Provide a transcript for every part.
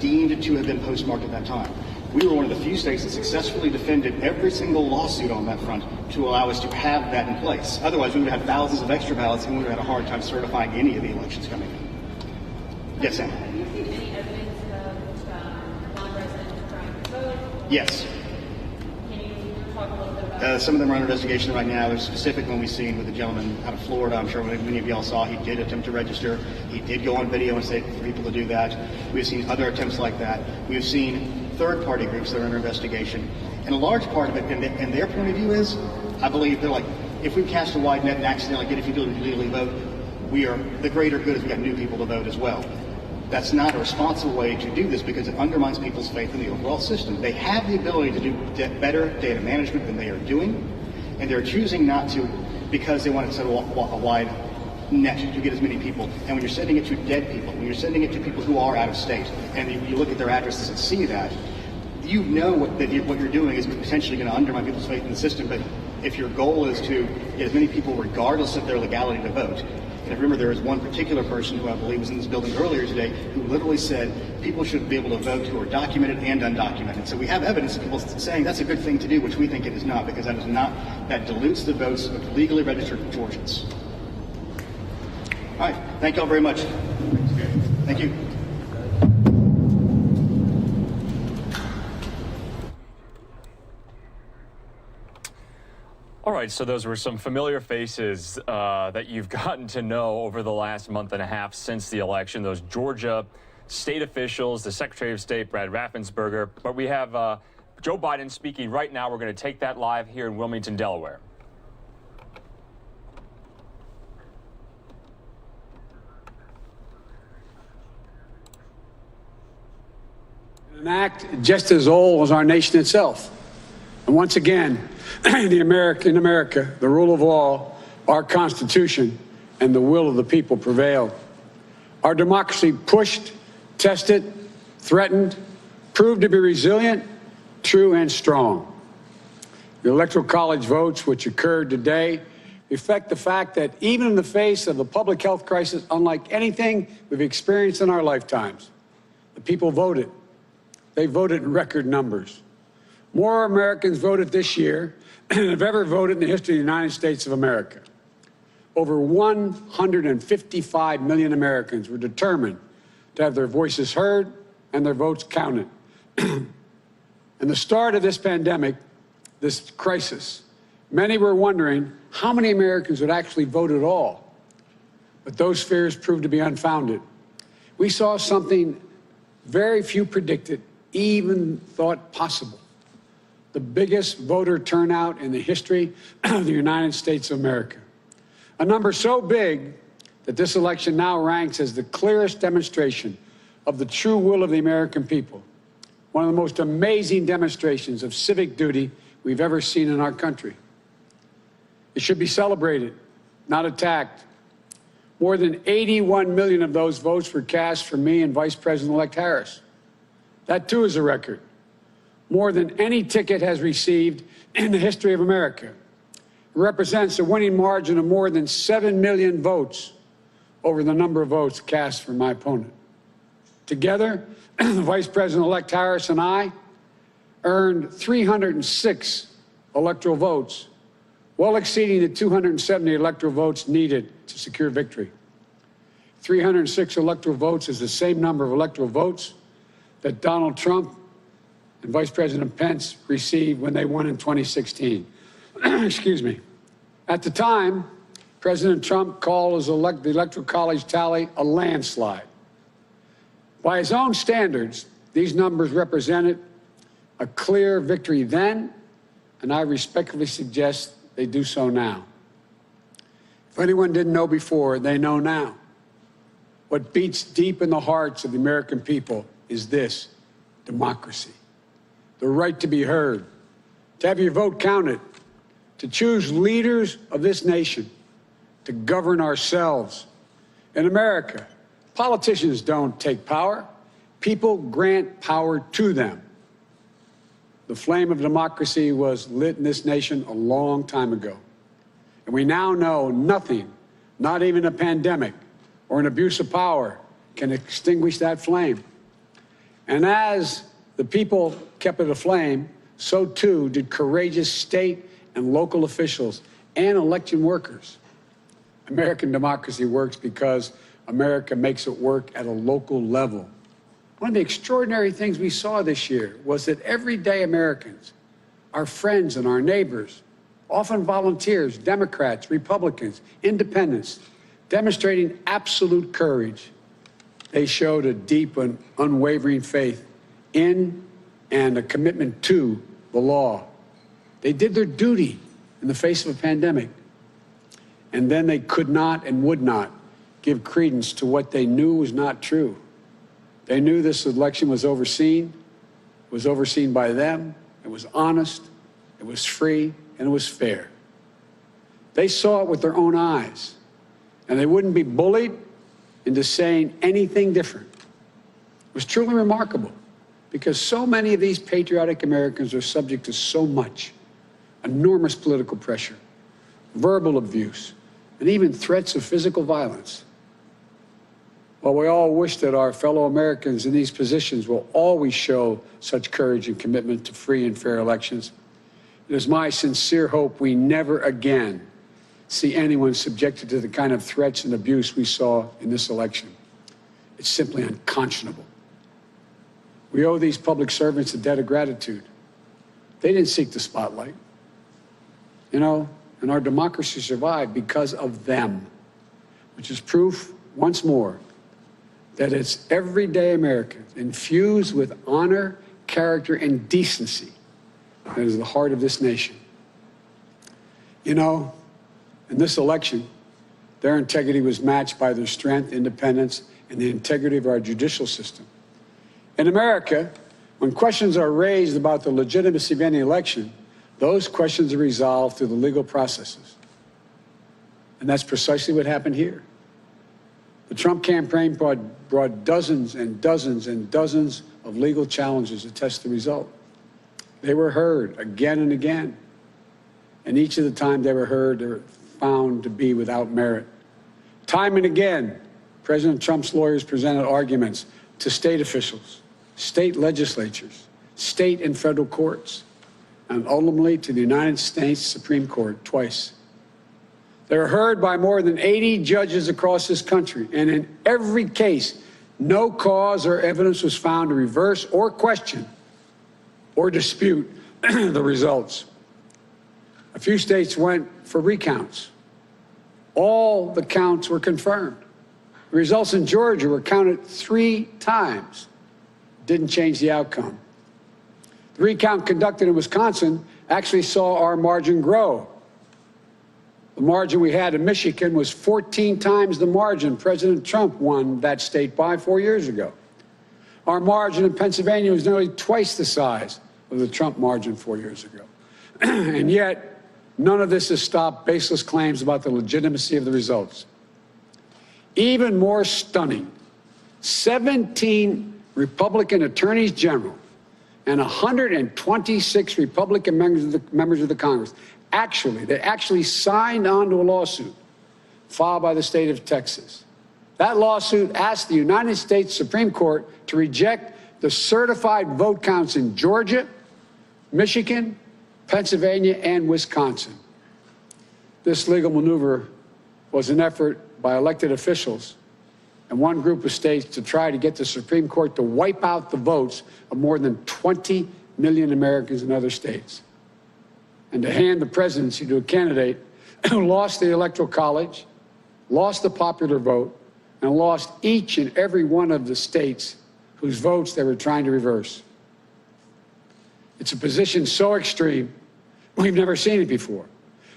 deemed to have been postmarked at that time. We were one of the few states that successfully defended every single lawsuit on that front to allow us to have that in place. Otherwise, we would have had thousands of extra ballots and we would have had a hard time certifying any of the elections coming in. Yes, Sam? Have you seen any evidence of non-residents trying to vote? Yes. Can you talk a little bit about Some of them are under investigation right now. There's a specific one we've seen with a gentleman out of Florida. I'm sure many of y'all saw he did attempt to register. He did go on video and say for people to do that. We've seen other attempts like that. We've seen third-party groups that are under investigation. And a large part of it, and their point of view is, I believe they're like, if we cast a wide net and accidentally get a few people to legally vote, we are the greater good if we got new people to vote as well. That's not a responsible way to do this because it undermines people's faith in the overall system. They have the ability to do better data management than they are doing, and they're choosing not to because they want to set a wide net to get as many people. And when you're sending it to dead people, when you're sending it to people who are out of state, and you look at their addresses and see that, you know what you're doing is potentially going to undermine people's faith in the system. But if your goal is to get as many people, regardless of their legality, to vote, and remember there was one particular person who I believe was in this building earlier today who literally said people should be able to vote who are documented and undocumented. So we have evidence of people saying that's a good thing to do, which we think it is not, because that dilutes the votes of legally registered Georgians. All right. Thank you all very much. Thank you. All right, so those were some familiar faces that you've gotten to know over the last month and a half since the election. Those Georgia state officials, the Secretary of State, Brad Raffensperger. But we have Joe Biden speaking right now. We're going to take that live here in Wilmington, Delaware. An act just as old as our nation itself. And once again, in America, the rule of law, our Constitution, and the will of the people prevailed. Our democracy pushed, tested, threatened, proved to be resilient, true, and strong. The Electoral College votes, which occurred today, reflect the fact that even in the face of the public health crisis, unlike anything we've experienced in our lifetimes, the people voted. They voted in record numbers. More Americans voted this year than have ever voted in the history of the United States of America. Over 155 million Americans were determined to have their voices heard and their votes counted. In the start of this pandemic, this crisis, many were wondering how many Americans would actually vote at all. But those fears proved to be unfounded. We saw something very few predicted, even thought possible. The biggest voter turnout in the history of the United States of America. A number so big that this election now ranks as the clearest demonstration of the true will of the American people. One of the most amazing demonstrations of civic duty we've ever seen in our country. It should be celebrated, not attacked. More than 81 million of those votes were cast for me and Vice President-elect Harris. That too is a record. More than any ticket has received in the history of America. It represents a winning margin of more than 7 million votes over the number of votes cast for my opponent. Together, Vice President-elect Harris and I earned 306 electoral votes, well exceeding the 270 electoral votes needed to secure victory. 306 electoral votes is the same number of electoral votes that Donald Trump and Vice President Pence received when they won in 2016. Excuse me. At the time, President Trump called the Electoral College tally a landslide. By his own standards, these numbers represented a clear victory then, and I respectfully suggest they do so now. If anyone didn't know before, they know now. What beats deep in the hearts of the American people is this: democracy. The right to be heard, to have your vote counted, to choose leaders of this nation, to govern ourselves. In America, politicians don't take power. People grant power to them. The flame of democracy was lit in this nation a long time ago. And we now know nothing, not even a pandemic or an abuse of power, can extinguish that flame. And as the people kept it aflame, so too did courageous state and local officials and election workers. American democracy works because America makes it work at a local level. One of the extraordinary things we saw this year was that everyday Americans, our friends and our neighbors, often volunteers, Democrats, Republicans, independents, demonstrating absolute courage. They showed a deep and unwavering faith in and a commitment to the law. They did their duty in the face of a pandemic. And then they could not and would not give credence to what they knew was not true. They knew this election was overseen by them, it was honest, it was free, and it was fair. They saw it with their own eyes, and they wouldn't be bullied into saying anything different. It was truly remarkable, because so many of these patriotic Americans are subject to so much, enormous political pressure, verbal abuse, and even threats of physical violence. While we all wish that our fellow Americans in these positions will always show such courage and commitment to free and fair elections, it is my sincere hope we never again see anyone subjected to the kind of threats and abuse we saw in this election. It's simply unconscionable. We owe these public servants a debt of gratitude. They didn't seek the spotlight. You know, and our democracy survived because of them, which is proof, once more, that it's everyday Americans infused with honor, character, and decency that is the heart of this nation. You know, in this election, their integrity was matched by their strength, independence, and the integrity of our judicial system. In America, when questions are raised about the legitimacy of any election, those questions are resolved through the legal processes. And that's precisely what happened here. The Trump campaign brought dozens and dozens and dozens of legal challenges to test the result. They were heard again and again. And each of the time they were heard, they were found to be without merit. Time and again, President Trump's lawyers presented arguments to state officials, state legislatures, state and federal courts, and ultimately to the United States Supreme Court twice. They were heard by more than 80 judges across this country, and in every case, no cause or evidence was found to reverse or question or dispute the results. A few states went for recounts. All the counts were confirmed. The results in Georgia were counted 3 times. Didn't change the outcome. The recount conducted in Wisconsin actually saw our margin grow. The margin we had in Michigan was 14 times the margin President Trump won that state by 4 years ago. Our margin in Pennsylvania was nearly twice the size of the Trump margin 4 years ago. And yet, none of this has stopped baseless claims about the legitimacy of the results. Even more stunning, 17 Republican attorneys general and 126 Republican members of the Congress actually signed on to a lawsuit filed by the state of Texas. That lawsuit asked the United States Supreme Court to reject the certified vote counts in Georgia, Michigan, Pennsylvania, and Wisconsin. This legal maneuver was an effort by elected officials and one group of states to try to get the Supreme Court to wipe out the votes of more than 20 million Americans in other states, and to hand the presidency to a candidate who lost the Electoral College, lost the popular vote, and lost each and every one of the states whose votes they were trying to reverse. It's a position so extreme, we've never seen it before.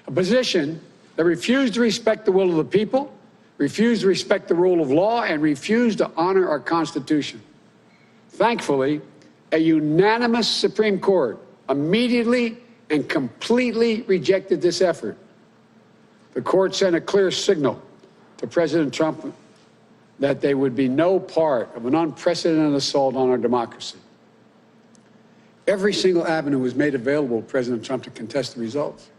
A position that refused to respect the will of the people, refused to respect the rule of law, and refused to honor our Constitution. Thankfully, a unanimous Supreme Court immediately and completely rejected this effort. The court sent a clear signal to President Trump that there would be no part of an unprecedented assault on our democracy. Every single avenue was made available to President Trump to contest the results.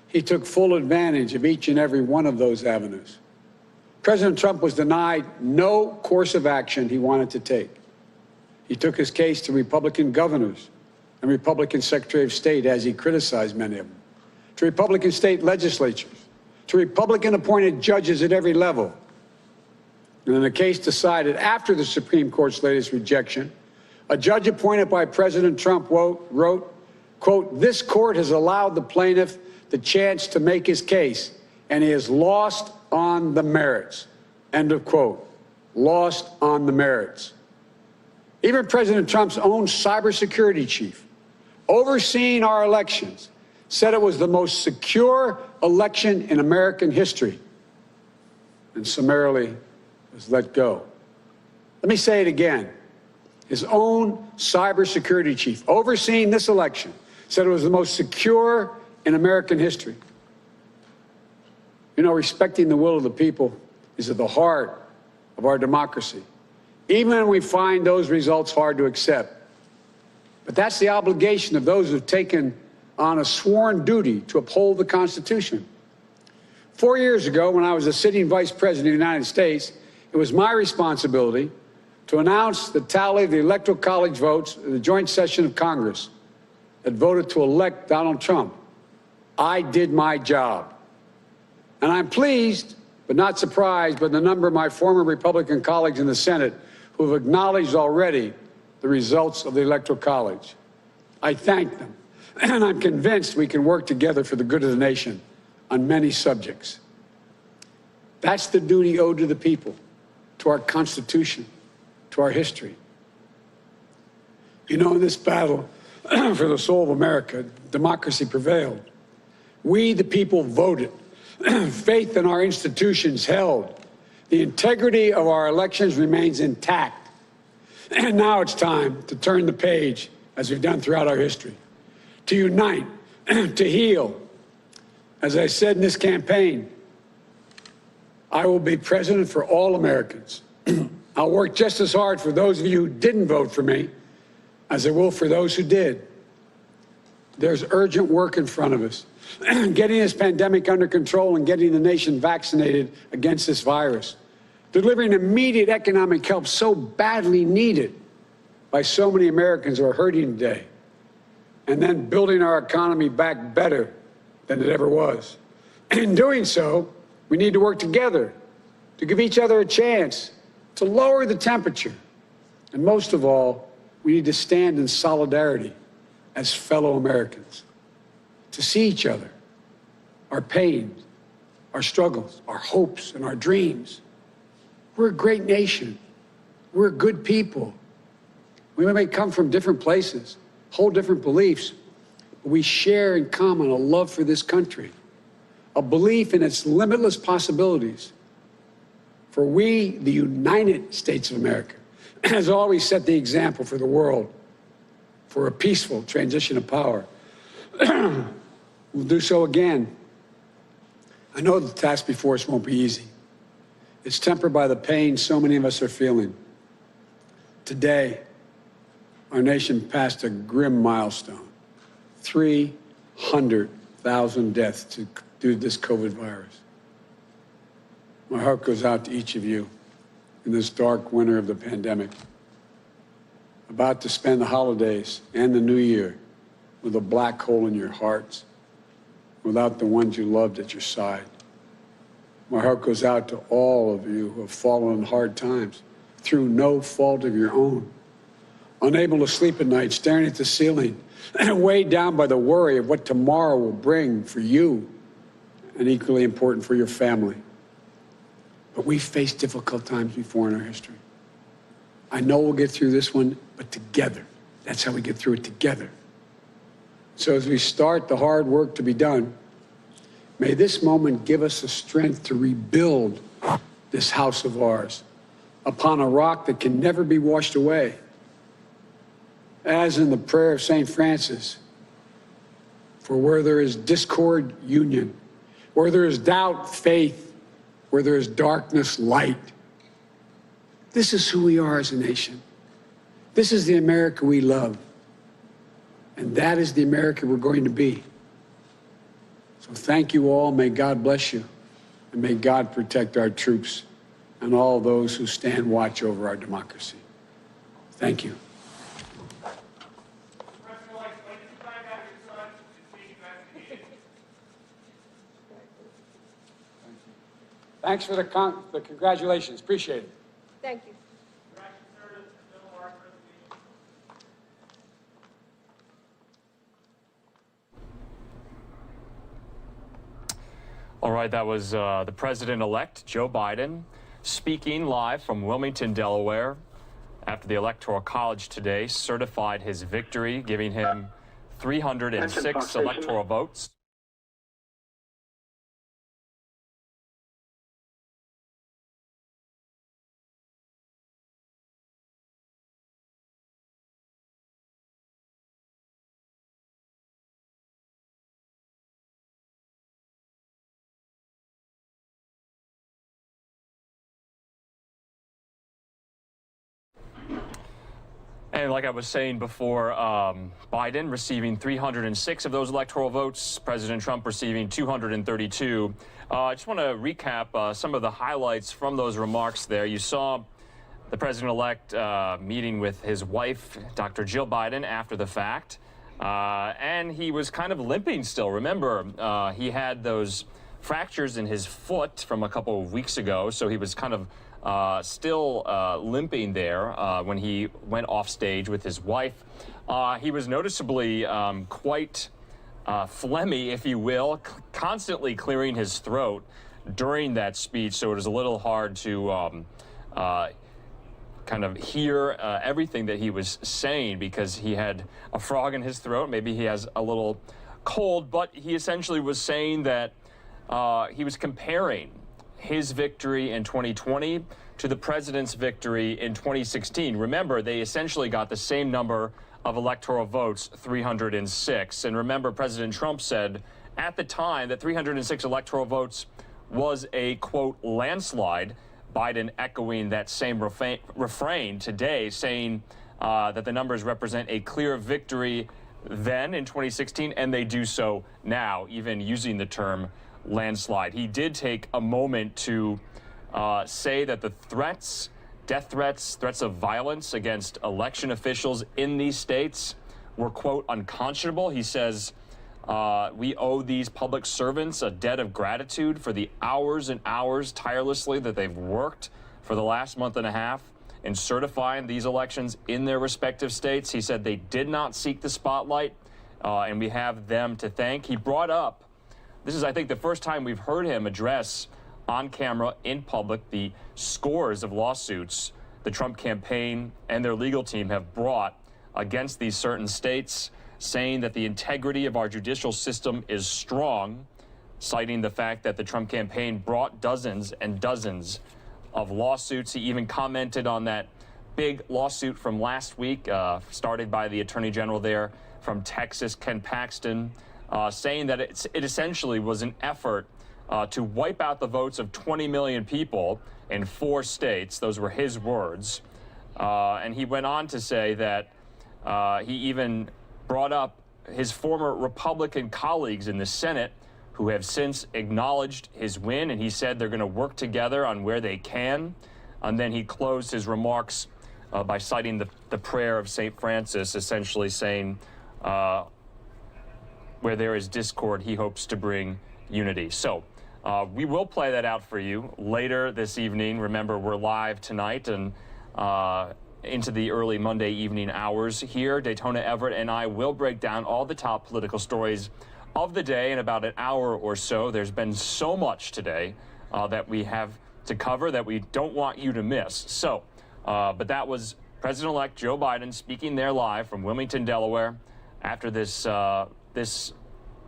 He took full advantage of each and every one of those avenues. President Trump was denied no course of action he wanted to take. He took his case to Republican governors and Republican Secretary of State, as he criticized many of them, to Republican state legislatures, to Republican-appointed judges at every level. And in a case decided after the Supreme Court's latest rejection, a judge appointed by President Trump wrote, quote, "This court has allowed the plaintiff the chance to make his case, and he has lost on the merits," end of quote. Lost on the merits. Even President Trump's own cybersecurity chief, overseeing our elections, said it was the most secure election in American history, and summarily was let go. Let me say it again. His own cybersecurity chief, overseeing this election, said it was the most secure in American history. You know, respecting the will of the people is at the heart of our democracy, even when we find those results hard to accept. But that's the obligation of those who've taken on a sworn duty to uphold the Constitution. 4 years ago, when I was the sitting vice president of the United States, it was my responsibility to announce the tally of the Electoral College votes in the joint session of Congress that voted to elect Donald Trump. I did my job. And I'm pleased, but not surprised, by the number of my former Republican colleagues in the Senate who have acknowledged already the results of the Electoral College. I thank them, and I'm convinced we can work together for the good of the nation on many subjects. That's the duty owed to the people, to our Constitution, to our history. You know, in this battle for the soul of America, democracy prevailed. We, the people, voted. Faith in our institutions held. The integrity of our elections remains intact. And now it's time to turn the page, as we've done throughout our history, to unite, to heal. As I said in this campaign, I will be president for all Americans. I'll work just as hard for those of you who didn't vote for me as I will for those who did. There's urgent work in front of us. Getting this pandemic under control and getting the nation vaccinated against this virus. Delivering immediate economic help so badly needed by so many Americans who are hurting today. And then building our economy back better than it ever was. In doing so, we need to work together to give each other a chance to lower the temperature. And most of all, we need to stand in solidarity as fellow Americans, to see each other, our pains, our struggles, our hopes, and our dreams. We're a great nation. We're good people. We may come from different places, hold different beliefs, but we share in common a love for this country, a belief in its limitless possibilities. For we, the United States of America, has always set the example for the world for a peaceful transition of power. We'll do so again. I know the task before us won't be easy. It's tempered by the pain so many of us are feeling. Today, our nation passed a grim milestone. 300,000 deaths due to this COVID virus. My heart goes out to each of you in this dark winter of the pandemic, about to spend the holidays and the new year with a black hole in your hearts, without the ones you loved at your side. My heart goes out to all of you who have fallen in hard times through no fault of your own, unable to sleep at night, staring at the ceiling, and weighed down by the worry of what tomorrow will bring for you, and equally important for your family. But we've faced difficult times before in our history. I know we'll get through this one, but together. That's how we get through it, together. So as we start the hard work to be done, may this moment give us the strength to rebuild this house of ours upon a rock that can never be washed away. As in the prayer of St. Francis, for where there is discord, union, where there is doubt, faith, where there is darkness, light. This is who we are as a nation. This is the America we love. And that is the America we're going to be. So thank you all. May God bless you. And may God protect our troops and all those who stand watch over our democracy. Thank you. Thanks for the congratulations. Appreciate it. Thank you. All right, that was the president-elect, Joe Biden, speaking live from Wilmington, Delaware, after the Electoral College today certified his victory, giving him 306 electoral votes. And like I was saying before, Biden receiving 306 of those electoral votes, President Trump receiving 232. I just want to recap some of the highlights from those remarks there. You saw the president-elect meeting with his wife, Dr. Jill Biden, after the fact. And he was kind of limping still. Remember, he had those fractures in his foot from a couple of weeks ago, so he was kind of still limping there when he went off stage with his wife. He was noticeably quite phlegmy, if you will, constantly clearing his throat during that speech, so it was a little hard to kind of hear everything that he was saying because he had a frog in his throat. Maybe he has a little cold, but he essentially was saying that he was comparing his victory in 2020 to the president's victory in 2016. Remember, they essentially got the same number of electoral votes, 306. And remember, President Trump said at the time that 306 electoral votes was a, quote, landslide. Biden echoing that same refrain today, saying that the numbers represent a clear victory then in 2016, and they do so now, even using the term landslide. He did take a moment to say that the threats, death threats, threats of violence against election officials in these states were, quote, unconscionable. He says, we owe these public servants a debt of gratitude for the hours and hours tirelessly that they've worked for the last month and a half in certifying these elections in their respective states. He said they did not seek the spotlight, and we have them to thank. He brought up, this is, I think, the first time we've heard him address on camera in public the scores of lawsuits the Trump campaign and their legal team have brought against these certain states, saying that the integrity of our judicial system is strong, citing the fact that the Trump campaign brought dozens and dozens of lawsuits. He even commented on that big lawsuit from last week, started by the Attorney General there from Texas, Ken Paxton, saying that it essentially was an effort to wipe out the votes of 20 million people in 4 states. Those were his words. And he went on to say that he even brought up his former Republican colleagues in the Senate who have since acknowledged his win, and he said they're going to work together on where they can. And then he closed his remarks by citing the prayer of St. Francis, essentially saying, where there is discord, he hopes to bring unity. So we will play that out for you later this evening. Remember, we're live tonight and into the early Monday evening hours here. Daytona Everett and I will break down all the top political stories of the day in about an hour or so. There's been so much today that we have to cover that we don't want you to miss. So, but that was President-elect Joe Biden speaking there live from Wilmington, Delaware, after this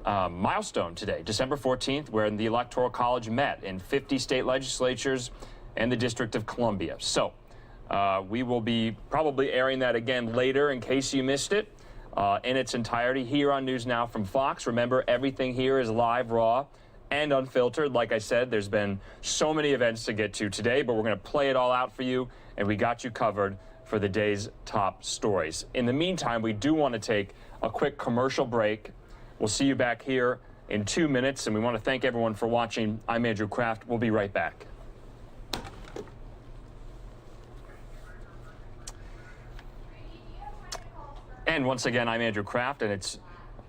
milestone today, December 14th, where the Electoral College met in 50 state legislatures and the District of Columbia. So we will be probably airing that again later in case you missed it in its entirety here on NewsNOW from Fox. Remember, everything here is live, raw, and unfiltered. Like I said, there's been so many events to get to today, but we're going to play it all out for you, and we got you covered for the day's top stories. In the meantime, we do want to take a quick commercial break. We'll see you back here in 2 minutes, and we want to thank everyone for watching. I'm Andrew Kraft. We'll be right back. And once again, I'm Andrew Kraft, and it's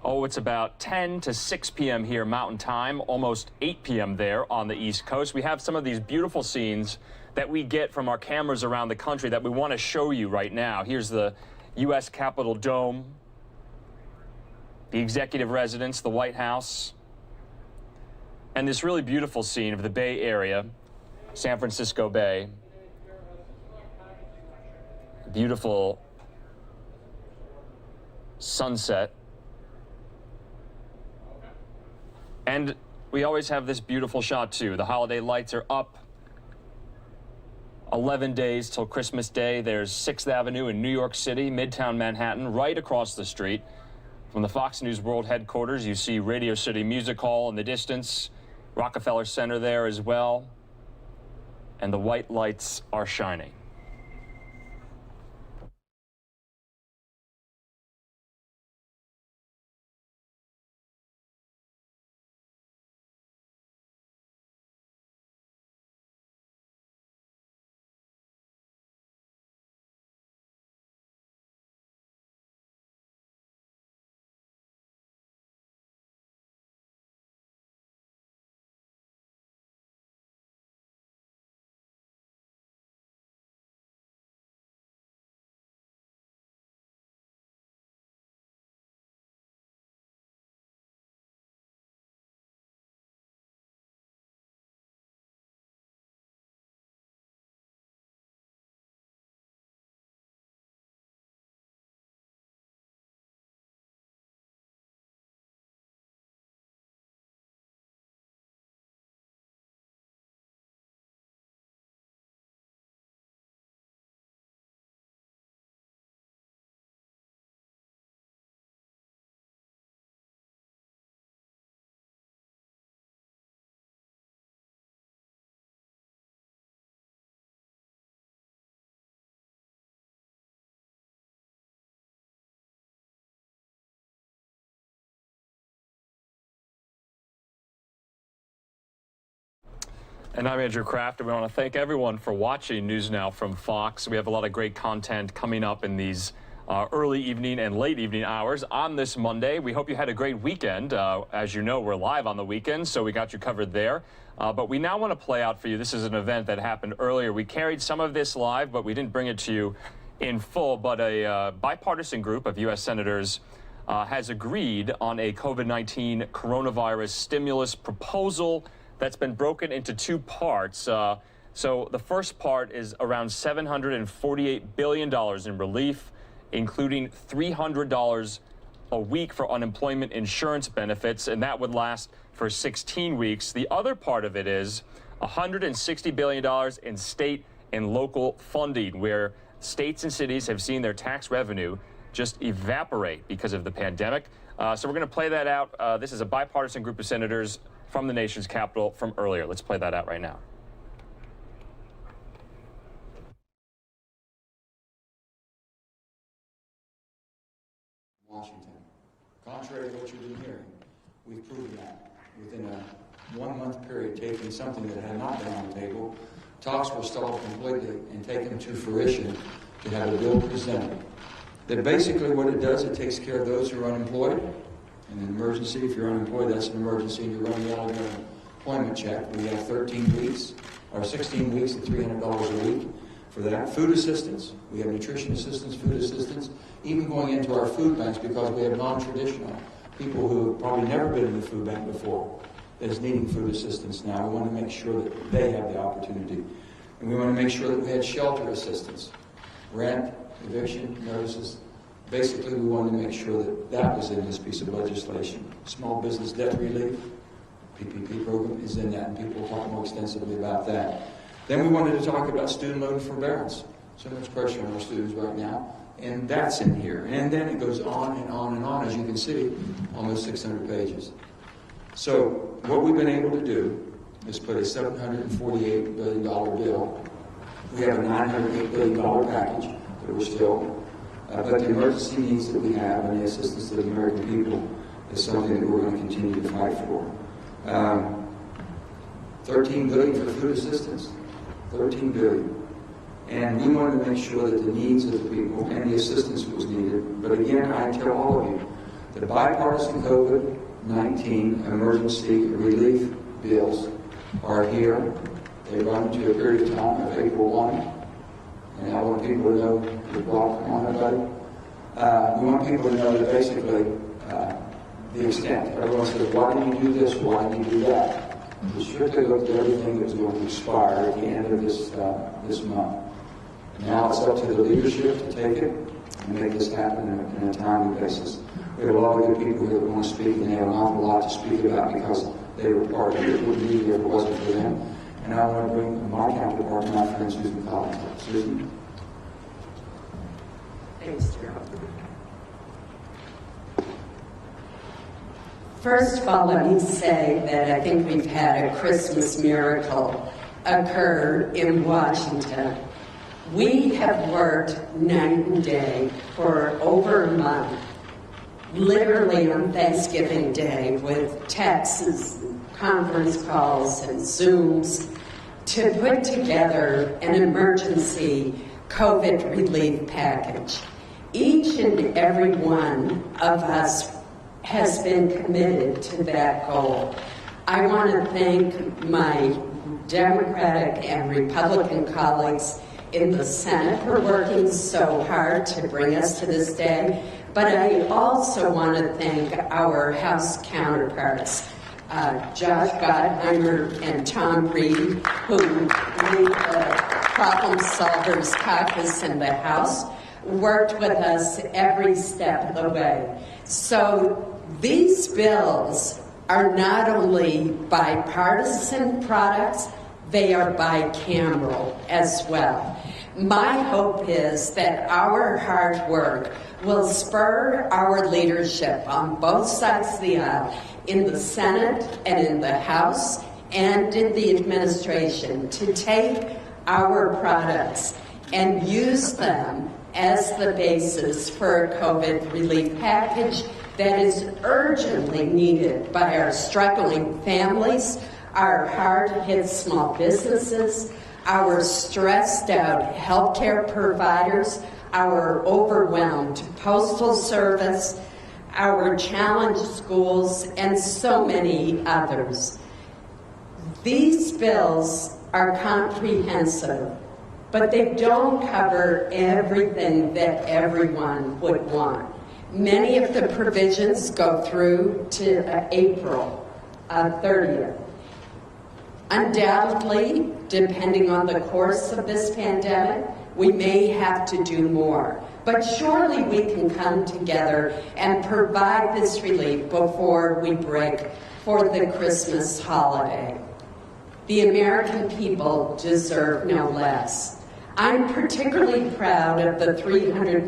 Oh, it's about 10 to 6 p.m. here Mountain Time, almost 8 p.m. there on the East Coast. We have some of these beautiful scenes that we get from our cameras around the country that we want to show you right now. Here's the U.S. Capitol Dome, the executive residence, the White House, and this really beautiful scene of the Bay Area, San Francisco Bay. Beautiful sunset. And we always have this beautiful shot, too. The holiday lights are up. 11 days till Christmas Day. There's 6th Avenue in New York City, Midtown Manhattan, right across the street. From the Fox News World headquarters, you see Radio City Music Hall in the distance, Rockefeller Center there as well, and the white lights are shining. And I'm Andrew Kraft, and we want to thank everyone for watching News Now from Fox. We have a lot of great content coming up in these early evening and late evening hours on this Monday. We hope you had a great weekend. As you know, we're live on the weekend, so we got you covered there. But we now want to play out for you. This is an event that happened earlier. We carried some of this live, but we didn't bring it to you in full. But a bipartisan group of U.S. senators has agreed on a COVID-19 coronavirus stimulus proposal that's been broken into 2 parts. So the first part is around $748 billion in relief, including $300 a week for unemployment insurance benefits, and that would last for 16 weeks. The other part of it is $160 billion in state and local funding, where states and cities have seen their tax revenue just evaporate because of the pandemic. So we're going to play that out. This is a bipartisan group of senators from the nation's capital from earlier. Let's play that out right now. Washington. Contrary to what you've been hearing, we've proven that. Within a 1-month period, taking something that had not been on the table, talks were stalled completely and taken to fruition to have a bill presented. That basically what it does, it takes care of those who are unemployed. In an emergency, if you're unemployed, that's an emergency, and you're running out of your employment check. We have 13 weeks, or 16 weeks at $300 a week for that. Food assistance, we have nutrition assistance, food assistance, even going into our food banks, because we have non-traditional people who have probably never been in the food bank before that is needing food assistance now. We want to make sure that they have the opportunity. And we want to make sure that we had shelter assistance, rent, eviction notices. Basically, we wanted to make sure that that was in this piece of legislation. Small business debt relief, PPP program is in that, and people will talk more extensively about that. Then we wanted to talk about student loan forbearance. So much pressure on our students right now, and that's in here. And then it goes on and on and on, as you can see, almost 600 pages. So what we've been able to do is put a $748 billion bill. We have a $908 billion package that we're still but the emergency needs that we have and the assistance of the American people is something that we're going to continue to fight for. $13 billion for food assistance, $13 billion. And we wanted to make sure that the needs of the people and the assistance was needed. But again, I tell all of you, The bipartisan COVID-19 emergency relief bills are here. They run to a period of time of April 1. And I want people to know the block on everybody. We want people to know that basically the extent. Everyone says, why do you do this? Why do you do that? We strictly looked at everything that's going to expire at the end of this month. Now it's up to the leadership to take it and make this happen in a timely basis. We have a lot of good people here that want to speak, and they have an awful lot to speak about because they were part of it. It wouldn't be here if it wasn't for them. And I want to bring my counterpart, my friend Susan Collins. Susan. Thanks, Gerald. First of all, let me say that I think we've had a Christmas miracle occur in Washington. We have worked night and day for over a month, literally on Thanksgiving Day, with texts, conference calls, and Zooms to put together an emergency COVID relief package. Each and every one of us has been committed to that goal. I want to thank my Democratic and Republican colleagues in the Senate for working so hard to bring us to this day, but I also want to thank our House counterparts, Josh Gottheimer and Tom Reed, who lead the Problem Solvers Caucus in the House, worked with us every step of the way. So these bills are not only bipartisan products, they are bicameral as well. My hope is that our hard work will spur our leadership on both sides of the aisle, in the Senate and in the House and in the administration, to take our products and use them as the basis for a COVID relief package that is urgently needed by our struggling families, our hard-hit small businesses, our stressed-out healthcare providers, our overwhelmed postal service, our challenged schools, and so many others. These bills are comprehensive, but they don't cover everything that everyone would want. Many of the provisions go through to April 30th. Undoubtedly, depending on the course of this pandemic, we may have to do more. But surely we can come together and provide this relief before we break for the Christmas holiday. The American people deserve no less. I'm particularly proud of the $300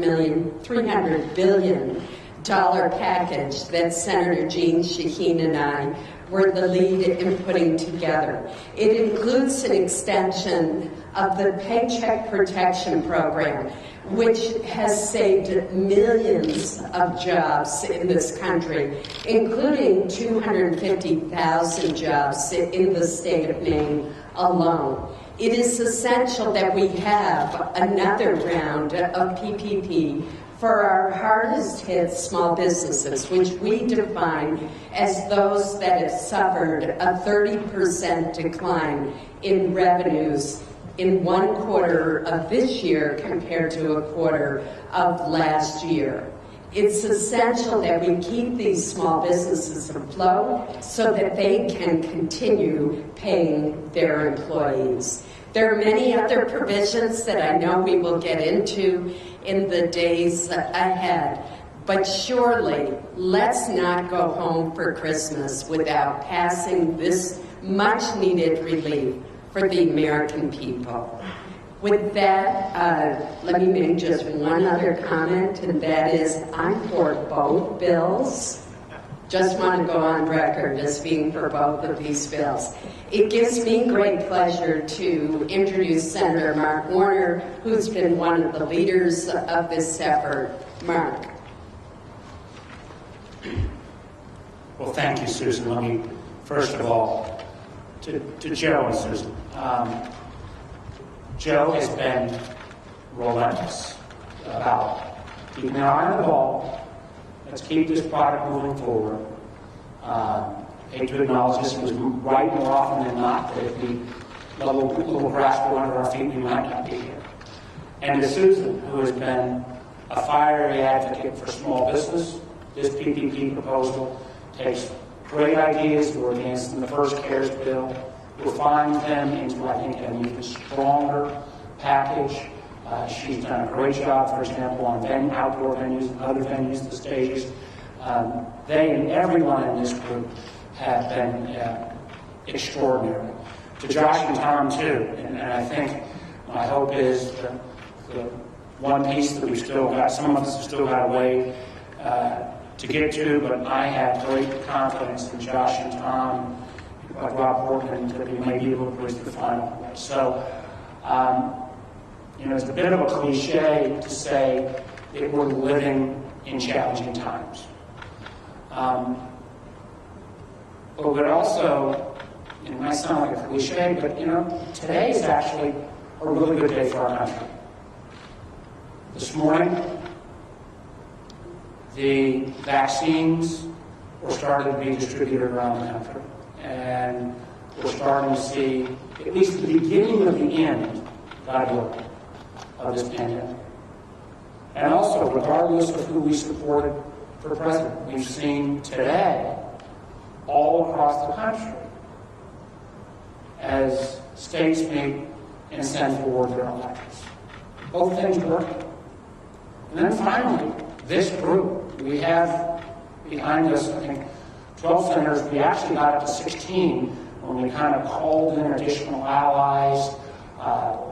billion package that Senator Jean Shaheen and I were the lead in putting together. It includes an extension of the Paycheck Protection Program, which has saved millions of jobs in this country, including 250,000 jobs in the state of Maine alone. It is essential that we have another round of PPP for our hardest hit small businesses, which we define as those that have suffered a 30% decline in revenues in one quarter of this year compared to a quarter of last year. It's essential that we keep these small businesses afloat so that they can continue paying their employees. There are many other provisions that I know we will get into in the days ahead, but surely let's not go home for Christmas without passing this much-needed relief for the American people. With that, let me make just one other comment, and that is I'm for both bills. Just want to go on record as being for both of these bills. It gives me great pleasure to introduce Senator Mark Warner, who's been one of the leaders of this effort. Mark. Well, thank you, Susan. Let me, first of all, to Joe and Susan. Joe has been relentless about keeping an eye on the ball, let's keep this product moving forward. Hate to acknowledge this was right more often than not, that if we let a little grass grow under our feet, we might not be here. And to Susan, who has been a fiery advocate for small business, this PPP proposal takes great ideas. We're against in the first CARES bill, refines them into, I think, an even stronger package. She's done a great job, for example, on outdoor venues and other venues, the stages. They and everyone in this group have been extraordinary. To Josh and Tom, too, and I think my hope is the one piece that we still got, some of us have still got a way to get to, but I have great confidence in Josh and Tom, like Rob Portman, that we may be able to bridge the final point. So, it's a bit of a cliche to say that we're living in challenging times. But we're also, it might sound like a cliche, but today is actually a really good day for our country. This morning, the vaccines were starting to be distributed around the country. And we're starting to see at least the beginning of the end, God willing, of this pandemic. And also, regardless of who we supported for president, we've seen today, all across the country, as states meet and send forward their electors. Both things working. And then finally, this group, we have behind us, I think, 12 senators. We actually got up to 16 when we kind of called in additional allies,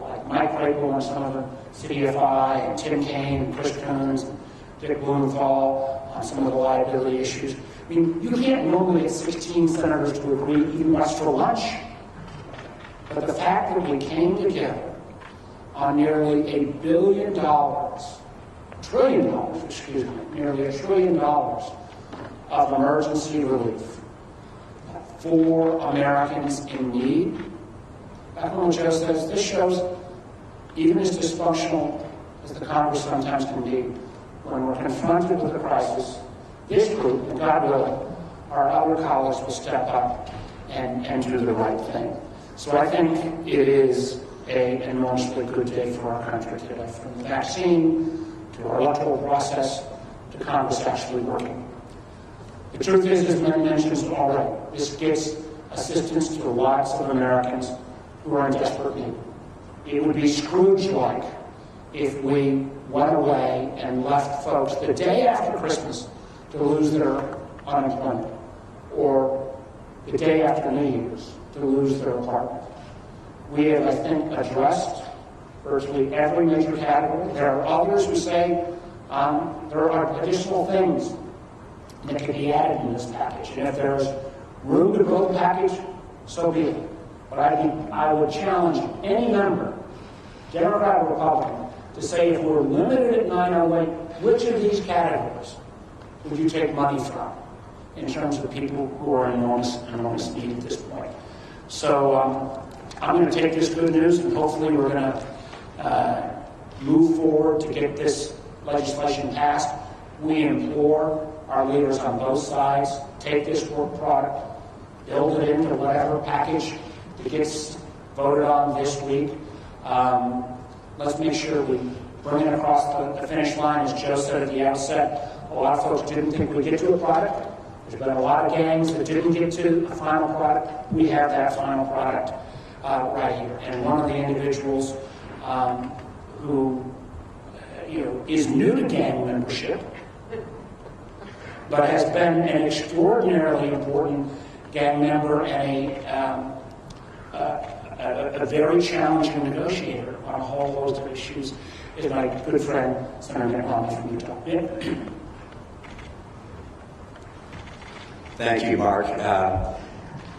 like Mike Rabel and some of the CDFI, and Tim Kaine, and Chris Coons, and Dick Blumenthal on some of the liability issues. I mean, you can't normally get 16 senators to agree even much for lunch. But the fact that we came together on nearly $1 billion, nearly $1 trillion of emergency relief for Americans in need. Back when Joe says, this shows even as dysfunctional as the Congress sometimes can be, when we're confronted with a crisis, this group, and God willing, our other colleagues will step up and do the right thing. So I think it is an enormously good day for our country today, from the vaccine to our electoral process to Congress actually working. The truth is, as many mentioned already, this gets assistance to the lives of Americans who are in desperate need. It would be Scrooge-like if we went away and left folks the day after Christmas to lose their unemployment, or the day after New Year's to lose their apartment. We have, I think, addressed virtually every major category. There are others who say there are additional things that could be added in this package. And if there's room to grow the package, so be it. But I would challenge any member, Democrat or Republican, to say if we're limited at 908, which of these categories would you take money from in terms of the people who are in enormous need at this point? So I'm going to take this good news, and hopefully we're going to move forward to get this legislation passed. We implore our leaders on both sides, take this work product, build it into whatever package that gets voted on this week. Let's make sure we bring it across the finish line. As Joe said at the outset, a lot of folks didn't think we'd get to a product. There's been a lot of gangs that didn't get to a final product. We have that final product right here. And one of the individuals who is new to gang membership, but has been an extraordinarily important gang member and a very challenging negotiator on a whole host of issues, is my good friend, Senator Mitt Romney from Utah. Thank you, Mark.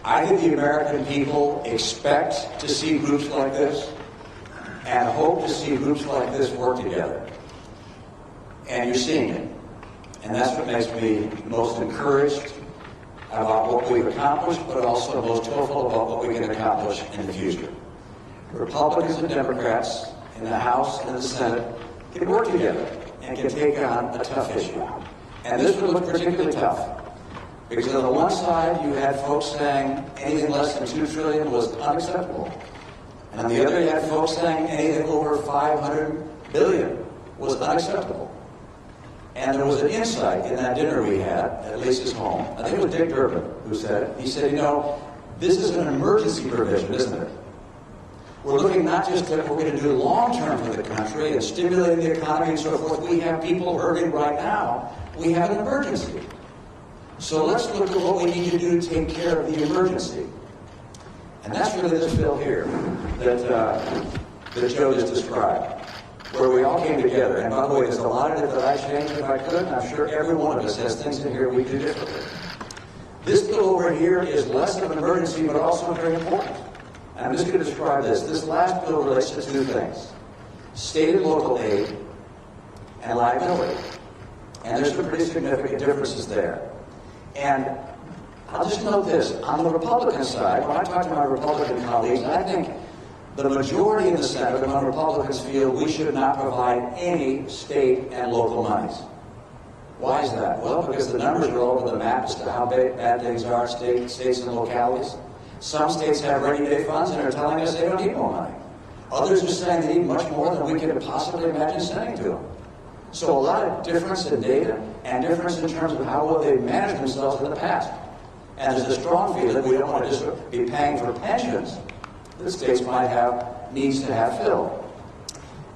I think the American people expect to see groups like this and hope to see groups like this work together. And you're seeing it. And that's what makes me most encouraged about what we've accomplished, but also most hopeful about what we can accomplish in the future. Republicans and Democrats in the House and the Senate can work together and can take on a tough issue. And this one looked particularly tough. Because on the one side, you had folks saying anything less than $2 trillion was unacceptable. And on the other, you had folks saying anything over $500 billion was unacceptable. And there was an insight in that dinner we had at Lisa's home. I think it was Dick Durbin who said it. He said, you know, this is an emergency provision, isn't it? We're looking not just at what we're going to do long-term for the country and stimulating the economy and so forth. We have people hurting right now. We have an emergency. So let's look at what we need to do to take care of the emergency. And that's really this bill here that Joe just described, where we all came together. And by the way, there's a lot of it that I changed if I could, and I'm sure every one of us has things in here we do differently. This bill over here is less of an emergency, but also very important. And I'm just going to describe this. This last bill relates to two things: state and local aid and liability. And there's some pretty significant differences there. And I'll just note this. On the Republican side, when I talk to my Republican colleagues, I think the majority in the Senate among Republicans feel we should not provide any state and local monies. Why is that? Well, because the numbers are all over the map as to how bad things are in states and localities. Some states have rainy day funds and are telling us they don't need more money. Others are saying they need much more than we could possibly imagine sending to them. So a lot of difference in data and difference in terms of how well they've managed themselves in the past. And there's a strong feeling we don't want to just be paying for pensions that states might have needs to have filled.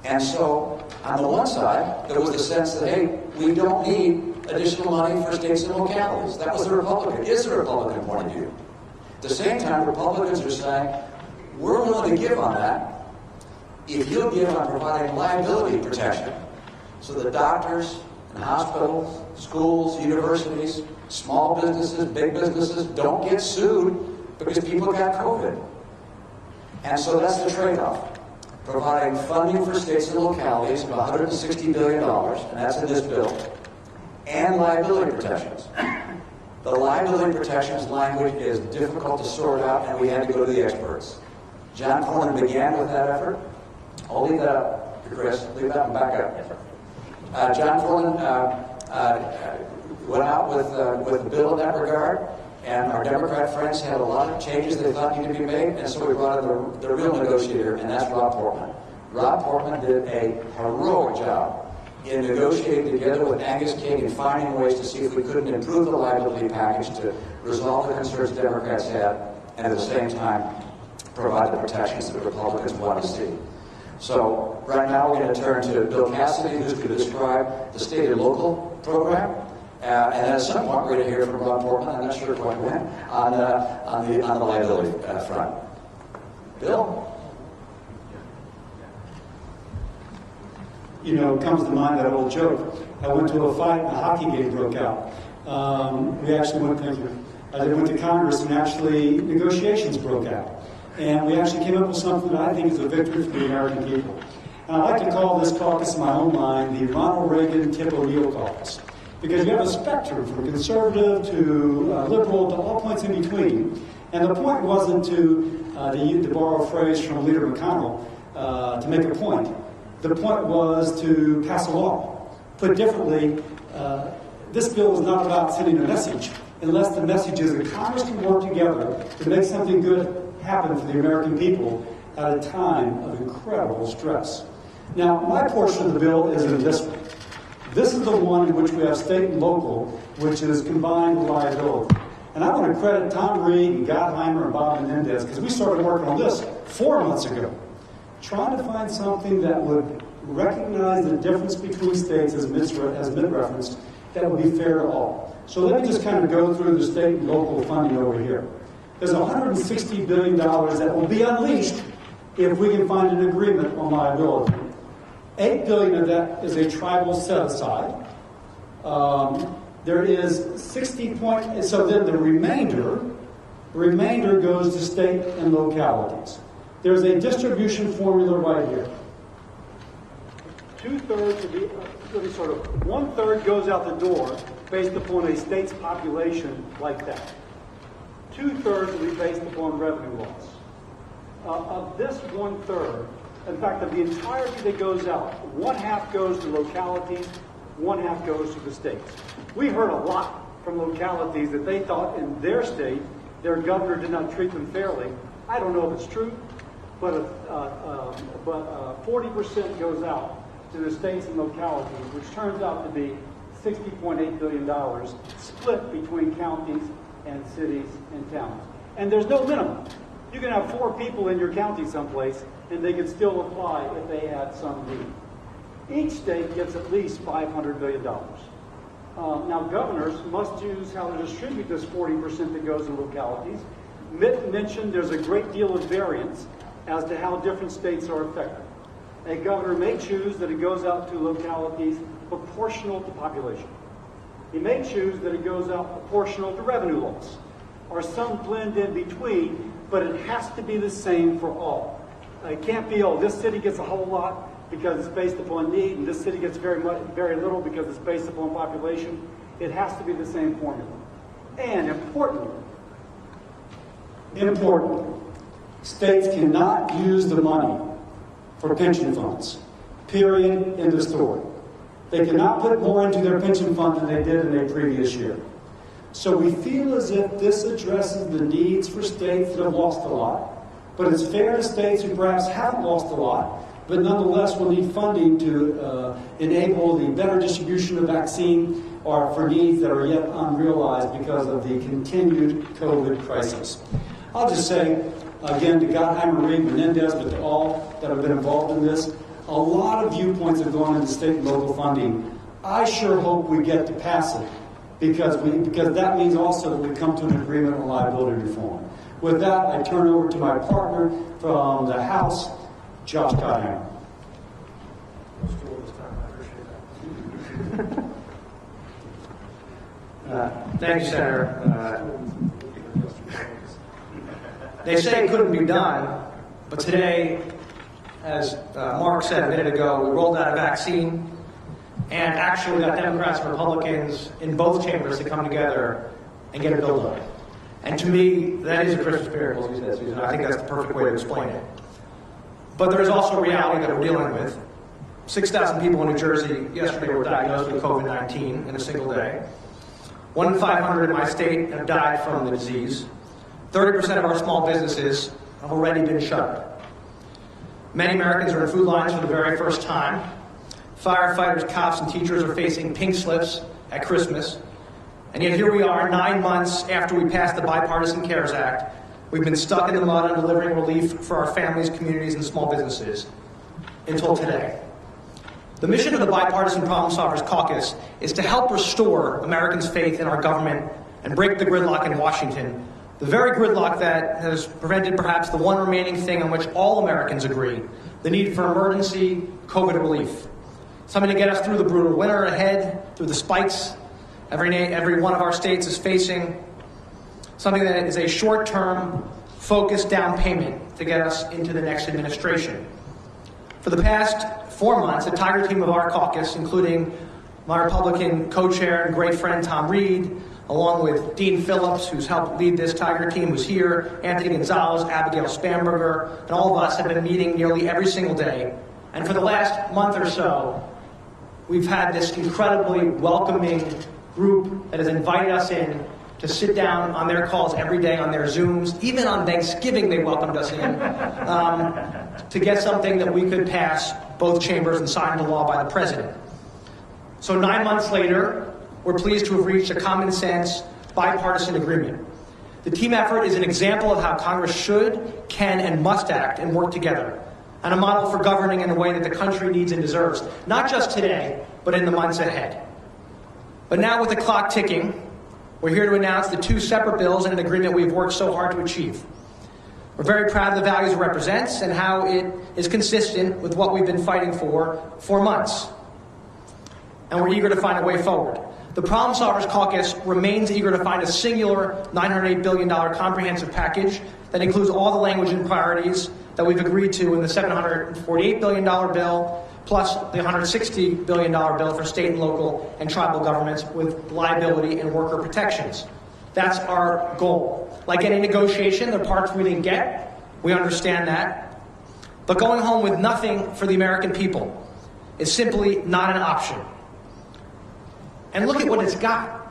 And so on the one side, there was the sense that, hey, we don't need additional money for states and localities. That was the Republican, is the Republican point of view. At the same time, Republicans are saying, we're willing to give on that if you'll give on providing liability protection so that doctors and hospitals, schools, universities, small businesses, big businesses don't get sued because people got COVID. And so that's the trade-off. Providing funding for states and localities of $160 billion, and that's in this bill, and liability protections. The liability protections language is difficult to sort out, and we had to go to the experts. John Cornyn began with that effort. I'll leave that up, Chris. Leave that one back up. John Cornyn went out with a bill in that regard, and our Democrat friends had a lot of changes they thought needed to be made, and so we brought in the real negotiator, and that's Rob Portman. Rob Portman did a heroic job in negotiating together with Angus King and finding ways to see if we couldn't improve the liability package to resolve the concerns Democrats had, and at the same time provide the protections that Republicans want to see. So right now we're going to turn to Bill Cassidy, who's going to describe the state and local program. And at some point we're going to hear from Rob Portman, I'm not sure quite when, on the liability front. Bill? You know, it comes to mind that old joke. I went to a fight and a hockey game broke out. We actually went to Congress and actually negotiations broke out. And we actually came up with something that I think is a victory for the American people. And I like to call this caucus in my own mind the Ronald Reagan Tip O'Neill caucus. Because you have a spectrum from conservative to liberal to all points in between. And the point wasn't to borrow a phrase from Leader McConnell, to make a point. The point was to pass a law. Put differently, this bill is not about sending a message, unless the message is that Congress can work together to make something good happen for the American people at a time of incredible stress. Now, my portion of the bill is in this one. This is the one in which we have state and local, which is combined liability. And I want to credit Tom Reed and Gottheimer and Bob Menendez, because we started working on this 4 months ago, trying to find something that would recognize the difference between states, as Mitt referenced, that would be fair to all. So let me just kind of go through the state and local funding over here. There's $160 billion that will be unleashed if we can find an agreement on liability. $8 billion of that is a tribal set-aside. There is 60 points, so then the remainder goes to state and localities. There's a distribution formula right here. 2/3 of the, 1/3 goes out the door based upon a state's population like that. 2/3 will be based upon revenue loss. Of this 1/3, in fact, of the entirety that goes out, 1/2 goes to localities, one half goes to the states. We heard a lot from localities that they thought in their state their governor did not treat them fairly. I don't know if it's true, but 40% goes out to the states and localities, which turns out to be $60.8 billion split between counties and cities and towns. And there's no minimum. You can have 4 people in your county someplace, and they can still apply if they had some need. Each state gets at least $500 billion. Now, governors must choose how to distribute this 40% that goes in localities. Mitt mentioned there's a great deal of variance as to how different states are affected. A governor may choose that it goes out to localities proportional to population. He may choose that it goes out proportional to revenue loss, or some blend in between, but it has to be the same for all. It can't be, oh, this city gets a whole lot because it's based upon need, and this city gets very little because it's based upon population. It has to be the same formula. And importantly, states cannot use the money for pension funds. Period. End of story. They cannot put more into their pension fund than they did in a previous year. So we feel as if this addresses the needs for states that have lost a lot, but it's fair to states who perhaps haven't lost a lot, but nonetheless will need funding to enable the better distribution of vaccine or for needs that are yet unrealized because of the continued COVID crisis. I'll just say, again, to Gottheimer, Reed, Menendez, but to all that have been involved in this, a lot of viewpoints have gone into state and local funding. I sure hope we get to pass it, because that means also that we come to an agreement on liability reform. With that, I turn over to my partner from the House, Josh Gottheimer. Thank you, Senator. They say it couldn't be done, but today, as Mark said a minute ago, we rolled out a vaccine and actually got Democrats and Republicans in both chambers to come together and get a bill done. And to me, that is a Christmas miracle, as you said, Susan. I think that's the perfect way to explain it. But there is also a reality that we're dealing with. 6,000 people in New Jersey yesterday were diagnosed with COVID-19 in a single day. 1 in 500 in my state have died from the disease. 30% of our small businesses have already been shuttered. Many Americans are in food lines for the very first time. Firefighters, cops, and teachers are facing pink slips at Christmas. And yet here we are, 9 months after we passed the Bipartisan CARES Act. We've been stuck in the mud on delivering relief for our families, communities, and small businesses until today. The mission of the Bipartisan Problem Solvers Caucus is to help restore Americans' faith in our government and break the gridlock in Washington, the very gridlock that has prevented perhaps the one remaining thing on which all Americans agree, the need for emergency COVID relief. Something to get us through the brutal winter ahead, through the spikes every one of our states is facing, something that is a short-term, focused down payment to get us into the next administration. For the past 4 months, a tiger team of our caucus, including my Republican co-chair and great friend Tom Reed, along with Dean Phillips, who's helped lead this tiger team, who's here, Anthony Gonzalez, Abigail Spamberger, and all of us have been meeting nearly every single day. And for the last month or so, we've had this incredibly welcoming group that has invited us in to sit down on their calls every day, on their Zooms. Even on Thanksgiving, they welcomed us in to get something that we could pass both chambers and sign into law by the president. So 9 months later, we're pleased to have reached a common sense bipartisan agreement. The team effort is an example of how Congress should, can, and must act and work together, and a model for governing in a way that the country needs and deserves, not just today, but in the months ahead. But now with the clock ticking, we're here to announce the 2 separate bills and an agreement we've worked so hard to achieve. We're very proud of the values it represents and how it is consistent with what we've been fighting for months. And we're eager to find a way forward. The Problem Solvers Caucus remains eager to find a singular $908 billion comprehensive package that includes all the language and priorities that we've agreed to in the $748 billion bill, plus the $160 billion bill for state and local and tribal governments with liability and worker protections. That's our goal. Like any negotiation, the parts we didn't get, we understand that. But going home with nothing for the American people is simply not an option. And look at what it's got.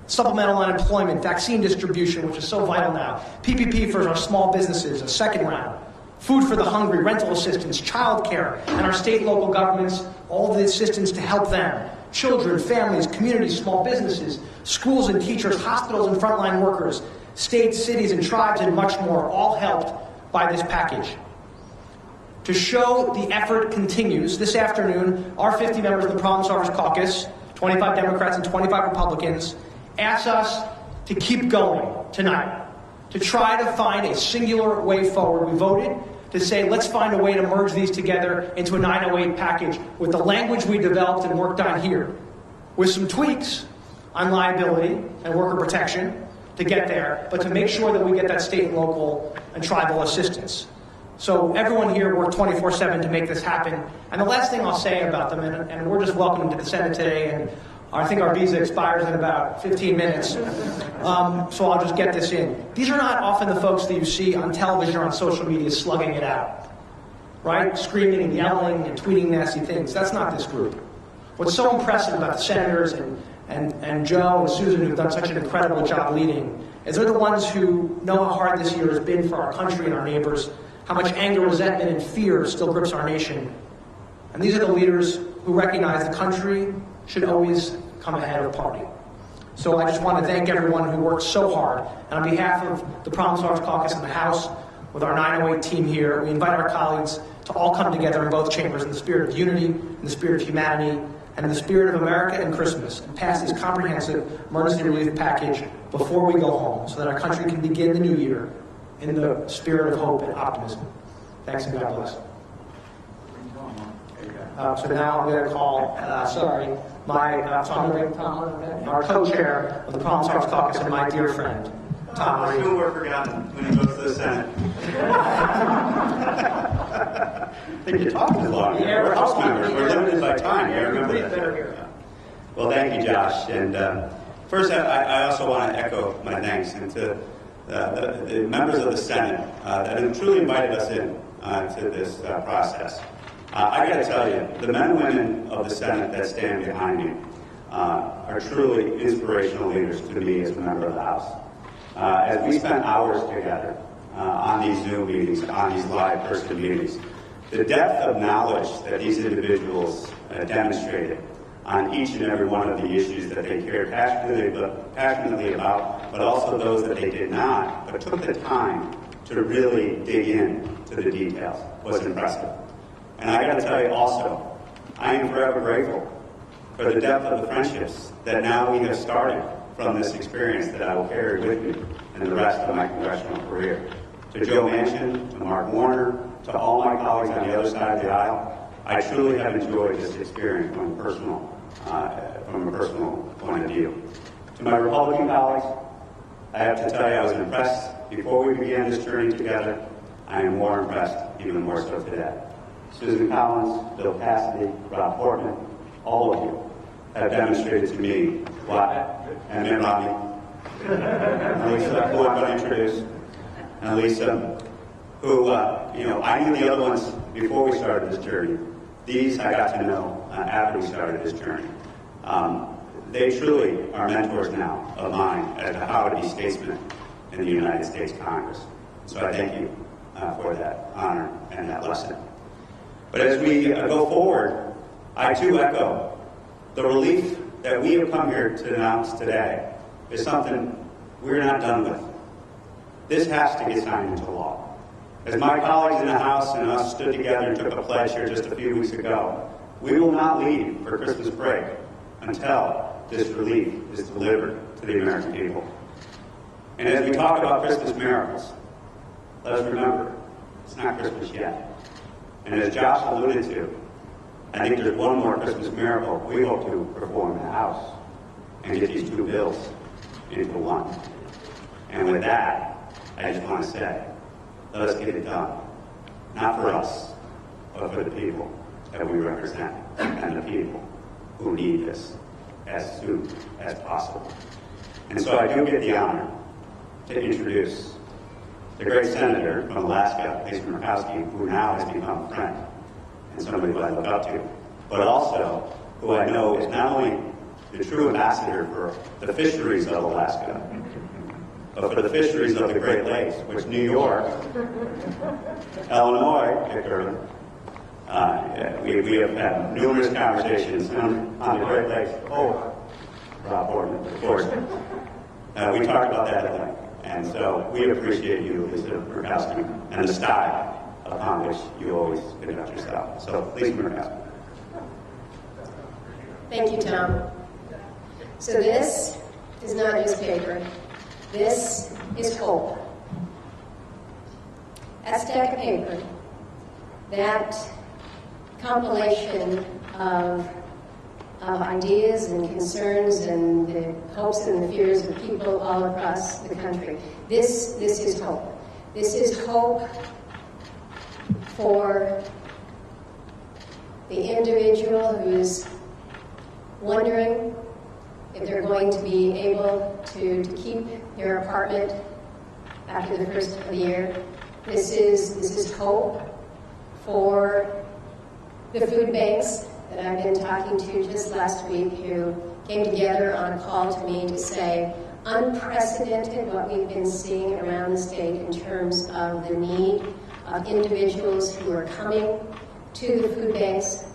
Supplemental unemployment, vaccine distribution, which is so vital now, PPP for our small businesses, a second round, food for the hungry, rental assistance, child care, and our state and local governments, all the assistance to help them. Children, families, communities, small businesses, schools and teachers, hospitals and frontline workers, states, cities, and tribes, and much more, all helped by this package. To show the effort continues, this afternoon, our 50 members of the Problem Solvers Caucus, 25 Democrats and 25 Republicans, asked us to keep going tonight, to try to find a singular way forward. We voted to say, let's find a way to merge these together into a 908 package with the language we developed and worked on here, with some tweaks on liability and worker protection to get there, but to make sure that we get that state and local and tribal assistance. So everyone here worked 24/7 to make this happen. And the last thing I'll say about them, and we're just welcome to the Senate today, and I think our visa expires in about 15 minutes, so I'll just get this in. These are not often the folks that you see on television or on social media slugging it out, right? Screaming and yelling and tweeting nasty things. That's not this group. What's so impressive about the senators and Joe and Susan, who've done such an incredible job leading, is they're the ones who know how hard this year has been for our country and our neighbors, how much anger, resentment, and fear still grips our nation. And these are the leaders who recognize the country should always come ahead of party. So I just want to thank everyone who worked so hard. And on behalf of the Problem Solvers Caucus in the House, with our 908 team here, we invite our colleagues to all come together in both chambers in the spirit of unity, in the spirit of humanity, and in the spirit of America and Christmas, and pass this comprehensive emergency relief package before we go home, so that our country can begin the new year in the spirit of hope and optimism. Thanks and God bless. So now I'm going to call, our co-chair of the Problem Solvers Caucus and my dear friend, Tom. I still were forgotten when he goes to the Senate. I think you talked too long. Yeah, we're house members. We're limited by time. I remember that. Better here. Well, thank you, Josh. And first, I also want to echo my thanks to the members of the Senate that have truly invited us in to this process. I got to tell you, the men and women of the Senate that stand behind me are truly inspirational leaders to me as a member of the House. As we spent hours together on these Zoom meetings, on these live person meetings, the depth of knowledge that these individuals demonstrated on each and every one of the issues that they cared passionately about, but also those that they did not, but took the time to really dig in to the details, was impressive. And I got to tell you also, I am forever grateful for the depth of the friendships that now we have started from this experience that I will carry with me in the rest of my congressional career. To Joe Manchin, to Mark Warner, to all my colleagues on the other side of the aisle, I truly have enjoyed this experience from a personal point of view. To my Republican colleagues, I have to tell you I was impressed before we began this journey together. I am more impressed, even more so today. Susan Collins, Bill Cassidy, Rob Portman, all of you have demonstrated to me and Mitt Romney, and Lisa, who I'm going to introduce, and Lisa, who, I knew the other ones before we started this journey. These I got to know after we started this journey. They truly are mentors now of mine as to how to be statesmen in the United States Congress. So I thank you for that honor and that lesson. But as we go forward, I too echo the relief that we have come here to announce today is something we're not done with. This has to get signed into law. As my colleagues in the House and us stood together and took a pledge here just a few weeks ago, we will not leave for Christmas break until this relief is delivered to the American people. And as we talk about Christmas miracles, let us remember, it's not Christmas yet. And as Josh alluded to, I think there's one more Christmas miracle we hope to perform in the House and get these two bills into one. And with that, I just want to say, let us get it done. Not for us, but for the people that we represent and the people who need this as soon as possible. And so I do get the honor to introduce the great senator from Alaska, Lisa Murkowski, who now has become a friend and somebody who I look up to, but also who I know is not only the true ambassador for the fisheries of Alaska, but for the fisheries of the Great Lakes, which New York, Illinois, Elector, we have had numerous conversations on the Great Lakes. Oh, Rob Boardman, of course. We talked about that at length. And so we appreciate you, Lisa Murkowski, and the style upon which you always conduct yourself. So, Lisa Murkowski. Thank you, Tom. So this is not newspaper. This is hope. That stack of paper, that compilation of ideas and concerns and the hopes and the fears of people all across the country. This is hope. This is hope for the individual who's wondering if they're going to be able to keep their apartment after the first of the year. This is hope for the food banks that I've been talking to just last week, who came together on a call to me to say, unprecedented what we've been seeing around the state in terms of the need of individuals who are coming to the food banks,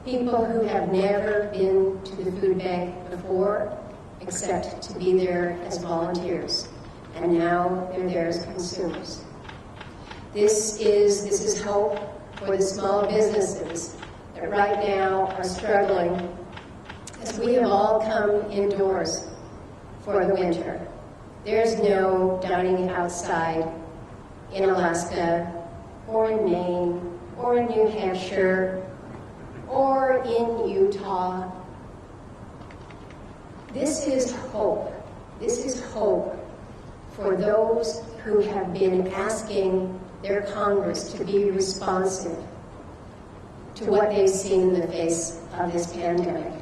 people who have never been to the food bank before, except to be there as volunteers, and now they're there as consumers. This is hope for the small businesses that right now are struggling as we have all come indoors for the winter. There's no dining outside in Alaska or in Maine or in New Hampshire or in Utah. This is hope. This is hope for those who have been asking their Congress to be responsive to what they've seen in the face of this pandemic.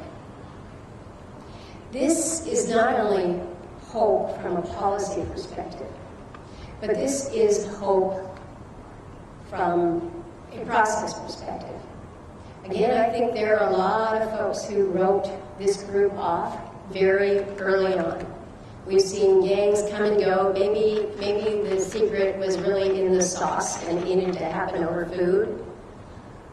This is not only hope from a policy perspective, but this is hope from a process perspective. Again, I think there are a lot of folks who wrote this group off very early on. We've seen gangs come and go. Maybe the secret was really in the sauce and needed to happen over food.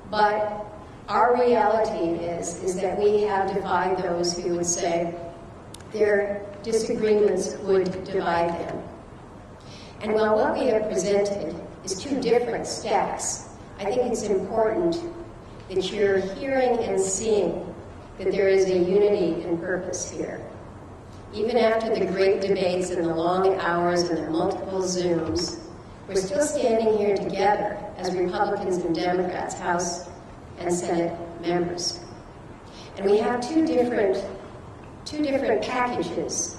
But our reality is that we have defied those who would say their disagreements would divide them. And while what we have presented is two different stacks, I think it's important that you're hearing and seeing that there is a unity in purpose here. Even after the great debates and the long hours and the multiple Zooms, we're still standing here together as Republicans and Democrats, House and Senate members. And we have two different packages,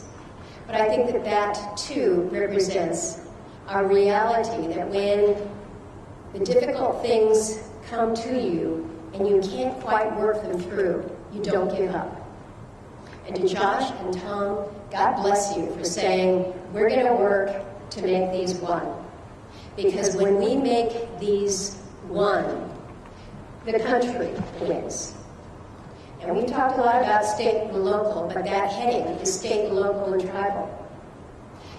but I think that too represents our reality that when the difficult things come to you and you can't quite work them through, you don't give up. And to Josh and Tom, God bless you for saying, we're going to work to make these one. Because when we make these one, the country wins. And we talked a lot about state and local, but that heading is state, local, and tribal.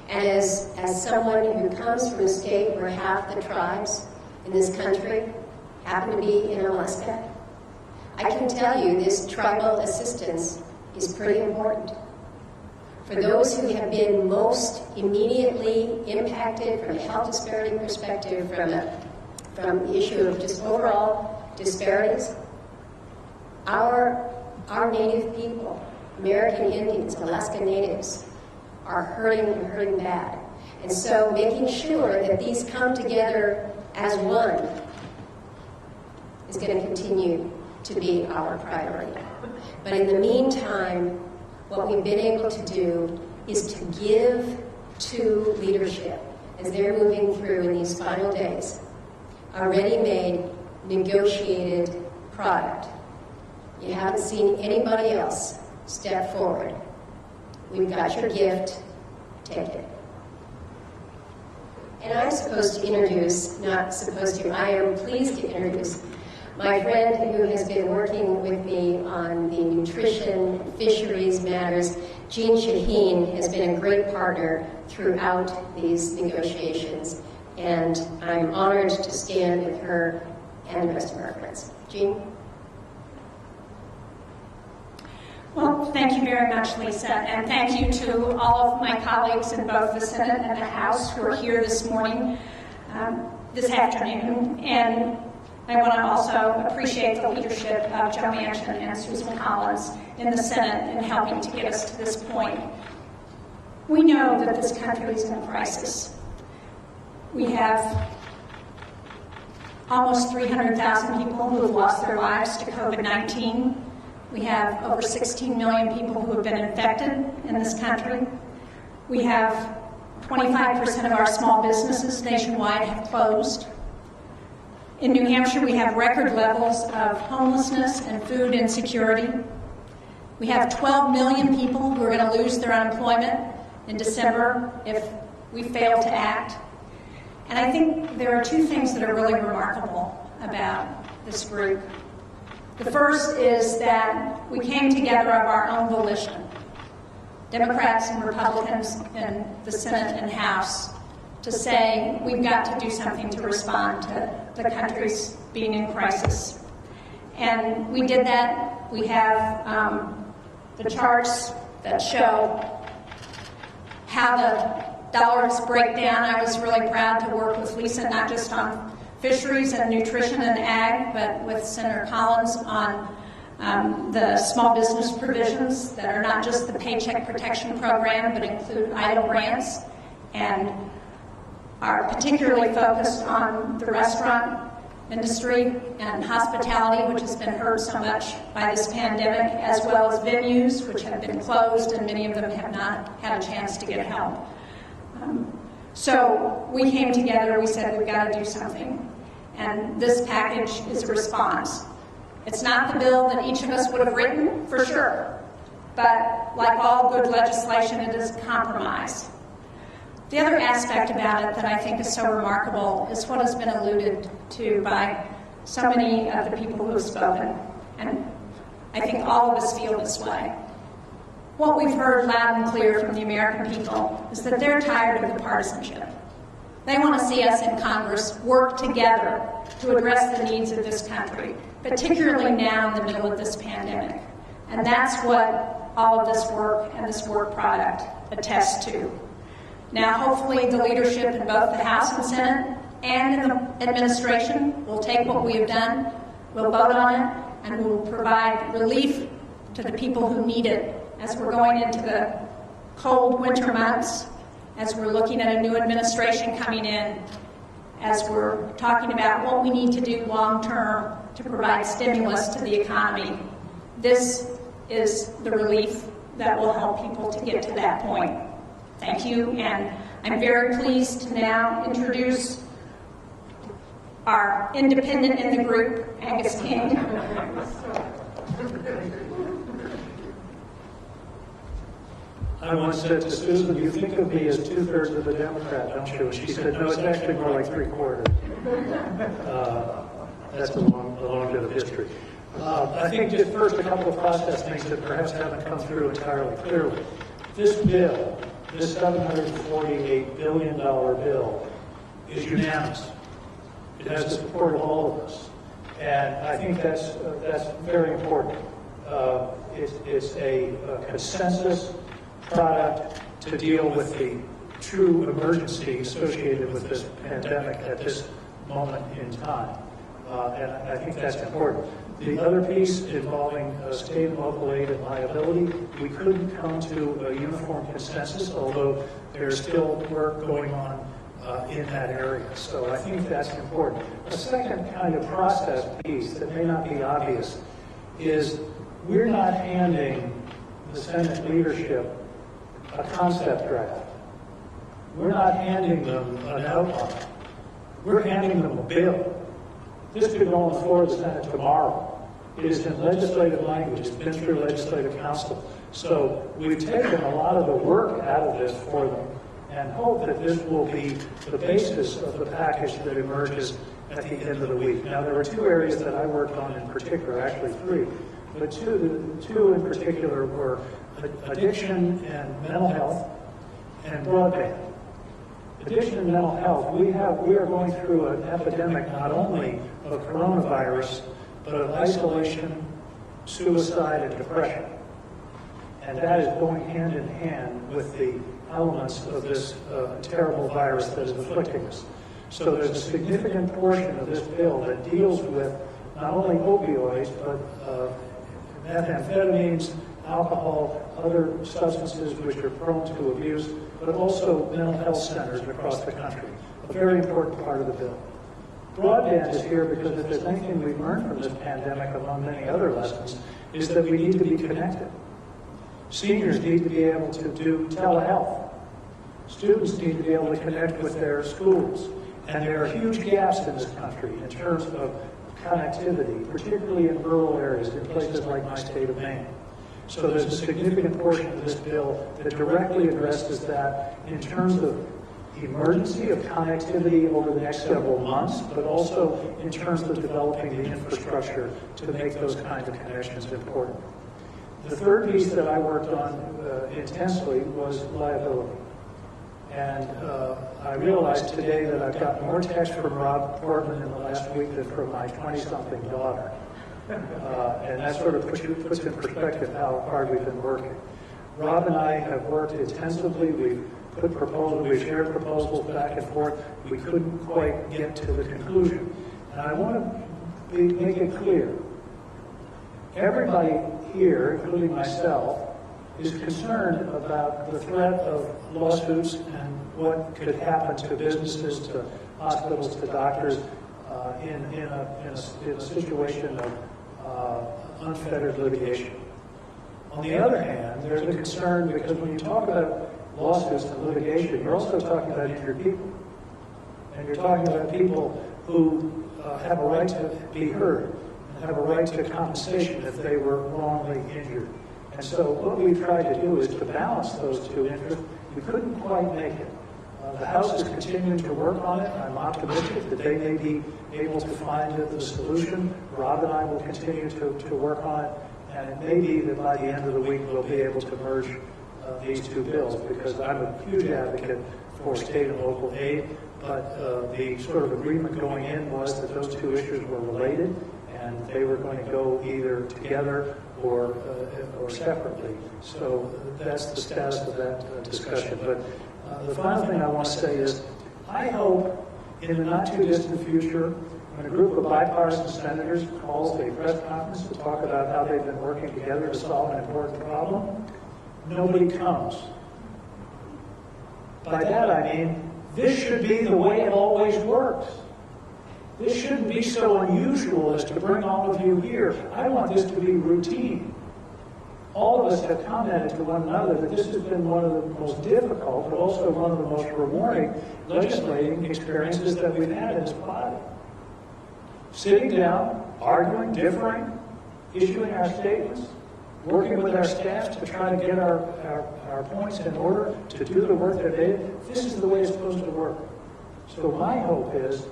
And as someone who comes from a state where half the tribes in this country happen to be in Alaska, I can tell you this tribal assistance is pretty important. For those who have been most immediately impacted from a health disparity perspective, from the issue of just overall disparities, our Native people, American Indians, Alaska Natives, are hurting bad. And so making sure that these come together as one is going to continue to be our priority. But in the meantime, what we've been able to do is to give to leadership as they're moving through in these final days a ready-made, negotiated product. You haven't seen anybody else step forward. We've got your gift, take it. And I'm supposed to introduce, not supposed to, I am pleased to introduce My friend who has been working with me on the nutrition, fisheries matters, Jean Shaheen, has been a great partner throughout these negotiations, and I'm honored to stand with her and the rest of our friends. Jean? Well, thank you very much, Lisa, and thank you to all of my colleagues in both the Senate and the House who are here this morning, this afternoon. And I want to also appreciate the leadership of Joe Manchin and Susan Collins in the Senate in helping to get us to this point. We know that this country is in a crisis. We have almost 300,000 people who have lost their lives to COVID-19. We have over 16 million people who have been infected in this country. We have 25% of our small businesses nationwide have closed. In New Hampshire, we have record levels of homelessness and food insecurity. We have 12 million people who are going to lose their unemployment in December if we fail to act. And I think there are two things that are really remarkable about this group. The first is that we came together of our own volition, Democrats and Republicans in the Senate and House, to say we've got to do something to respond to the country's being in crisis. And we did that. We have the charts that show how the dollars break down. I was really proud to work with Lisa, not just on fisheries and nutrition and ag, but with Senator Collins on the small business provisions that are not just the Paycheck Protection Program, but include idle grants and are particularly focused on the restaurant industry and hospitality, which has been hurt so much by this pandemic, as well as venues, which have been closed, and many of them have not had a chance to get help. So we came together, we said we've got to do something, and this package is a response. It's not the bill that each of us would have written, for sure, but like all good legislation, it is a compromise. The other aspect about it that I think is so remarkable is what has been alluded to by so many of the people who have spoken, and I think all of us feel this way. What we've heard loud and clear from the American people is that they're tired of the partisanship. They want to see us in Congress work together to address the needs of this country, particularly now in the middle of this pandemic. And that's what all of this work and this work product attests to. Now, hopefully, the leadership in both the House and Senate and in the administration will take what we have done, we'll vote on it, and we'll provide relief to the people who need it as we're going into the cold winter months, as we're looking at a new administration coming in, as we're talking about what we need to do long-term to provide stimulus to the economy. This is the relief that will help people to get to that point. Thank you, and I'm very pleased to now introduce our independent in the group, Angus King. I once said to Susan, you think of me as 2/3 of a Democrat, don't you? And she said, no, it's actually more like 3/4. That's a long bit of history. I think just first a couple of process things that perhaps haven't come through entirely clearly. This bill, this $748 billion bill, is unanimous. It has the support of all of us. And I think that's very important. It's a consensus product to deal with the true emergency associated with this pandemic at this moment in time. And I think that's important. The other piece involving state and local aid and liability, we couldn't come to a uniform consensus, although there's still work going on in that area. So I think that's important. A second kind of process piece that may not be obvious is we're not handing the Senate leadership a concept draft. We're not handing them an outline. We're handing them a bill. This could go on the floor of the Senate tomorrow. It is in legislative language. It's been through legislative council. So we've taken a lot of the work out of this for them and hope that this will be the basis of the package that emerges at the end of the week. Now, there were two areas that I worked on in particular, actually three, but two in particular were addiction and mental health and broadband. Addiction and mental health, we are going through an epidemic not only of coronavirus, but of isolation, suicide, and depression. And that is going hand in hand with the elements of this terrible virus that is afflicting us. So there's a significant portion of this bill that deals with not only opioids, but methamphetamines, alcohol, other substances which are prone to abuse, but also mental health centers across the country. A very important part of the bill. Broadband is here because if there's anything we've learned from this pandemic, among many other lessons, is that we need to be connected. Seniors need to be able to do telehealth. Students need to be able to connect with their schools. And there are huge gaps in this country in terms of connectivity, particularly in rural areas, in places like my state of Maine. So there's a significant portion of this bill that directly addresses that in terms of emergency of connectivity over the next several months, but also in terms of developing the infrastructure to make those kinds of connections important. The third piece that I worked on intensely was liability. And I realized today that I've got more texts from Rob Portman in the last week than from my 20-something daughter. And that sort of puts in perspective how hard we've been working. Rob and I have worked intensively. We've shared proposals back and forth. We couldn't quite get to the conclusion. And I want to make it clear. Everybody here, including myself, is concerned about the threat of lawsuits and what could happen to businesses, to hospitals, to doctors in a situation of unfettered litigation. On the other hand, there's a concern because when you talk about lawsuits and litigation, you're also talking about injured people. And you're talking about people who have a right to be heard and have a right to compensation if they were wrongly injured. And so what we've tried to do is to balance those two interests. We couldn't quite make it. The House is continuing to work on it. I'm optimistic that they may be able to find the solution. Rob and I will continue to work on it. And it may be that by the end of the week we'll be able to merge these two bills because I'm a huge advocate for state and local aid. But the sort of agreement going in was that those two issues were related and they were going to go either together or separately. So that's the status of that discussion. But the final thing I want to say is I hope in the not too distant future when a group of bipartisan senators calls a press conference to talk about how they've been working together to solve an important problem, nobody comes. By that I mean this should be the way it always works. This shouldn't be so unusual as to bring all of you here. I want this to be routine. All of us have commented to one another that this has been one of the most difficult, but also one of the most rewarding legislating experiences that we've had in this body. Sitting down, arguing, differing, issuing our statements, working with our staffs to try to get our points in order to do the work that they did. This is the way it's supposed to work. So my hope is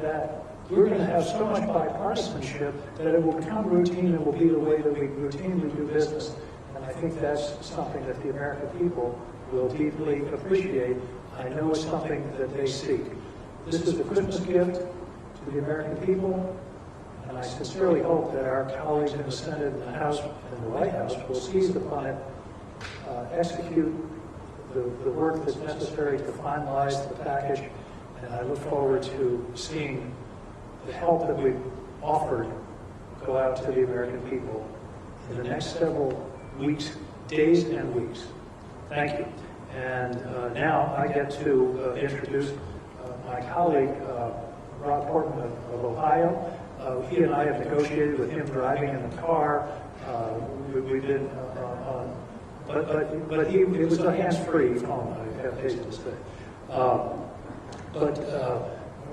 that we're going to have so much bipartisanship that it will become routine and will be the way that we routinely do business. And I think that's something that the American people will deeply appreciate. I know it's something that they seek. This is a Christmas gift to the American people, and I sincerely hope that our colleagues in the Senate and the House and the White House will seize upon it, execute the work that's necessary to finalize the package, and I look forward to seeing the help that we've offered go out to the American people in the next several weeks, days and weeks. Thank you. And now I get to introduce my colleague, Rob Portman of Ohio. He and I have negotiated with him driving in the car. We've been on, but it was a hands-free phone, I have to say.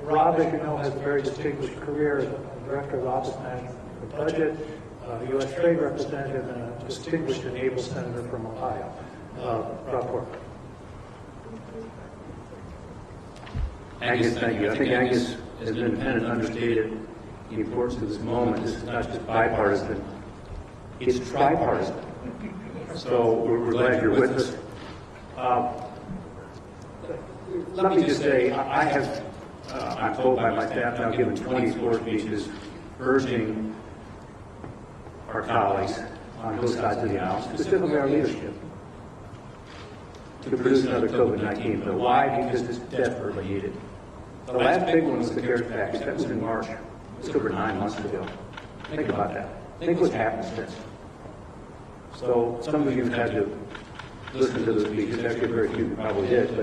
Rob, as you know, has a very distinguished career as Director of Office Management for the Budget, U.S. Trade Representative, and a distinguished and able Senator from Ohio. Rob Portman. Angus, thank you. I think Angus has been independent understated the importance of this moment. This is not just bipartisan, it's tripartisan. So we're glad you're with us. Let me just say, I have, I'm told by my staff now, given 20 floor speeches urging our colleagues on both sides of the aisle, specifically our leadership, to produce another COVID-19 bill. Why? Because it's desperately needed. The last big one was the CARES package. That was in March. It was over 9 months ago. Think about that. Think what's happened since. So some of you have had to listen to those speeches. Actually, very few probably did.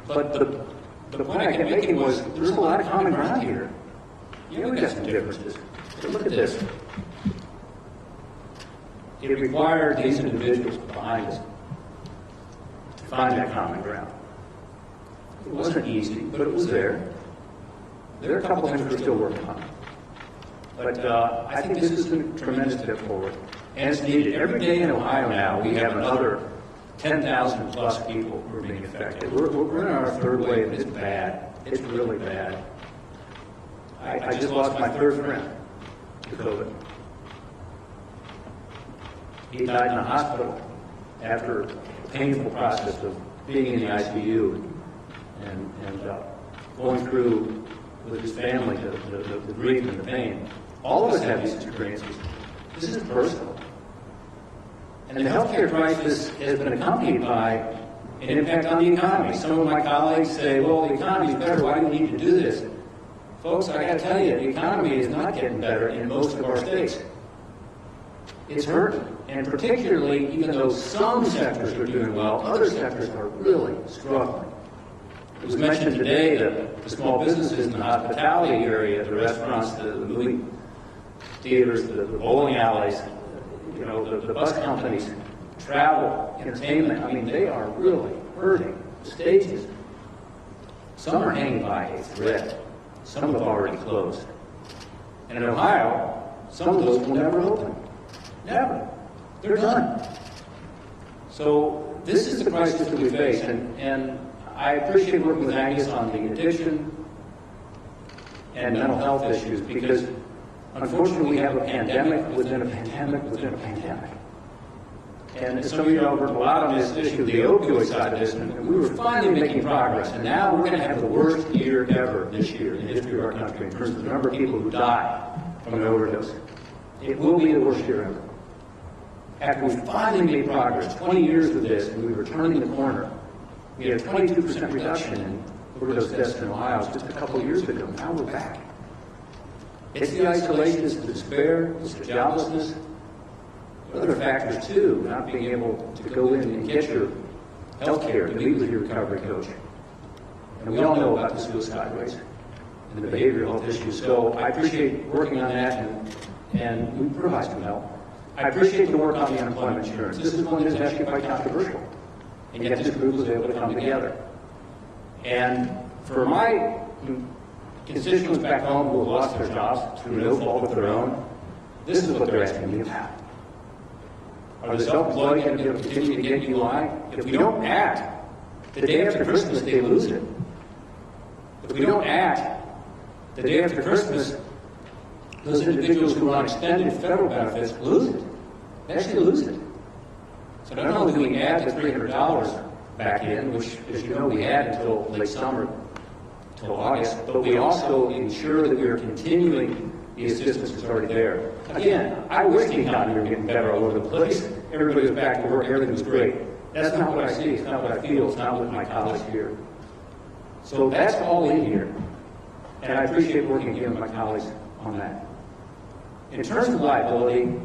But the point I kept making was there's a lot of common ground here. Yeah, we've got some differences. But look at this. It required these individuals behind us to find that common ground. It wasn't easy, but it was there. There are a couple things we're still working on. But I think this is a tremendous step forward. And it's needed. Every day in Ohio now, we have another 10,000 plus people who are being affected. We're in our third wave. It's bad. It's really bad. I just lost my third friend to COVID. He died in the hospital after a painful process of being in the ICU and going through with his family the grief and the pain. All of us have these experiences. This is personal. And the healthcare crisis has been accompanied by an impact on the economy. Some of my colleagues say, well, the economy is better. Why do we need to do this? Folks, I got to tell you, the economy is not getting better in most of our states. It's hurting. And particularly, even though some sectors are doing well, other sectors are really struggling. It was mentioned today that the small businesses in the hospitality area, the restaurants, the movie theaters, the bowling alleys, you know, the bus companies, travel, entertainment, I mean, they are really hurting. The stages, some are hanging by a thread. Some have already closed. And in Ohio, some of those will never open. Never. They're done. So this is the crisis that we face, and I appreciate working with Angus on the addiction and mental health issues because, unfortunately, we have a pandemic within a pandemic within a pandemic. And as some of you know, we're a lot on this issue, the opioid side of this, and we were finally making progress. And now we're going to have the worst year ever this year in the history of our country in terms of the number of people who die from an overdose. It will be the worst year ever. After we finally made progress, 20 years of this, and we were turning the corner, we had a 22% reduction in overdose deaths in Ohio just a couple of years ago. Now we're back. It's the isolation, it's the despair, it's the joblessness. Other factors too, not being able to go in and get your health care, to meet with your recovery coach. And we all know about the suicide rates and the behavioral health issues. So I appreciate working on that, and we provide some help. I appreciate the work on the unemployment insurance. This is one that's actually quite controversial. And yet this group was able to come together. And for my constituents back home who have lost their jobs through no fault of their own, this is what they're asking me about. Are the self-employed going to be able to continue to get UI? If we don't act, the day after Christmas, they lose it. If we don't act, the day after Christmas, those individuals who are on extended federal benefits lose it. They actually lose it. So not only do we add the $300 back in, which, as you know, we had until late summer, until August, but we also ensure that we are continuing the assistance that's already there. Again, I wish the economy were getting better all over the place. Everybody was back to work, everything was great. That's not what I see, it's not what I feel, it's not what my colleagues hear. So that's all in here. And I appreciate working again with my colleagues on that. In terms of liability,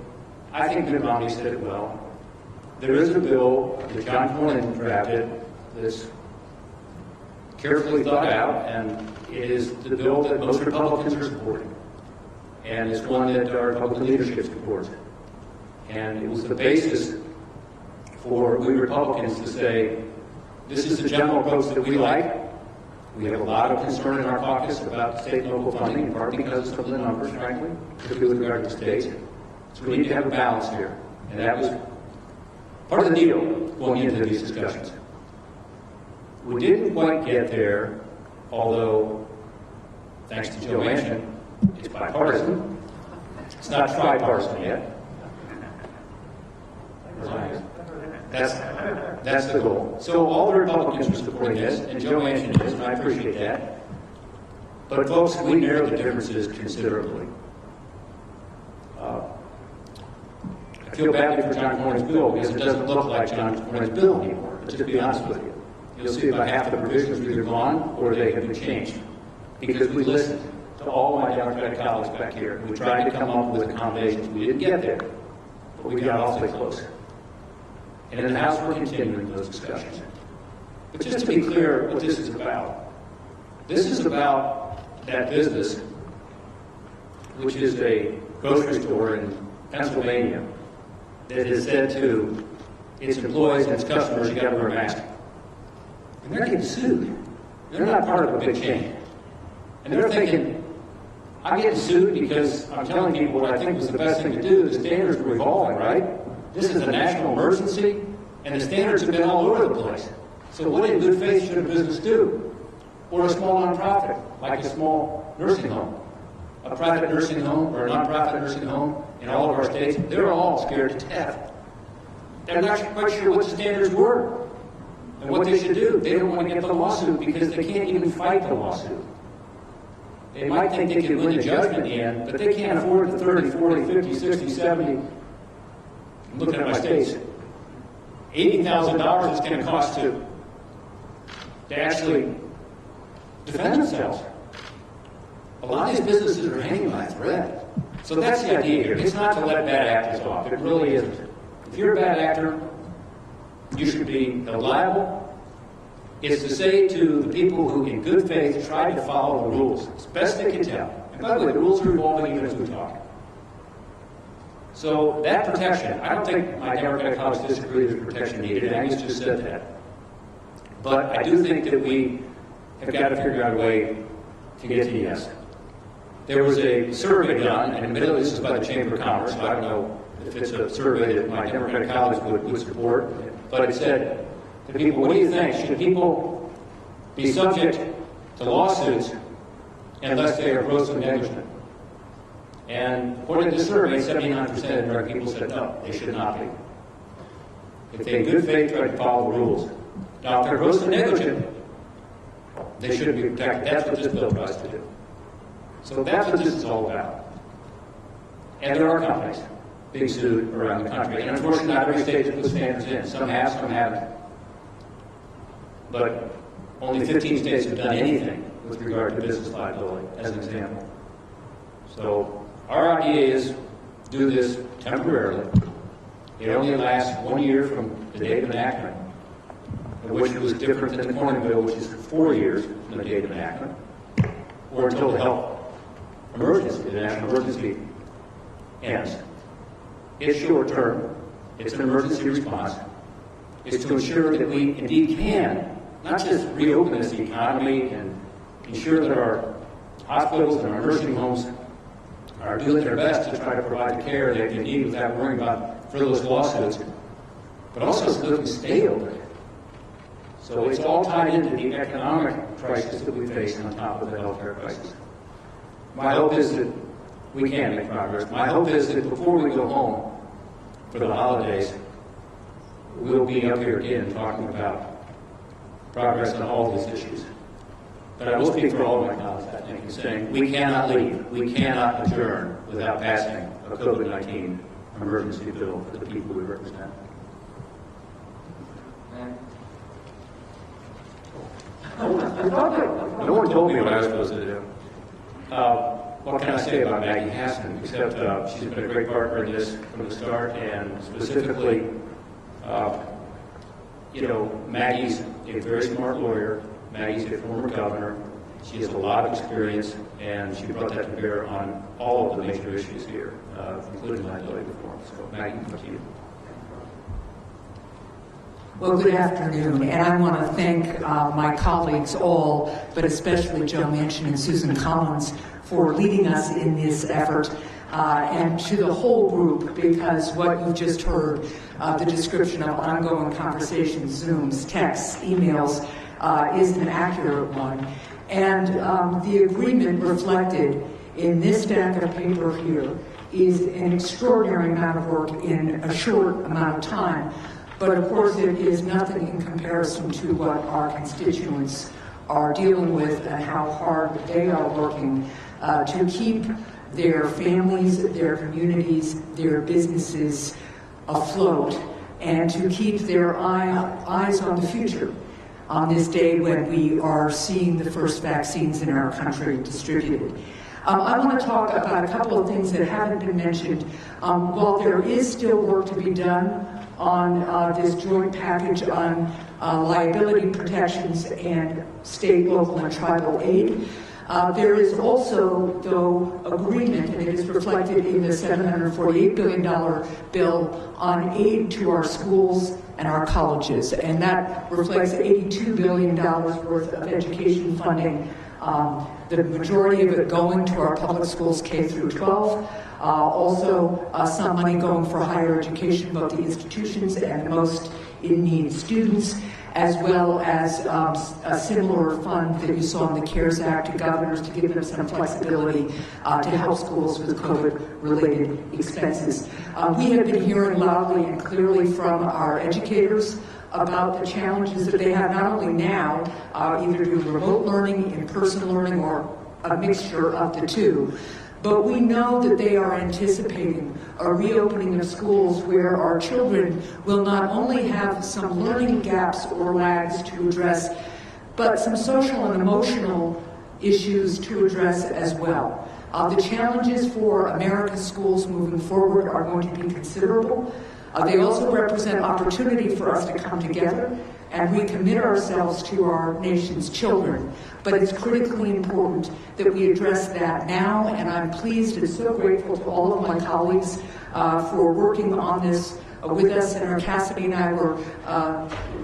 I think Mitt Romney said it well. There is a bill that John Cornyn drafted that's carefully thought out, and it is the bill that most Republicans are supporting. And it's one that our Republican leadership supports. And it was the basis for we Republicans to say, this is the general approach that we like. We have a lot of concern in our caucus about state and local funding, in part because of some of the numbers, frankly, particularly with regard to states. So we need to have a balance here. And that was part of the deal going into these discussions. We didn't quite get there, although, thanks to Joe Manchin, it's bipartisan. It's not tripartisan yet. That's the goal. So all the Republicans are supporting this, and Joe Manchin is, and I appreciate that. But folks, we narrowed the differences considerably. I feel badly for John Cornyn's bill because it doesn't look like John Cornyn's bill anymore. Let's just be honest with you. You'll see about half the provisions are either gone or they have been changed. Because we listened to all my Democratic colleagues back here. We tried to come up with accommodations. We didn't get there, but we got awfully close. And in the House, we're continuing those discussions. But just to be clear what this is about that business, which is a grocery store in Pennsylvania, that has said to its employees and its customers, you got to wear a mask. And they're getting sued. They're not part of a big chain. And they're thinking, I'm getting sued because I'm telling people what I think was the best thing to do. The standards were evolving, right? This is a national emergency, and the standards have been all over the place. So what in good faith should a business do? Or a small nonprofit, like a small nursing home. A private nursing home or a nonprofit nursing home in all of our states, they're all scared to death. They're not quite sure what the standards were and what they should do. They don't want to get the lawsuit because they can't even fight the lawsuit. They might think they can win the judgment in the end, but they can't afford the 30, 40, 50, 60, 70. I'm looking at my states. $80,000 it's going to cost to actually defend themselves. A lot of these businesses are hanging by a thread. So that's the idea here. It's not to let bad actors off. It really isn't. If you're a bad actor, you should be held liable. It's to say to the people who, in good faith, tried to follow the rules as best they can tell. And by the way, the rules are evolving even as we talk. So that protection, I don't think my Democratic colleagues disagree there's protection needed. Angus just said that. But I do think that we have got to figure out a way to get to yes. There was a survey done, and admittedly this is by the Chamber of Commerce, so I don't know if it's a survey that my Democratic colleagues would support, but it said to people, what do you think? Should people be subject to lawsuits unless they are grossly negligent? And according to the survey, 79% of American people said no, they should not be. If they in good faith tried to follow the rules. Now, if they're grossly negligent, they shouldn't be protected. That's what this bill tries to do. So that's what this is all about. And there are companies being sued around the country. And unfortunately, not every state has put standards in. Some have, some haven't. But only 15 states have done anything with regard to business liability, as an example. So our idea is do this temporarily. It only lasts 1 year from the date of enactment, which was different than the Cornyn bill, which is 4 years from the date of enactment, or until the health emergency, the national emergency ends. It's short term. It's an emergency response. It's to ensure that we indeed can not just reopen this economy and ensure that our hospitals and our nursing homes are doing their best to try to provide the care they need without worrying about frivolous lawsuits, but also so that we can stay open. So it's all tied into the economic crisis that we face on top of the healthcare crisis. My hope is that we can make progress. My hope is that before we go home for the holidays, we'll be up here again talking about progress on all these issues. But I will speak for all of my colleagues, I think, in saying we cannot leave, we cannot adjourn without passing a COVID-19 emergency bill for the people we represent. No one told me what I was supposed to do. What can I say about Maggie Hassan, except she's been a great partner in this from the start, and specifically, Maggie's a very smart lawyer. Maggie's a former governor. She has a lot of experience, and she brought that to bear on all of the major issues here, including liability reform. So, Maggie, up to you. Well, good afternoon, and I want to thank my colleagues all, but especially Joe Manchin and Susan Collins, for leading us in this effort, and to the whole group, because what you've just heard, the description of ongoing conversations, Zooms, texts, emails, is an accurate one. And the agreement reflected in this stack of paper here is an extraordinary amount of work in a short amount of time. But of course, it is nothing in comparison to what our constituents are dealing with and how hard they are working to keep their families, their communities, their businesses afloat, and to keep their eyes on the future on this day when we are seeing the first vaccines in our country distributed. I want to talk about a couple of things that haven't been mentioned. While there is still work to be done on this joint package on liability protections and state, local, and tribal aid, there is also, though, agreement, and it is reflected in the $748 billion bill on aid to our schools and our colleges, and that reflects $82 billion worth of education funding, the majority of it going to our public schools K through 12. Also, some money going for higher education, both the institutions and the most in need students, as well as a similar fund that you saw in the CARES Act to governors to give them some flexibility to help schools with COVID-related expenses. We have been hearing loudly and clearly from our educators about the challenges that they have not only now, either due to remote learning, in-person learning, or a mixture of the two, but we know that they are anticipating a reopening of schools where our children will not only have some learning gaps or lags to address, but some social and emotional issues to address as well. The challenges for America's schools moving forward are going to be considerable. They also represent opportunity for us to come together and recommit ourselves to our nation's children. But it's critically important that we address that now, and I'm pleased and so grateful to all of my colleagues for working on this with us. Senator Cassidy and I were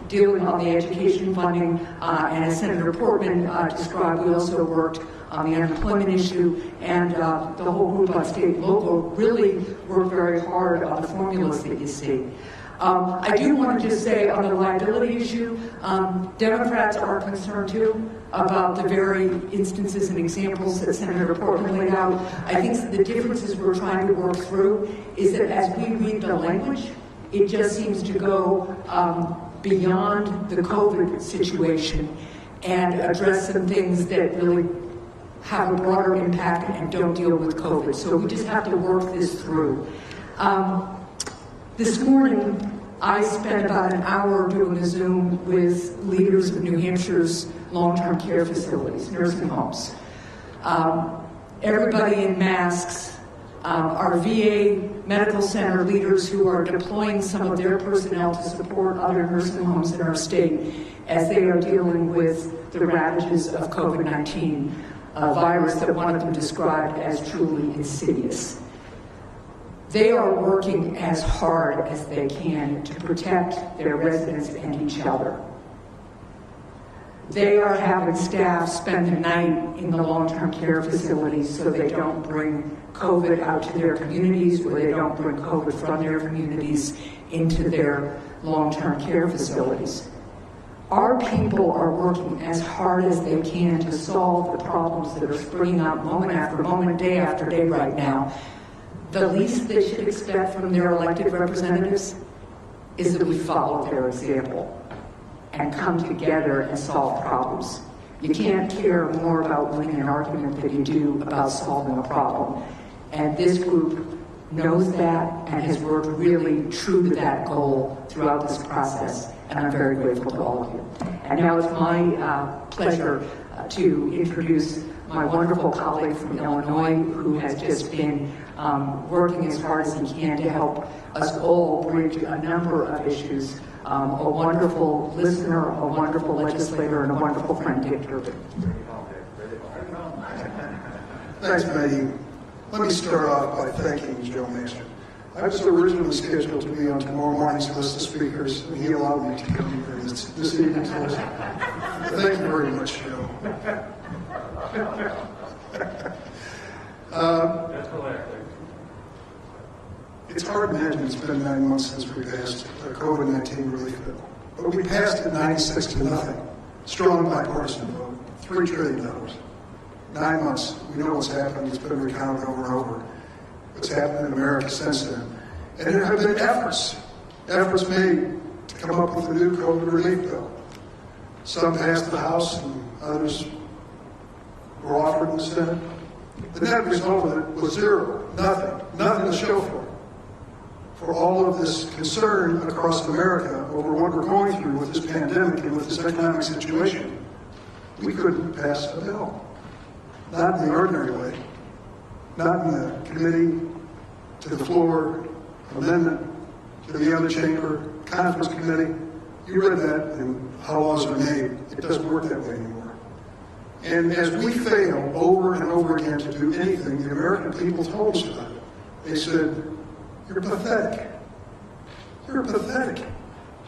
dealing on the education funding, and as Senator Portman described, we also worked on the unemployment issue, and the whole group on state and local really worked very hard on the formulas that you see. I do want to just say on the liability issue, Democrats are concerned too about the very instances and examples that Senator Portman laid out. I think the differences we're trying to work through is that as we read the language, it just seems to go beyond the COVID situation and address some things that really have a broader impact and don't deal with COVID. So we just have to work this through. This morning, I spent about an hour doing a Zoom with leaders of New Hampshire's long-term care facilities, nursing homes. Everybody in masks, our VA medical center leaders who are deploying some of their personnel to support other nursing homes in our state as they are dealing with the ravages of COVID-19, a virus that one of them described as truly insidious. They are working as hard as they can to protect their residents and each other. They are having staff spend the night in the long-term care facilities so they don't bring COVID out to their communities, or they don't bring COVID from their communities into their long-term care facilities. Our people are working as hard as they can to solve the problems that are springing up moment after moment, day after day right now. The least they should expect from their elected representatives is that we follow their example and come together and solve problems. You can't care more about winning an argument than you do about solving a problem. And this group knows that and has worked really true to that goal throughout this process. And I'm very grateful to all of you. And now it's my pleasure to introduce my wonderful colleague from Illinois, who has just been working as hard as he can to help us all bridge a number of issues. A wonderful listener, a wonderful legislator, and a wonderful friend, Dick Durbin. Thanks, Maggie. Let me start off by thanking Joe Mason. I was originally scheduled to be on tomorrow morning's list of speakers, and he allowed me to come here this evening's list. Thank you very much, Joe. That's hilarious. It's hard to imagine it's been 9 months since we passed the COVID-19 relief bill. But we passed it 96 to nothing. strong bipartisan vote, $3 trillion. 9 months, we know what's happened, it's been recounted over and over. What's happened in America since then. And there have been efforts made to come up with a new COVID relief bill. Some passed the House and others were offered in the Senate. The net result of it was zero, nothing to show for it. For all of this concern across America over what we're going through with this pandemic and with this economic situation, we couldn't pass a bill. Not in the ordinary way, not in the committee, to the floor, amendment, to the other chamber, conference committee. You read that and how laws are made. It doesn't work that way anymore. And as we fail over and over again to do anything, the American people told us about it. They said, you're pathetic. You're pathetic.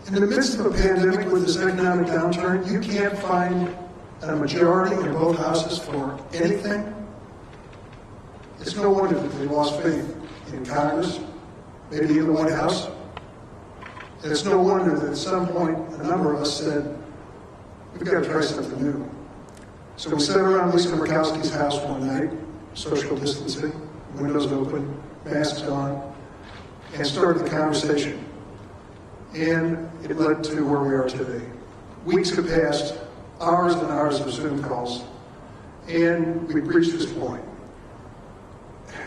In the midst of a pandemic with this economic downturn, you can't find a majority in both houses for anything. It's no wonder that they lost faith in Congress, maybe in the White House. And it's no wonder that at some point a number of us said, we've got to try something new. So we sat around Lisa Murkowski's house one night, social distancing, windows open, masks on, and started the conversation. And it led to where we are today. Weeks have passed, hours and hours of Zoom calls, and we've reached this point.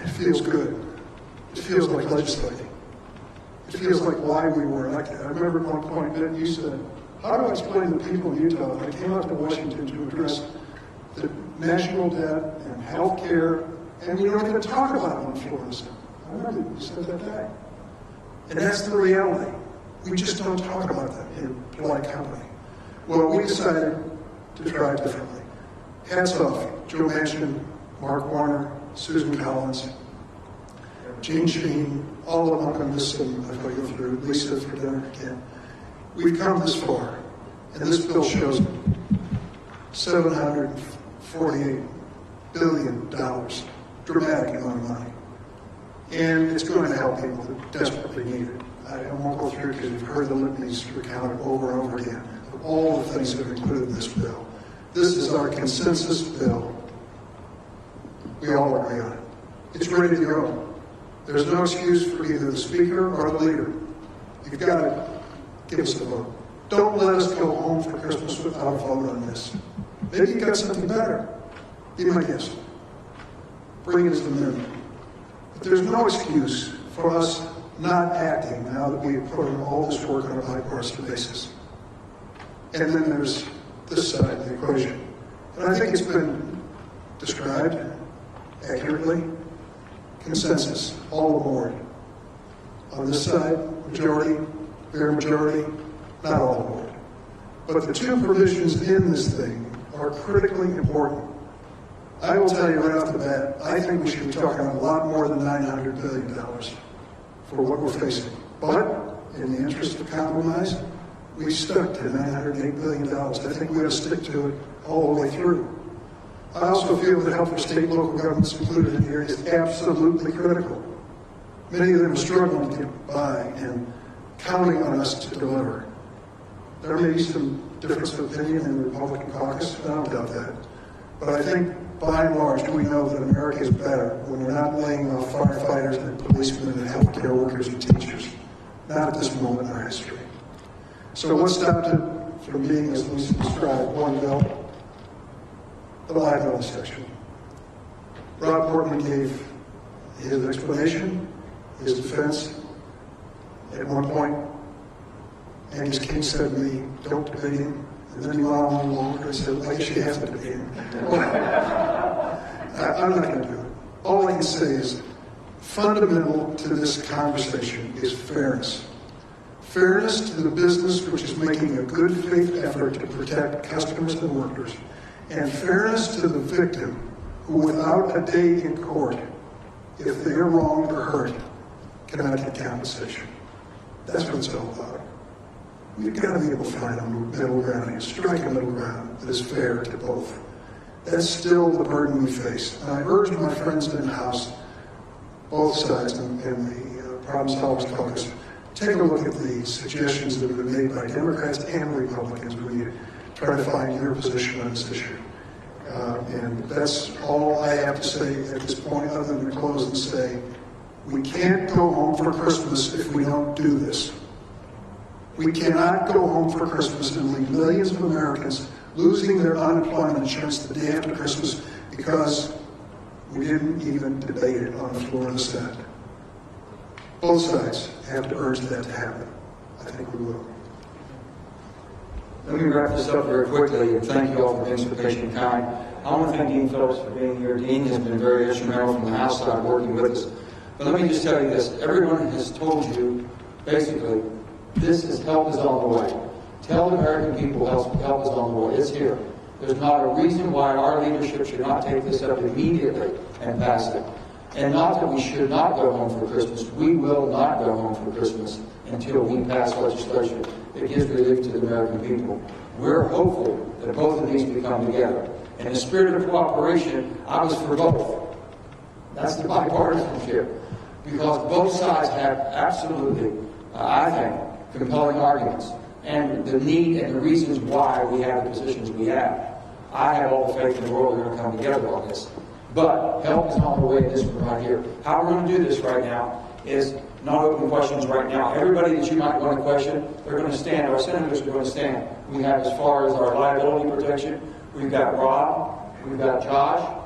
It feels good. It feels like legislating. It feels like why we were elected. I remember at one point that you said, how do I explain to people in Utah that I came out to Washington to address the national debt and health care, and we don't even talk about it on Florida? I remember you said that day. And that's the reality. We just don't talk about that in polite company. Well, we decided to try differently. Hats off, Joe Manchin, Mark Warner, Susan Collins, Gene Sheen, all of them on this thing if I go through, Lisa for dinner again. We've come this far, and this bill shows it. $748 billion, dramatic amount of money. And it's going to help people that desperately need it. I won't go through because you've heard the litanies recounted over and over again of all the things that are included in this bill. This is our consensus bill. We all agree on it. It's ready to go. There's no excuse for either the speaker or the leader. You've got to give us the vote. Don't let us go home for Christmas without a vote on this. Maybe you've got something better. Be my guest. Bring it as an amendment. But there's no excuse for us not acting now that we have put in all this work on a bipartisan basis. And then there's this side of the equation. And I think it's been described accurately. Consensus, all aboard. On this side, majority, bare majority, not all aboard. But the two provisions in this thing are critically important. I will tell you right off the bat, I think we should be talking a lot more than $900 billion for what we're facing. But in the interest of compromise, we stuck to $908 billion. I think we ought to stick to it all the way through. I also feel that help for state and local governments included in here is absolutely critical. Many of them are struggling to get by and counting on us to deliver. There may be some difference of opinion in the Republican caucus, I don't doubt that. But I think, by and large, we know that America is better when we're not laying off firefighters and policemen and healthcare workers and teachers. Not at this moment in our history. So what stopped it from being, as Lisa described, one bill? The liability section. Rob Portman gave his explanation, his defense. At one point, Angus King said to me, don't debate him. And then he went on a little longer and said, I guess you have to debate him. I'm not going to do it. All I can say is, fundamental to this conversation is fairness. Fairness to the business which is making a good faith effort to protect customers and workers. And fairness to the victim who, without a day in court, if they are wronged or hurt, cannot get compensation. That's what it's all about. We've got to be able to find a middle ground and strike a middle ground that is fair to both. That's still the burden we face. And I urge my friends in the House, both sides in the Problem Solvers Caucus, take a look at the suggestions that have been made by Democrats and Republicans. We need try to find your position on this issue. And that's all I have to say at this point, other than to close and say, we can't go home for Christmas if we don't do this. We cannot go home for Christmas and leave millions of Americans losing their unemployment insurance the day after Christmas because we didn't even debate it on the floor of the Senate. Both sides have to urge that to happen. I think we will. Let me wrap this up very quickly, and thank you all for being so patient and kind. I want to thank Dean Phillips for being here. Dean has been very instrumental from the House side working with us. But let me just tell you this. Everyone has told you, basically, this is help is on the way. Tell the American people help is on the way. It's here. There's not a reason why our leadership should not take this up immediately and pass it. And not that we should not go home for Christmas. We will not go home for Christmas until we pass legislation that gives relief to the American people. We're hopeful that both of these become together. In the spirit of cooperation, I was for both. That's the bipartisanship. Because both sides have absolutely, I think, compelling arguments. And the need and the reasons why we have the positions we have. I have all the faith in the world we're going to come together on this. But help is on the way in this one right here. How we're going to do this right now is not open questions right now. Everybody that you might want to question, they're going to stand. Our senators are going to stand. We have, as far as our liability protection, we've got Rob, we've got Josh,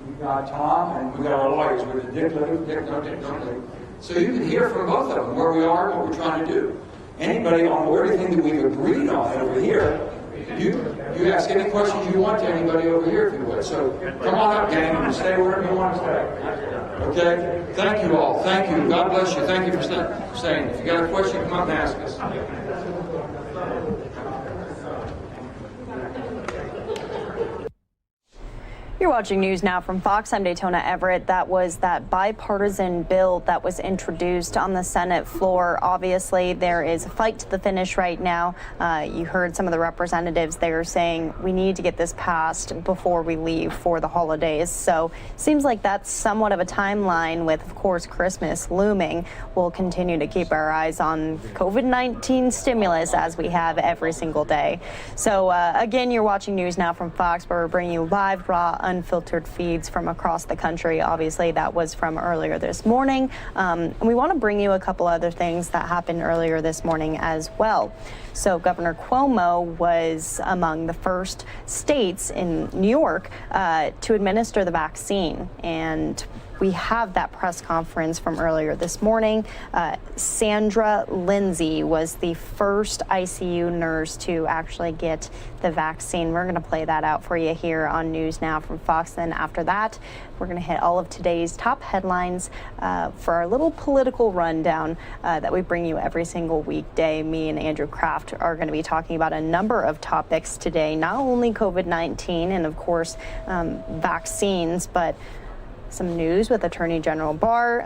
we've got Tom, and we've got our lawyers. We've got Dick. So you can hear from both of them where we are and what we're trying to do. Anybody on everything that we've agreed on over here, you ask any questions you want to anybody over here if you would. So come on up, gang, and stay wherever you want to stay. Okay? Thank you all. Thank you. God bless you. Thank you for staying. If you got a question, come up and ask us. You're watching News Now from Fox. I'm Daytona Everett. That was that bipartisan bill that was introduced on the Senate floor. Obviously, there is a fight to the finish right now. You heard some of the representatives there saying we need to get this passed before we leave for the holidays. So seems like that's somewhat of a timeline with, of course, Christmas looming. We'll continue to keep our eyes on COVID-19 stimulus as we have every single day. So again, you're watching News Now from Fox, where we're bringing you live, raw, unfiltered feeds from across the country. Obviously, that was from earlier this morning. And we want to bring you a couple other things that happened earlier this morning as well. So Governor Cuomo was among the first states in New York to administer the vaccine. And we have that press conference from earlier this morning. Sandra Lindsay was the first ICU nurse to actually get the vaccine. We're going to play that out for you here on News Now from Fox. Then after that, we're going to hit all of today's top headlines for our little political rundown that we bring you every single weekday. Me and Andrew Kraft are going to be talking about a number of topics today, not only COVID-19 and, of course, vaccines, but some news with Attorney General Barr,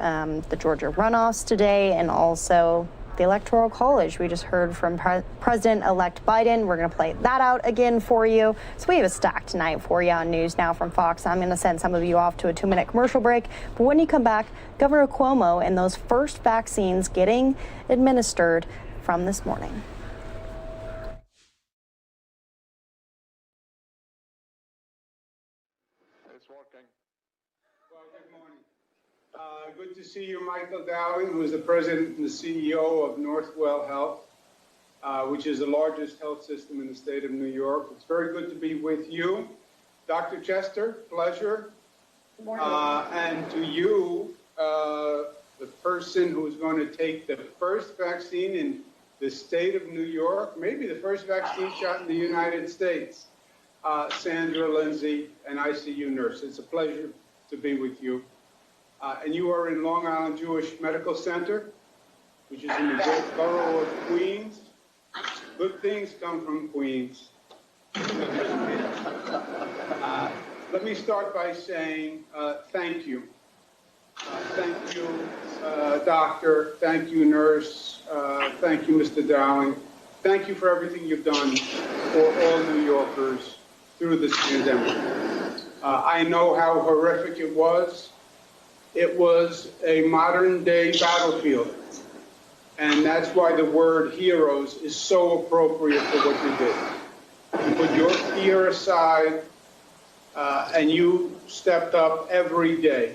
the Georgia runoffs today, and also the Electoral College. We just heard from President-elect Biden. We're going to play that out again for you. So we have a stack tonight for you on News Now from Fox. I'm going to send some of you off to a 2-minute commercial break. But when you come back, Governor Cuomo and those first vaccines getting administered from this morning. Good to see you, Michael Dowling, who is the president and the CEO of Northwell Health, which is the largest health system in the state of New York. It's very good to be with you. Dr. Chester, pleasure. Good morning. And to you, the person who's going to take the first vaccine in the state of New York, maybe the first vaccine shot in the United States, Sandra Lindsay, an ICU nurse. It's a pleasure to be with you. And you are in Long Island Jewish Medical Center, which is in the borough of Queens. Good things come from Queens. Let me start by saying thank you. Thank you, doctor. Thank you, nurse. Thank you, Mr. Dowling. Thank you for everything you've done for all New Yorkers through this pandemic. I know how horrific it was. It was a modern-day battlefield, and that's why the word heroes is so appropriate for what you did. You put your fear aside, and you stepped up every day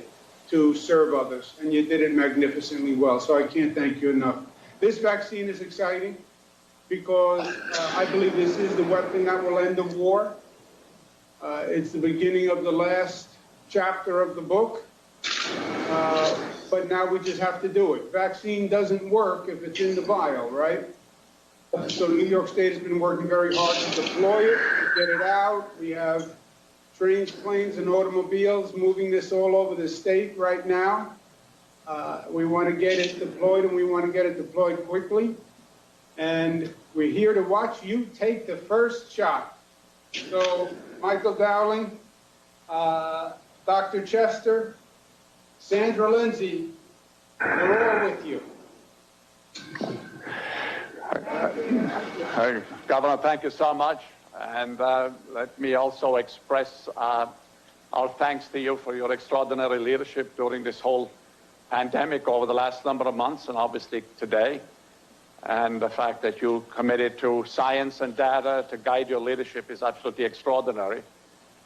to serve others, and you did it magnificently well. So I can't thank you enough. This vaccine is exciting because I believe this is the weapon that will end the war. It's the beginning of the last chapter of the book, but now we just have to do it. Vaccine doesn't work if it's in the vial, right? So New York State has been working very hard to deploy it, to get it out. We have trains, planes, and automobiles moving this all over the state right now. We want to get it deployed, and we want to get it deployed quickly. And we're here to watch you take the first shot. So, Michael Dowling, Dr. Chester, Sandra Lindsay, they're all with you. Governor, thank you so much. And let me also express our thanks to you for your extraordinary leadership during this whole pandemic over the last number of months, and obviously today. And the fact that you committed to science and data to guide your leadership is absolutely extraordinary.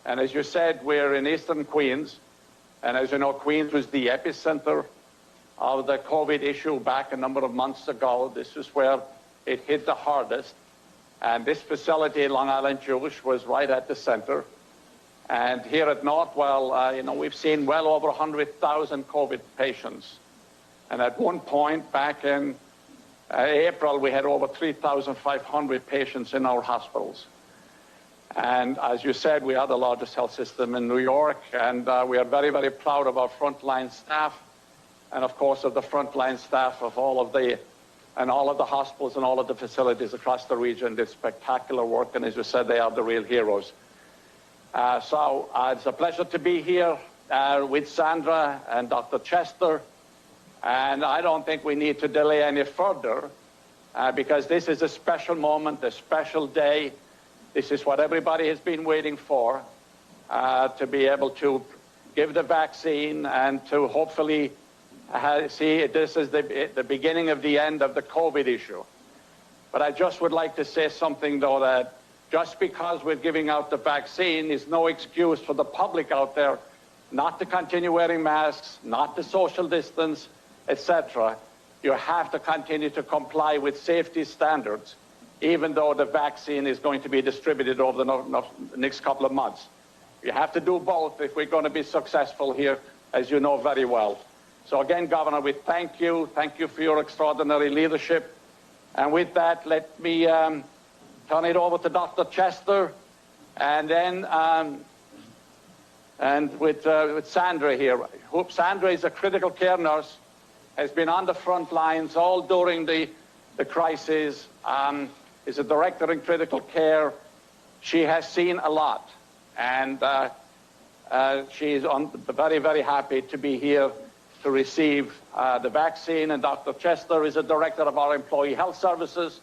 And as you said, we're in Eastern Queens. And as you know, Queens was the epicenter of the COVID issue back a number of months ago. This is where it hit the hardest. And this facility, Long Island Jewish, was right at the center. And here at Northwell, you know, we've seen well over 100,000 COVID patients. And at one point back in April, we had over 3,500 patients in our hospitals. And as you said, we are the largest health system in New York, and we are very, very proud of our frontline staff, and of course of the frontline staff of all of the hospitals and all of the facilities across the region did spectacular work, and as you said, they are the real heroes. So it's a pleasure to be here with Sandra and Dr. Chester. And I don't think we need to delay any further because this is a special moment, a special day. This is what everybody has been waiting for, to be able to give the vaccine and to hopefully see this as the beginning of the end of the COVID issue. But I just would like to say something, though, that just because we're giving out the vaccine is no excuse for the public out there not to continue wearing masks, not to social distance, etc. You have to continue to comply with safety standards, even though the vaccine is going to be distributed over the next couple of months. You have to do both if we're going to be successful here, as you know very well. So again, Governor, we thank you. Thank you for your extraordinary leadership. And with that, let me turn it over to Dr. Chester, and then with Sandra here. Sandra is a critical care nurse, has been on the front lines all during the crisis, is a director in critical care. She has seen a lot, and she's very, very happy to be here to receive the vaccine. And Dr. Chester is a director of our employee health services.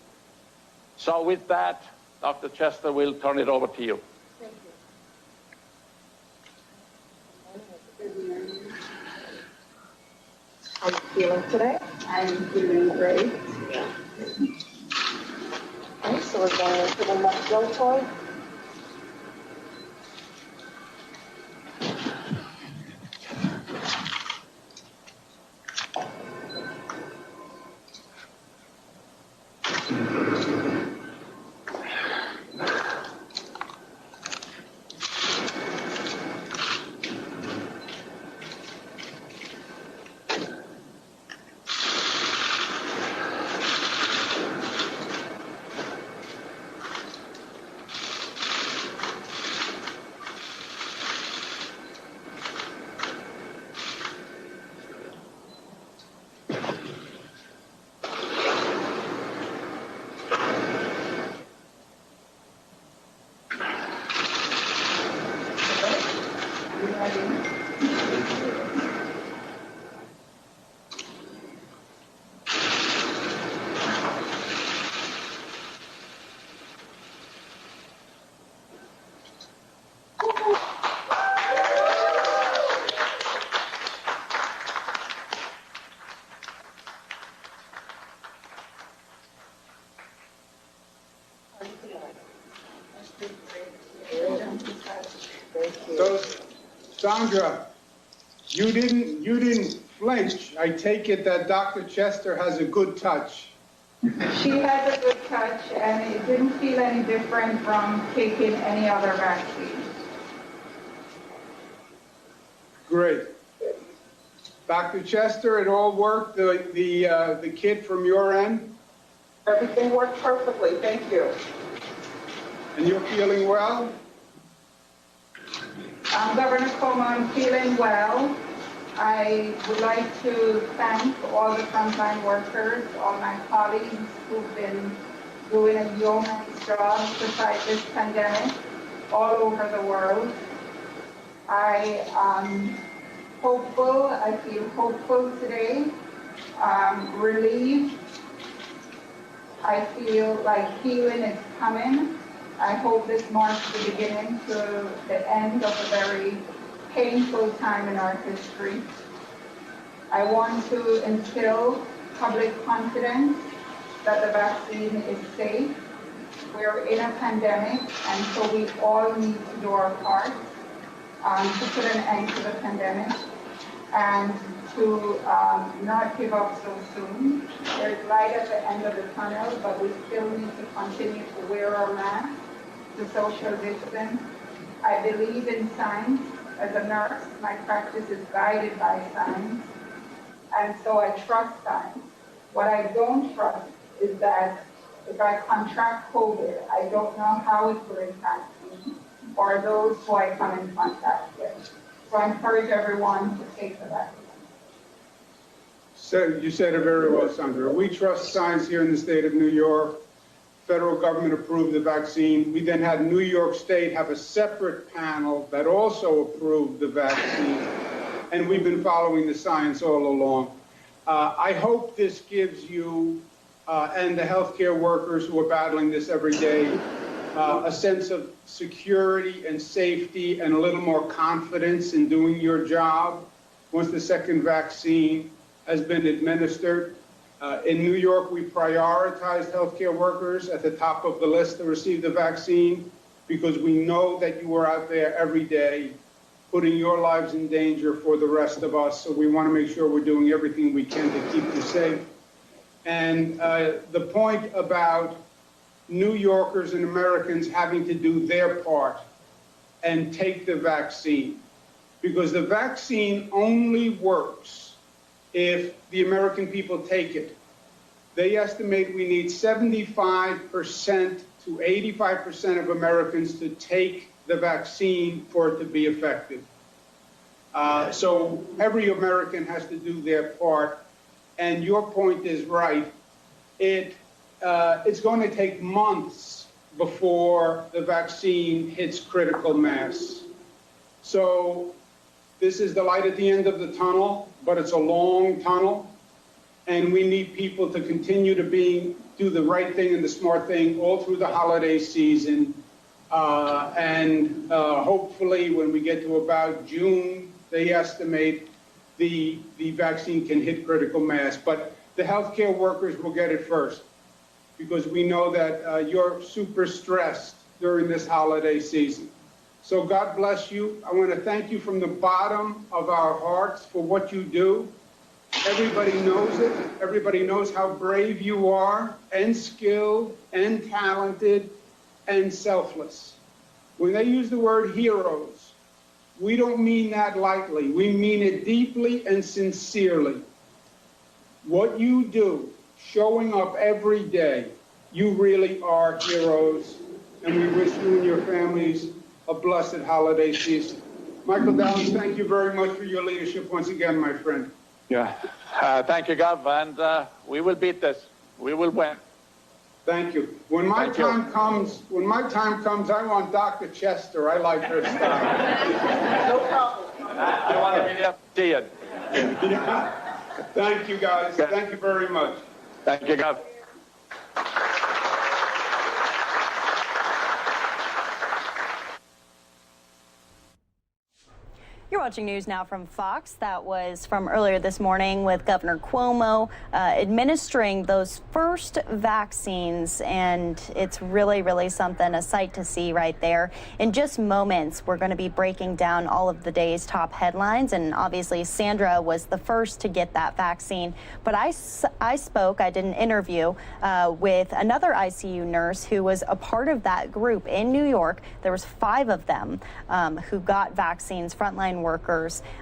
So with that, Dr. Chester, we'll turn it over to you. How are you feeling today? I'm feeling great. Yeah. Okay, so we're going into the next go toy. So, Sandra, you didn't flinch. I take it that Dr. Chester has a good touch. She has a good touch, and it didn't feel any different from taking any other vaccine. Great. Dr. Chester, it all worked, the kit from your end? Everything worked perfectly, thank you. And you're feeling well? Governor Cuomo, I'm feeling well. I would like to thank all the frontline workers, all my colleagues who've been doing a yeoman's job to fight this pandemic all over the world. I am hopeful, I feel hopeful today, relieved. I feel like healing is coming. I hope this marks the beginning to the end of a very painful time in our history. I want to instill public confidence that the vaccine is safe. We're in a pandemic, and so we all need to do our part to put an end to the pandemic and to not give up so soon. There's light at the end of the tunnel, but we still need to continue to wear our masks, to social distance. I believe in science. As a nurse, my practice is guided by science, and so I trust science. What I don't trust is that if I contract COVID, I don't know how it will impact me or those who I come in contact with. So I encourage everyone to take the vaccine. So you said it very well, Sandra. We trust science here in the state of New York. Federal government approved the vaccine. We then had New York State have a separate panel that also approved the vaccine. And we've been following the science all along. I hope this gives you and the healthcare workers who are battling this every day a sense of security and safety and a little more confidence in doing your job once the second vaccine has been administered. In New York, we prioritized healthcare workers at the top of the list to receive the vaccine because we know that you are out there every day putting your lives in danger for the rest of us. So we want to make sure we're doing everything we can to keep you safe. And the point about New Yorkers and Americans having to do their part and take the vaccine, because the vaccine only works if the American people take it. They estimate we need 75% to 85% of Americans to take the vaccine for it to be effective. So every American has to do their part. And your point is right. It's going to take months before the vaccine hits critical mass. So this is the light at the end of the tunnel, but it's a long tunnel. And we need people to continue to do the right thing and the smart thing all through the holiday season. And hopefully when we get to about June, they estimate the vaccine can hit critical mass. But the healthcare workers will get it first because we know that you're super stressed during this holiday season. So God bless you. I want to thank you from the bottom of our hearts for what you do. Everybody knows it. Everybody knows how brave you are, and skilled, and talented, and selfless. When they use the word heroes, we don't mean that lightly. We mean it deeply and sincerely. What you do, showing up every day, you really are heroes, and we wish you and your families a blessed holiday season. Michael Downs, thank you very much for your leadership once again, my friend. Yeah. Thank you, Gov, and we will beat this. We will win. Thank you. When my time comes, I want Dr. Chester. I like her style. No problem. I want to be there to see it. Thank you, guys. Thank you very much. Thank you, Gov. You're watching News Now from Fox. That was from earlier this morning with Governor Cuomo administering those first vaccines, and it's really, really something, a sight to see right there. In just moments, we're going to be breaking down all of the day's top headlines, and obviously Sandra was the first to get that vaccine. But I did an interview with another ICU nurse who was a part of that group in New York. There was 5 of them who got vaccines, frontline workers,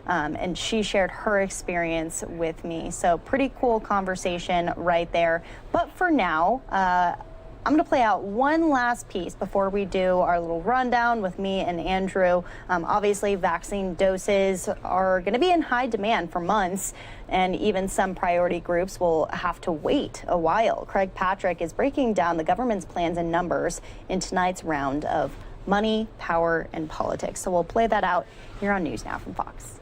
and she shared her experience with me. So pretty cool conversation right there. But for now, I'm going to play out one last piece before we do our little rundown with me and Andrew. Obviously, vaccine doses are going to be in high demand for months, and even some priority groups will have to wait a while. Craig Patrick is breaking down the government's plans and numbers in tonight's round of Money, Power, and Politics. So we'll play that out here on News Now from Fox.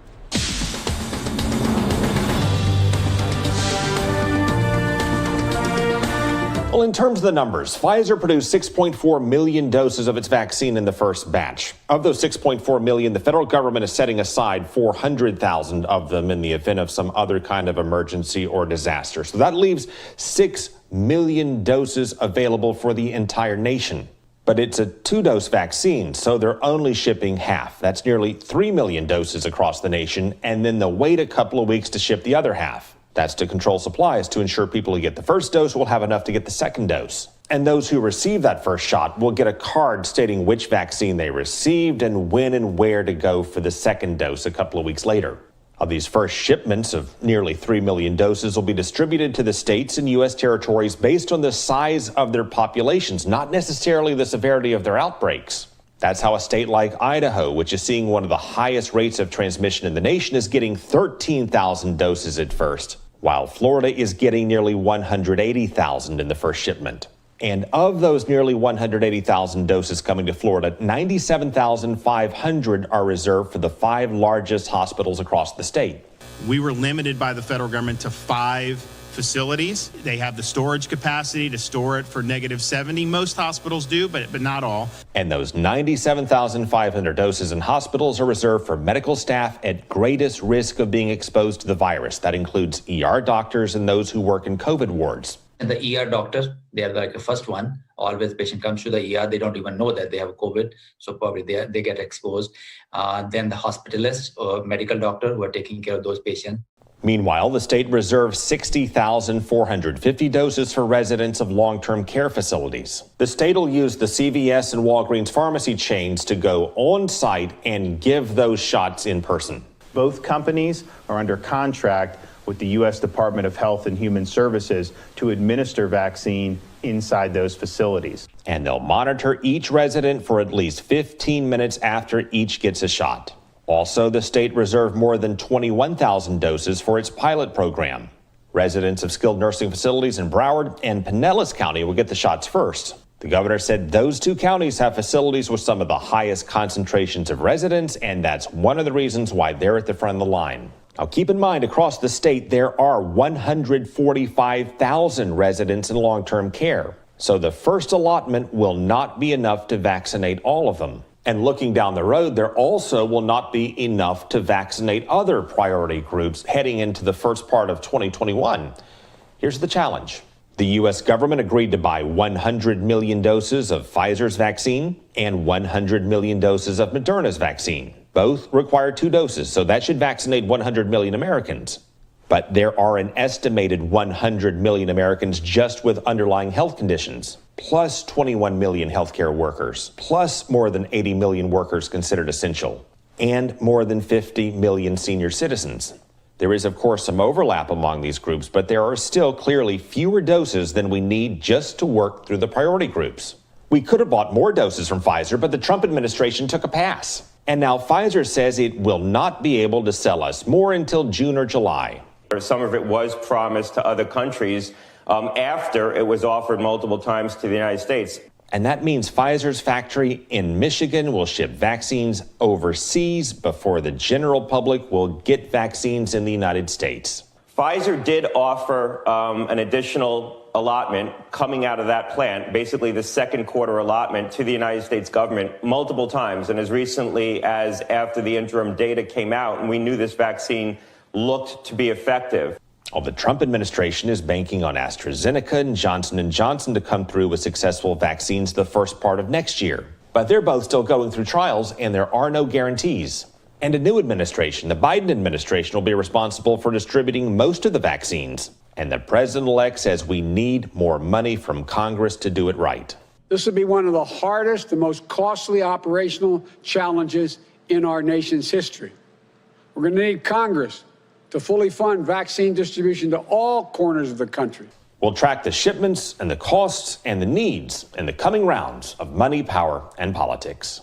Well, in terms of the numbers, Pfizer produced 6.4 million doses of its vaccine in the first batch. Of those 6.4 million, the federal government is setting aside 400,000 of them in the event of some other kind of emergency or disaster. So that leaves 6 million doses available for the entire nation. But it's a 2-dose vaccine, so they're only shipping half. That's nearly 3 million doses across the nation, and then they'll wait a couple of weeks to ship the other half. That's to control supplies to ensure people who get the first dose will have enough to get the second dose. And those who receive that first shot will get a card stating which vaccine they received and when and where to go for the second dose a couple of weeks later. Of these first shipments of nearly 3 million doses will be distributed to the states and U.S. territories based on the size of their populations, not necessarily the severity of their outbreaks. That's how a state like Idaho, which is seeing one of the highest rates of transmission in the nation, is getting 13,000 doses at first, while Florida is getting nearly 180,000 in the first shipment. And of those nearly 180,000 doses coming to Florida, 97,500 are reserved for the 5 largest hospitals across the state. We were limited by the federal government to 5 facilities. They have the storage capacity to store it for -70. Most hospitals do, but not all. And those 97,500 doses in hospitals are reserved for medical staff at greatest risk of being exposed to the virus. That includes ER doctors and those who work in COVID wards. And the ER doctor, they are like the first one. Always patient comes to the ER, they don't even know that they have COVID, so probably they get exposed. Then the hospitalist or medical doctor who are taking care of those patients. Meanwhile, the state reserves 60,450 doses for residents of long-term care facilities. The state will use the CVS and Walgreens pharmacy chains to go on site and give those shots in person. Both companies are under contract with the U.S. Department of Health and Human Services to administer vaccine inside those facilities. And they'll monitor each resident for at least 15 minutes after each gets a shot. Also, the state reserved more than 21,000 doses for its pilot program. Residents of skilled nursing facilities in Broward and Pinellas County will get the shots first. The governor said those 2 counties have facilities with some of the highest concentrations of residents, and that's one of the reasons why they're at the front of the line. Now, keep in mind, across the state, there are 145,000 residents in long-term care. So the first allotment will not be enough to vaccinate all of them. And looking down the road, there also will not be enough to vaccinate other priority groups heading into the first part of 2021. Here's the challenge. The U.S. government agreed to buy 100 million doses of Pfizer's vaccine and 100 million doses of Moderna's vaccine. Both require 2 doses, so that should vaccinate 100 million Americans. But there are an estimated 100 million Americans just with underlying health conditions, plus 21 million healthcare workers, plus more than 80 million workers considered essential, and more than 50 million senior citizens. There is, of course, some overlap among these groups, but there are still clearly fewer doses than we need just to work through the priority groups. We could have bought more doses from Pfizer, but the Trump administration took a pass. And now Pfizer says it will not be able to sell us more until June or July. Some of it was promised to other countries after it was offered multiple times to the United States. And that means Pfizer's factory in Michigan will ship vaccines overseas before the general public will get vaccines in the United States. Pfizer did offer an additional allotment coming out of that plant, basically the second quarter allotment to the United States government multiple times, and as recently as after the interim data came out and we knew this vaccine looked to be effective. Well, the Trump administration is banking on AstraZeneca and Johnson & Johnson to come through with successful vaccines the first part of next year. But they're both still going through trials, and there are no guarantees. And a new administration, the Biden administration, will be responsible for distributing most of the vaccines. And the president-elect says we need more money from Congress to do it right. This will be one of the hardest, the most costly operational challenges in our nation's history. We're going to need Congress to fully fund vaccine distribution to all corners of the country. We'll track the shipments and the costs and the needs in the coming rounds of Money, Power, and Politics.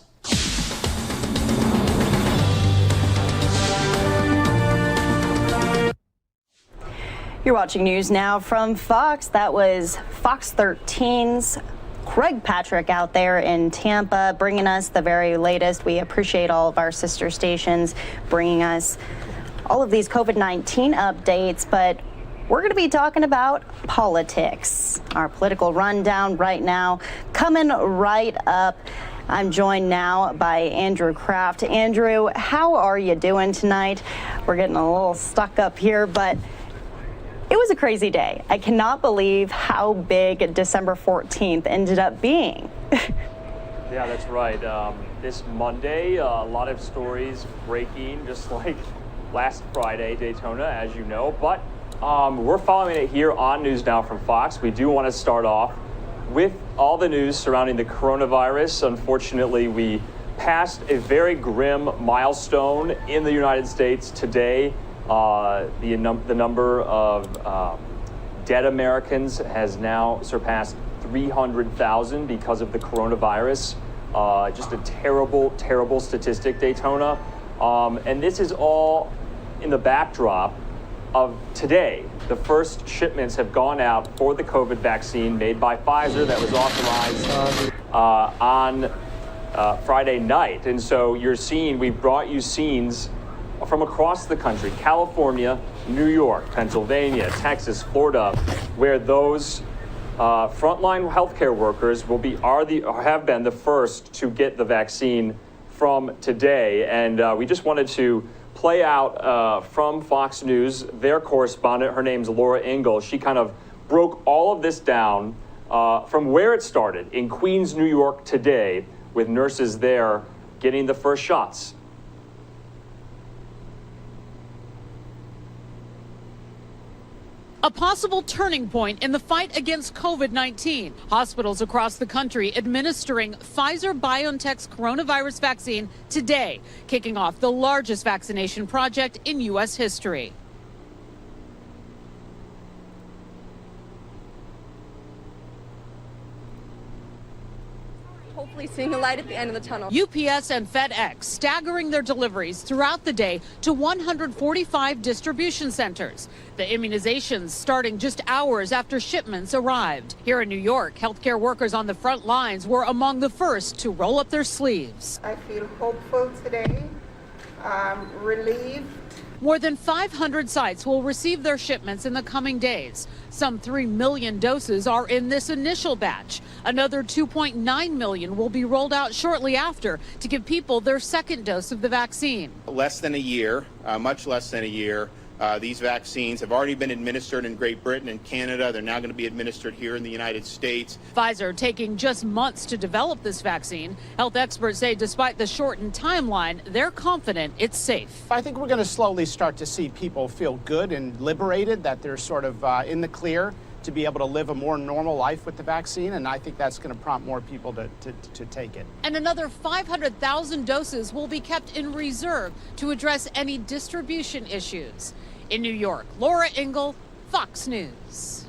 You're watching News Now from Fox. That was Fox 13's Craig Patrick out there in Tampa, bringing us the very latest. We appreciate all of our sister stations bringing us all of these COVID-19 updates, but we're going to be talking about politics. Our political rundown right now coming right up. I'm joined now by Andrew Kraft. Andrew, how are you doing tonight? We're getting a little stuck up here, but it was a crazy day. I cannot believe how big December 14th ended up being. Yeah, that's right. This Monday, a lot of stories breaking, just like last Friday, Daytona, as you know. But we're following it here on News Now from Fox. We do want to start off with all the news surrounding the coronavirus. Unfortunately, we passed a very grim milestone in the United States today. The number of dead Americans has now surpassed 300,000 because of the coronavirus. Just a terrible, terrible statistic, Daytona. And this is all in the backdrop of today. The first shipments have gone out for the COVID vaccine made by Pfizer that was authorized on Friday night. And so we've brought you scenes from across the country, California, New York, Pennsylvania, Texas, Florida, where those frontline healthcare workers have been the first to get the vaccine from today. And we just wanted to play out from Fox News, their correspondent. Her name's Laura Ingle. She kind of broke all of this down from where it started in Queens, New York today, with nurses there getting the first shots. A possible turning point in the fight against COVID-19. Hospitals across the country administering Pfizer-BioNTech's coronavirus vaccine today, kicking off the largest vaccination project in U.S. history. Hopefully seeing a light at the end of the tunnel. UPS and FedEx staggering their deliveries throughout the day to 145 distribution centers. The immunizations starting just hours after shipments arrived. Here in New York, healthcare workers on the front lines were among the first to roll up their sleeves. I feel hopeful today, relieved. More than 500 sites will receive their shipments in the coming days. Some 3 million doses are in this initial batch. Another 2.9 million will be rolled out shortly after to give people their second dose of the vaccine. Less than a year, much less than a year. These vaccines have already been administered in Great Britain and Canada. They're now going to be administered here in the United States. Pfizer taking just months to develop this vaccine. Health experts say despite the shortened timeline, they're confident it's safe. I think we're going to slowly start to see people feel good and liberated, that they're sort of in the clear to be able to live a more normal life with the vaccine, and I think that's going to prompt more people to take it. And another 500,000 doses will be kept in reserve to address any distribution issues. In New York, Laura Ingle, Fox News.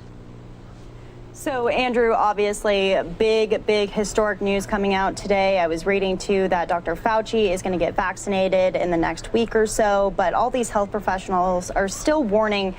So, Andrew, obviously, big historic news coming out today. I was reading, too, that Dr. Fauci is going to get vaccinated in the next week or so, but all these health professionals are still warning,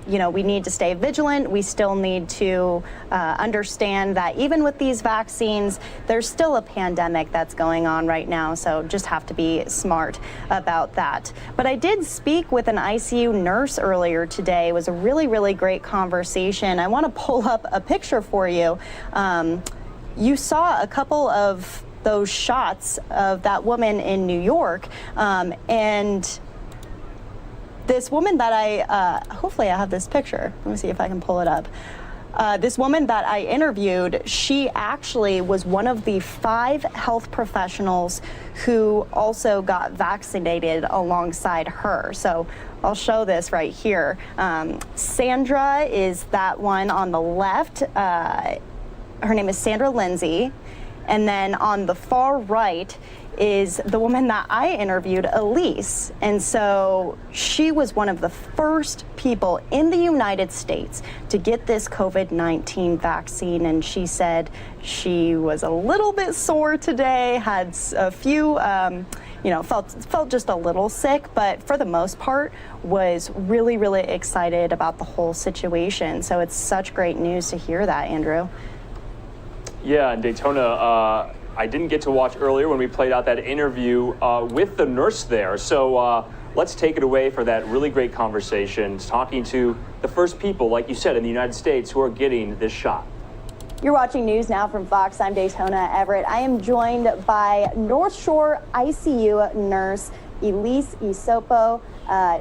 we need to stay vigilant. We still need to understand that even with these vaccines, there's still a pandemic that's going on right now, so just have to be smart about that. But I did speak with an ICU nurse earlier today. It was a really great conversation. I want to pull up a picture for you. You saw a couple of those shots of that woman in New York, and this woman that hopefully I have this picture. Let me see if I can pull it up. This woman that I interviewed, she actually was one of the 5 health professionals who also got vaccinated alongside her. So I'll show this right here. Sandra is that one on the left. Her name is Sandra Lindsay. And then on the far right is the woman that I interviewed, Elise. And so she was one of the first people in the United States to get this COVID-19 vaccine. And she said she was a little bit sore today, had a few, felt just a little sick, but for the most part was really excited about the whole situation. So it's such great news to hear that, Andrew. Yeah, in Daytona, I didn't get to watch earlier when we played out that interview with the nurse there. So let's take it away for that really great conversation, talking to the first people, like you said, in the United States who are getting this shot. You're watching News Now from Fox. I'm Daytona Everett. I am joined by North Shore ICU nurse Elise Isopo.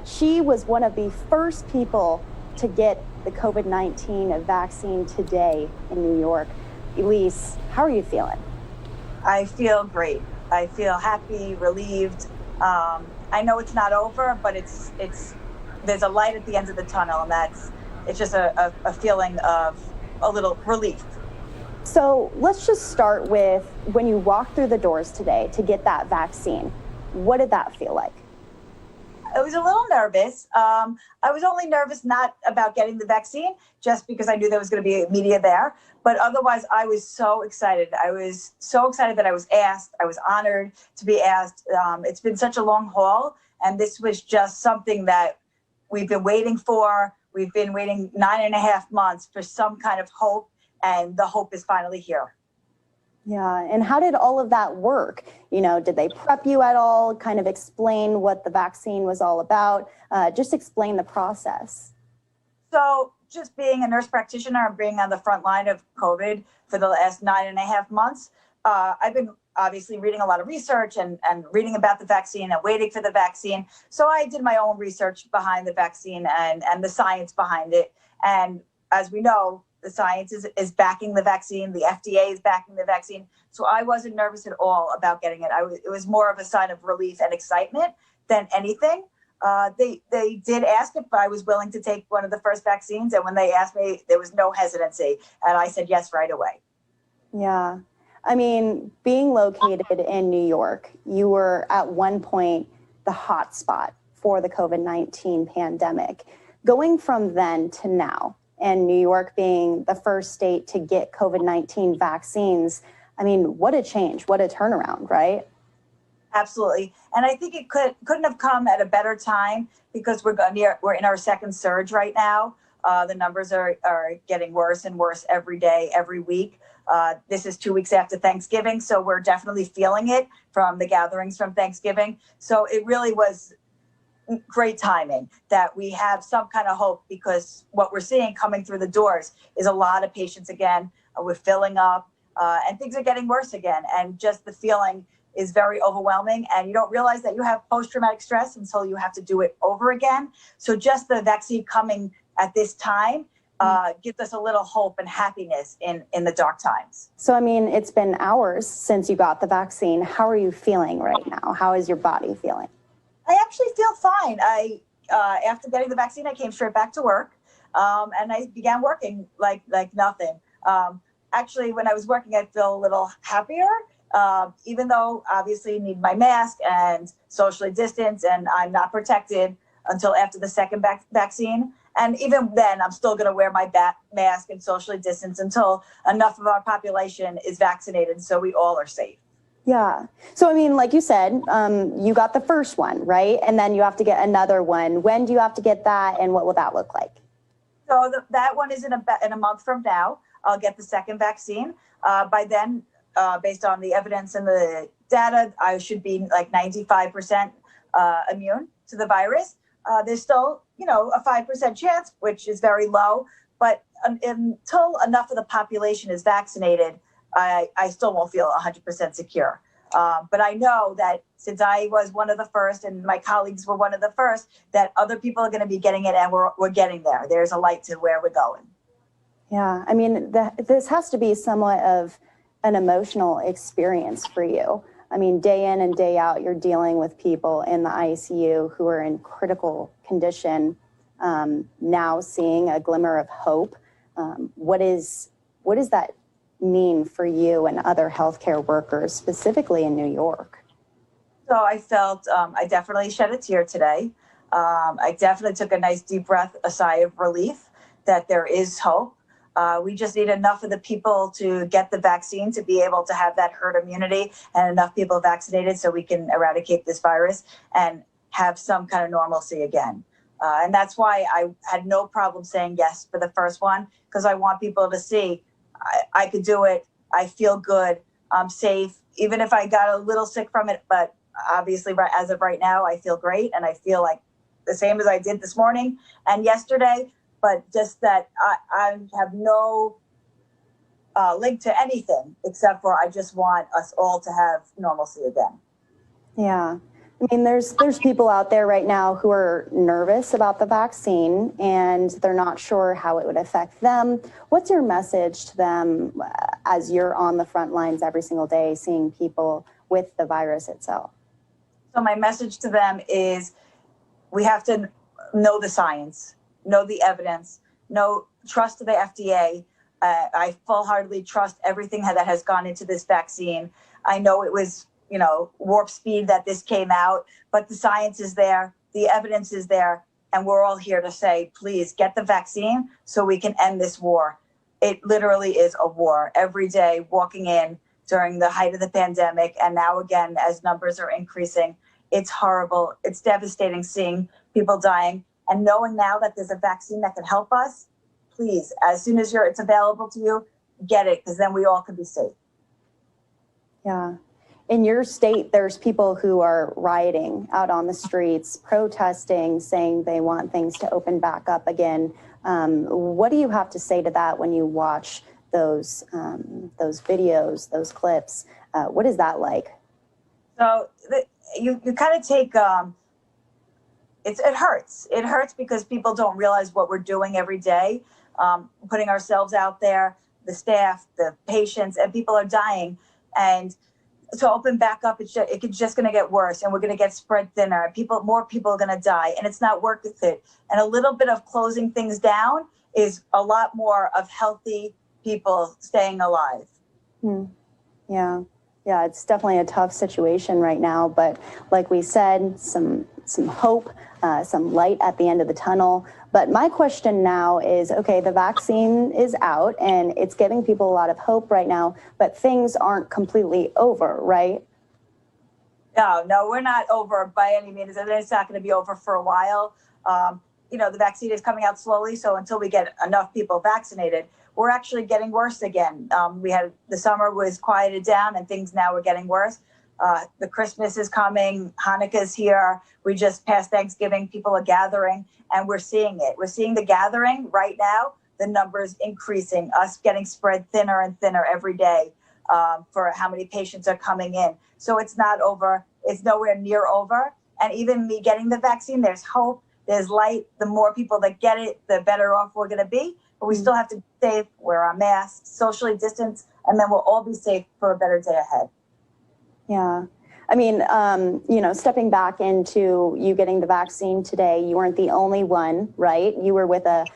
She was one of the first people to get the COVID-19 vaccine today in New York. Elise, how are you feeling? I feel great. I feel happy, relieved. I know it's not over, but it's there's a light at the end of the tunnel, and it's just a feeling of a little relief. So let's just start with when you walked through the doors today to get that vaccine. What did that feel like? I was a little nervous. I was only nervous not about getting the vaccine, just because I knew there was going to be media there. But otherwise, I was so excited. I was so excited that I was asked. I was honored to be asked. It's been such a long haul, and this was just something that we've been waiting for. We've been waiting 9.5 months for some kind of hope, and the hope is finally here. Yeah, and how did all of that work? Did they prep you at all? Kind of explain what the vaccine was all about? Just explain the process. So just being a nurse practitioner and being on the front line of COVID for the last 9.5 months, I've been obviously reading a lot of research and reading about the vaccine and waiting for the vaccine. So I did my own research behind the vaccine and the science behind it. And as we know, the science is backing the vaccine. The FDA is backing the vaccine. So I wasn't nervous at all about getting it. It was more of a sign of relief and excitement than anything. They did ask if I was willing to take one of the first vaccines. And when they asked me, there was no hesitancy. And I said yes right away. Yeah. I mean, being located in New York, you were at one point the hot spot for the COVID-19 pandemic. Going from then to now, and New York being the first state to get COVID-19 vaccines, I mean, what a change, what a turnaround, right? Absolutely. And I think it couldn't have come at a better time, because we're in our second surge right now. The numbers are getting worse and worse every day, every week. This is 2 weeks after Thanksgiving, so we're definitely feeling it from the gatherings from Thanksgiving. So it really was great timing that we have some kind of hope, because what we're seeing coming through the doors is a lot of patients again. We're filling up and things are getting worse again. And just the feeling is very overwhelming. And you don't realize that you have post-traumatic stress until you have to do it over again. So just the vaccine coming at this time gives us a little hope and happiness in the dark times. So, I mean, it's been hours since you got the vaccine. How are you feeling right now? How is your body feeling? I actually feel fine. After getting the vaccine, I came straight back to work, and I began working like nothing. Actually, when I was working, I feel a little happier, even though obviously need my mask and socially distance, and I'm not protected until after the second vaccine. And even then, I'm still going to wear my mask and socially distance until enough of our population is vaccinated so we all are safe. Yeah. So, I mean, like you said, you got the first one, right? And then you have to get another one. When do you have to get that, and what will that look like? So that one is in a month from now. I'll get the second vaccine. By then, based on the evidence and the data, I should be like 95% immune to the virus. There's still, a 5% chance, which is very low. But until enough of the population is vaccinated, I still won't feel 100% secure. But I know that since I was one of the first and my colleagues were one of the first, that other people are going to be getting it, and we're getting there. There's a light to where we're going. Yeah, I mean, this has to be somewhat of an emotional experience for you. I mean, day in and day out, you're dealing with people in the ICU who are in critical condition, now seeing a glimmer of hope. What does that mean for you and other healthcare workers, specifically in New York? So I felt, I definitely shed a tear today. I definitely took a nice deep breath, a sigh of relief that there is hope. We just need enough of the people to get the vaccine to be able to have that herd immunity and enough people vaccinated so we can eradicate this virus and have some kind of normalcy again. And that's why I had no problem saying yes for the first one, because I want people to see I could do it. I feel good. I'm safe, even if I got a little sick from it. But obviously, as of right now, I feel great. And I feel like the same as I did this morning and yesterday. But just that I have no link to anything except for I just want us all to have normalcy again. Yeah. I mean, there's people out there right now who are nervous about the vaccine and they're not sure how it would affect them. What's your message to them as you're on the front lines every single day seeing people with the virus itself? So my message to them is we have to know the science, know the evidence, trust the FDA. I full-heartedly trust everything that has gone into this vaccine. I know it was warp speed that this came out, but the science is there, the evidence is there, and we're all here to say, please get the vaccine so we can end this war. It literally is a war every day, walking in during the height of the pandemic, and now again, as numbers are increasing. It's horrible. It's devastating seeing people dying, and knowing now that there's a vaccine that can help us, please, as soon as it's available to you, get it, because then we all can be safe. Yeah. In your state, there's people who are rioting out on the streets, protesting, saying they want things to open back up again. What do you have to say to that when you watch those videos, those clips? What is that like? So you kind of take, it hurts. It hurts because people don't realize what we're doing every day, putting ourselves out there, the staff, the patients, and people are dying. And to open back up, it's just going to get worse, and we're going to get spread thinner. More people are going to die, and it's not worth it. And a little bit of closing things down is a lot more of healthy people staying alive. Yeah, it's definitely a tough situation right now. But like we said, some hope, some light at the end of the tunnel. But my question now is, okay, the vaccine is out and it's giving people a lot of hope right now, but things aren't completely over, right? No, we're not over by any means. And it's not going to be over for a while. The vaccine is coming out slowly. So until we get enough people vaccinated, we're actually getting worse again. The summer was quieted down and things now are getting worse. The Christmas is coming, Hanukkah's here. We just passed Thanksgiving, people are gathering, and we're seeing it. We're seeing the gathering right now, the numbers increasing, us getting spread thinner and thinner every day for how many patients are coming in. So it's not over. It's nowhere near over. And even me getting the vaccine, there's hope, there's light. The more people that get it, the better off we're going to be. But we still have to be safe, wear our masks, socially distance, and then we'll all be safe for a better day ahead. Yeah. I mean, stepping back into you getting the vaccine today, you weren't the only one, right? You were with a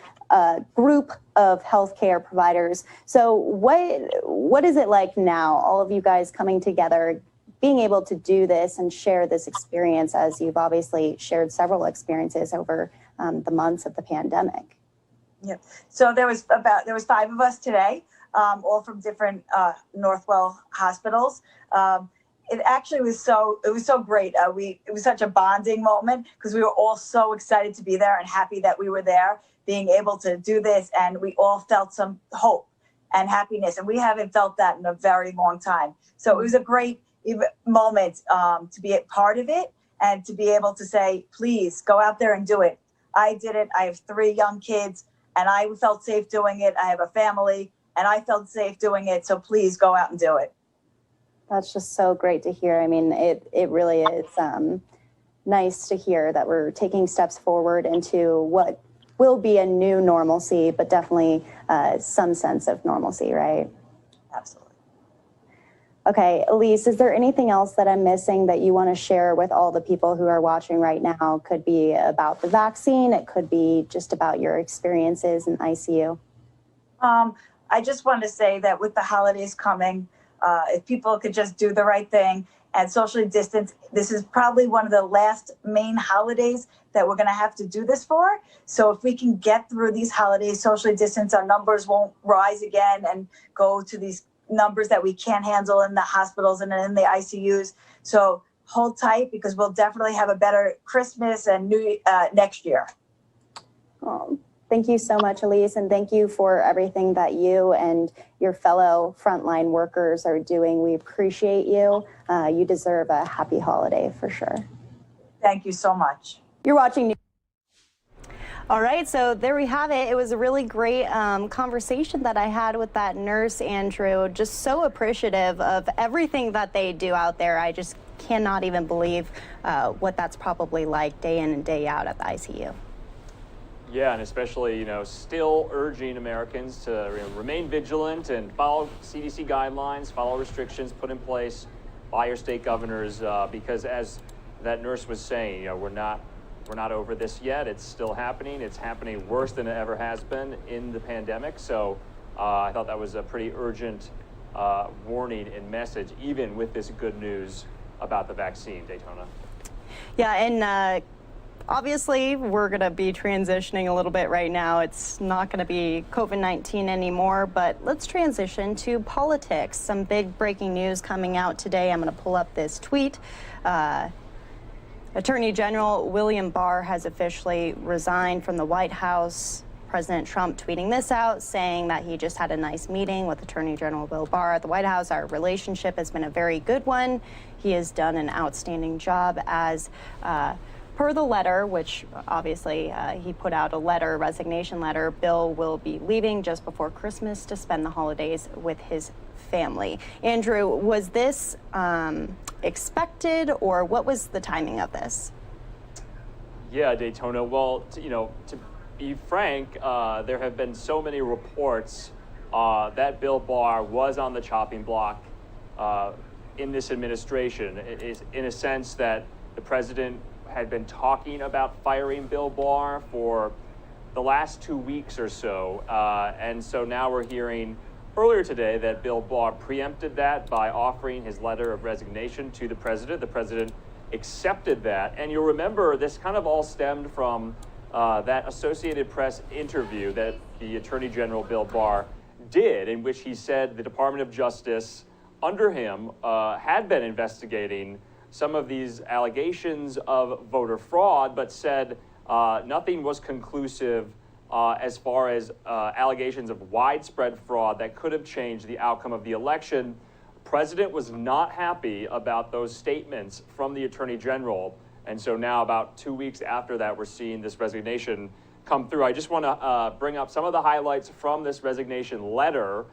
group of healthcare providers. So what is it like now, all of you guys coming together, being able to do this and share this experience, as you've obviously shared several experiences over the months of the pandemic. Yep. So there was 5 of us today, all from different Northwell hospitals. It actually was so great. It was such a bonding moment because we were all so excited to be there and happy that we were there, being able to do this, and we all felt some hope and happiness, and we haven't felt that in a very long time. So it was a great moment to be a part of it and to be able to say, please go out there and do it. I did it. I have 3 young kids, and I felt safe doing it. I have a family, and I felt safe doing it. So please go out and do it. That's just so great to hear. I mean, it really is nice to hear that we're taking steps forward into what will be a new normalcy, but definitely some sense of normalcy, right? Absolutely. Okay, Elise, is there anything else that I'm missing that you want to share with all the people who are watching right now? Could be about the vaccine. It could be just about your experiences in ICU. I just want to say that with the holidays coming, if people could just do the right thing and socially distance, this is probably one of the last main holidays that we're going to have to do this for. So if we can get through these holidays, socially distance, our numbers won't rise again and go to these numbers that we can't handle in the hospitals and in the ICUs. So hold tight, because we'll definitely have a better Christmas and next year. Oh, thank you so much, Elise, and thank you for everything that you and your fellow frontline workers are doing. We appreciate you. You deserve a happy holiday for sure. Thank you so much. You're watching. All right, so there we have it. It was a really great conversation that I had with that nurse, Andrew. Just so appreciative of everything that they do out there. I just cannot even believe what that's probably like day in and day out at the ICU. Yeah, and especially, still urging Americans to remain vigilant and follow CDC guidelines, follow restrictions put in place by your state governors, because as that nurse was saying, we're not over this yet. It's still happening. It's happening worse than it ever has been in the pandemic. So I thought that was a pretty urgent warning and message, even with this good news about the vaccine, Daytona. Yeah, and obviously, we're going to be transitioning a little bit right now. It's not going to be COVID-19 anymore, but let's transition to politics. Some big breaking news coming out today. I'm going to pull up this tweet. Attorney General William Barr has officially resigned from the White House. President Trump tweeting this out, saying that he just had a nice meeting with Attorney General Bill Barr at the White House. Our relationship has been a very good one. He has done an outstanding job as per the letter, which obviously he put out a resignation letter. Bill will be leaving just before Christmas to spend the holidays with his family. Andrew, was this expected, or what was the timing of this? Yeah, Daytona. Well, to be frank, there have been so many reports that Bill Barr was on the chopping block in this administration. It is in a sense that the president had been talking about firing Bill Barr for the last 2 weeks or so. And so now we're hearing earlier today that Bill Barr preempted that by offering his letter of resignation to the president. The president accepted that. And you'll remember this kind of all stemmed from that Associated Press interview that the Attorney General Bill Barr did, in which he said the Department of Justice under him had been investigating some of these allegations of voter fraud, but said nothing was conclusive as far as allegations of widespread fraud that could have changed the outcome of the election. The president was not happy about those statements from the Attorney General. And so now, about 2 weeks after that, we're seeing this resignation come through. I just want to bring up some of the highlights from this resignation letter.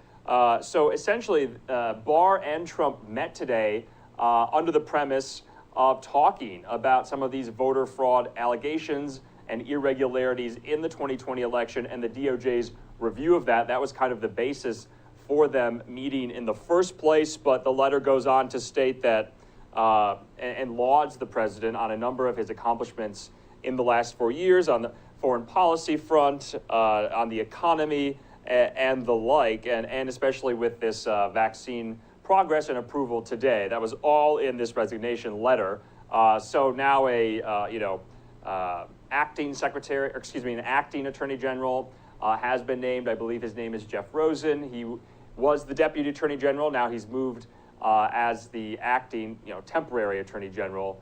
So essentially, Barr and Trump met today under the premise of talking about some of these voter fraud allegations and irregularities in the 2020 election and the DOJ's review of that. That was kind of the basis for them meeting in the first place, but the letter goes on to state that and lauds the president on a number of his accomplishments in the last 4 years on the foreign policy front, on the economy, and the like, and especially with this vaccine progress and approval today. That was all in this resignation letter. So now acting secretary, or excuse me, an acting attorney general has been named. I believe his name is Jeff Rosen. He was the deputy attorney general. Now he's moved as the acting, temporary attorney general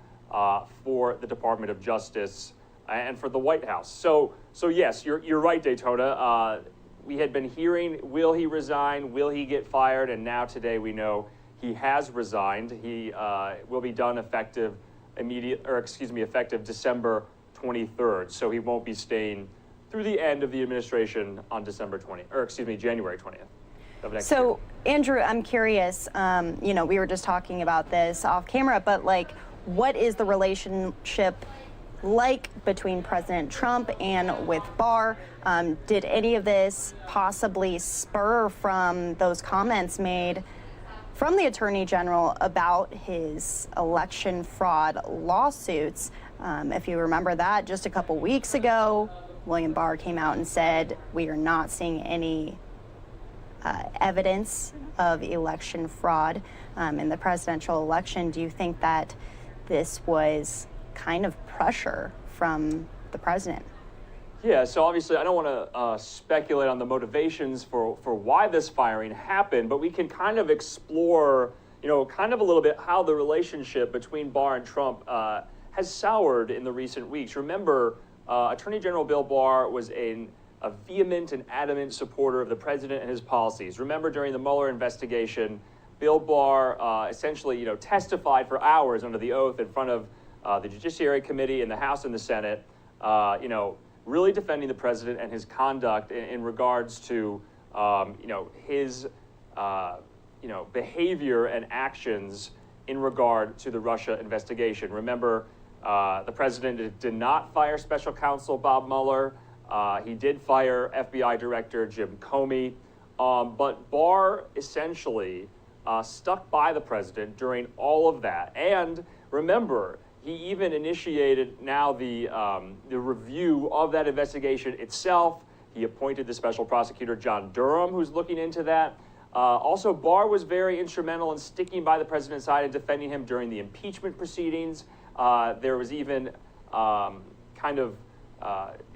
for the Department of Justice and for the White House. So yes, you're right, Daytona. We had been hearing, will he resign? Will he get fired? And now today we know he has resigned. He will be done effective December 23rd. So he won't be staying through the end of the administration on January 20th. Of next year. Andrew, I'm curious, we were just talking about this off camera, but what is the relationship like between President Trump and with Barr? Did any of this possibly spur from those comments made from the Attorney General about his election fraud lawsuits? If you remember that, just a couple weeks ago, William Barr came out and said, we are not seeing any evidence of election fraud in the presidential election. Do you think that this was kind of pressure from the president? Yeah, so obviously I don't want to speculate on the motivations for why this firing happened, but we can kind of explore, kind of a little bit how the relationship between Barr and Trump has soured in the recent weeks. Remember, Attorney General Bill Barr was a vehement and adamant supporter of the president and his policies. Remember, during the Mueller investigation, Bill Barr essentially, testified for hours under the oath in front of the Judiciary Committee in the House and the Senate, really defending the president and his conduct in regards to, his, behavior and actions in regard to the Russia investigation. Remember, the president did not fire special counsel Bob Mueller. He did fire FBI Director Jim Comey, but Barr essentially stuck by the president during all of that. And remember, he even initiated now the review of that investigation itself. He appointed the special prosecutor John Durham, who's looking into that. Also, Barr was very instrumental in sticking by the president's side and defending him during the impeachment proceedings. There was even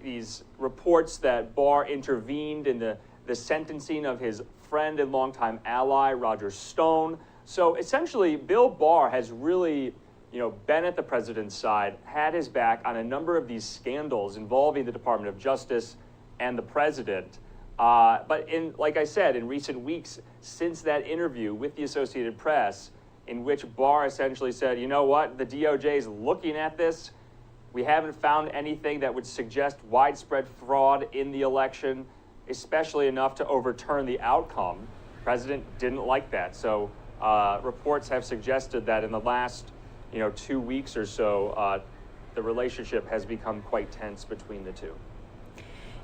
these reports that Barr intervened in the sentencing of his friend and longtime ally, Roger Stone. So essentially, Bill Barr has really, been at the president's side, had his back on a number of these scandals involving the Department of Justice and the president. But like I said, in recent weeks, since that interview with the Associated Press, in which Barr essentially said, you know what, the DOJ is looking at this. We haven't found anything that would suggest widespread fraud in the election, especially enough to overturn the outcome. The president didn't like that. So reports have suggested that in the last 2 weeks or so, the relationship has become quite tense between the two.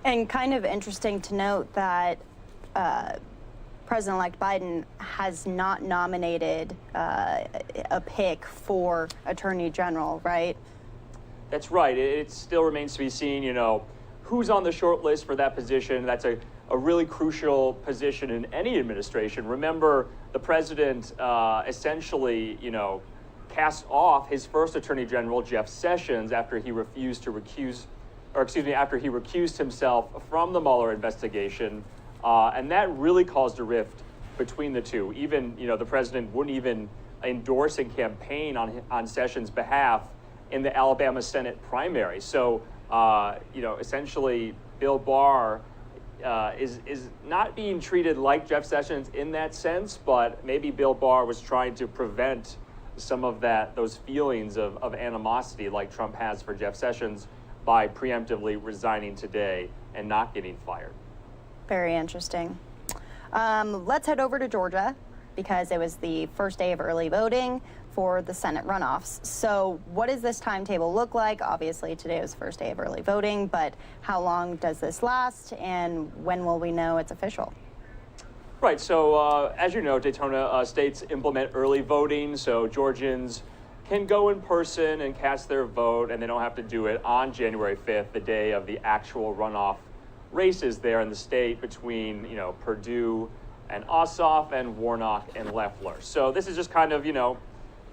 And kind of interesting to note that President-elect Biden has not nominated a pick for Attorney General, right? That's right. It still remains to be seen, who's on the short list for that position. That's a really crucial position in any administration. Remember, the president essentially, cast off his first Attorney General, Jeff Sessions, after he recused himself from the Mueller investigation. And that really caused a rift between the two. Even, the president wouldn't even endorse and campaign on Sessions' behalf in the Alabama Senate primary. So, essentially, Bill Barr is not being treated like Jeff Sessions in that sense, but maybe Bill Barr was trying to prevent some of those feelings of animosity like Trump has for Jeff Sessions by preemptively resigning today and not getting fired. Very interesting. Let's head over to Georgia because it was the first day of early voting for the Senate runoffs. So what does this timetable look like? Obviously, today was the first day of early voting, but how long does this last and when will we know it's official? Right, so as you know, Daytona states implement early voting, so Georgians can go in person and cast their vote, and they don't have to do it on January 5th, the day of the actual runoff races there in the state between, Perdue and Ossoff and Warnock and Loeffler. So this is just kind of,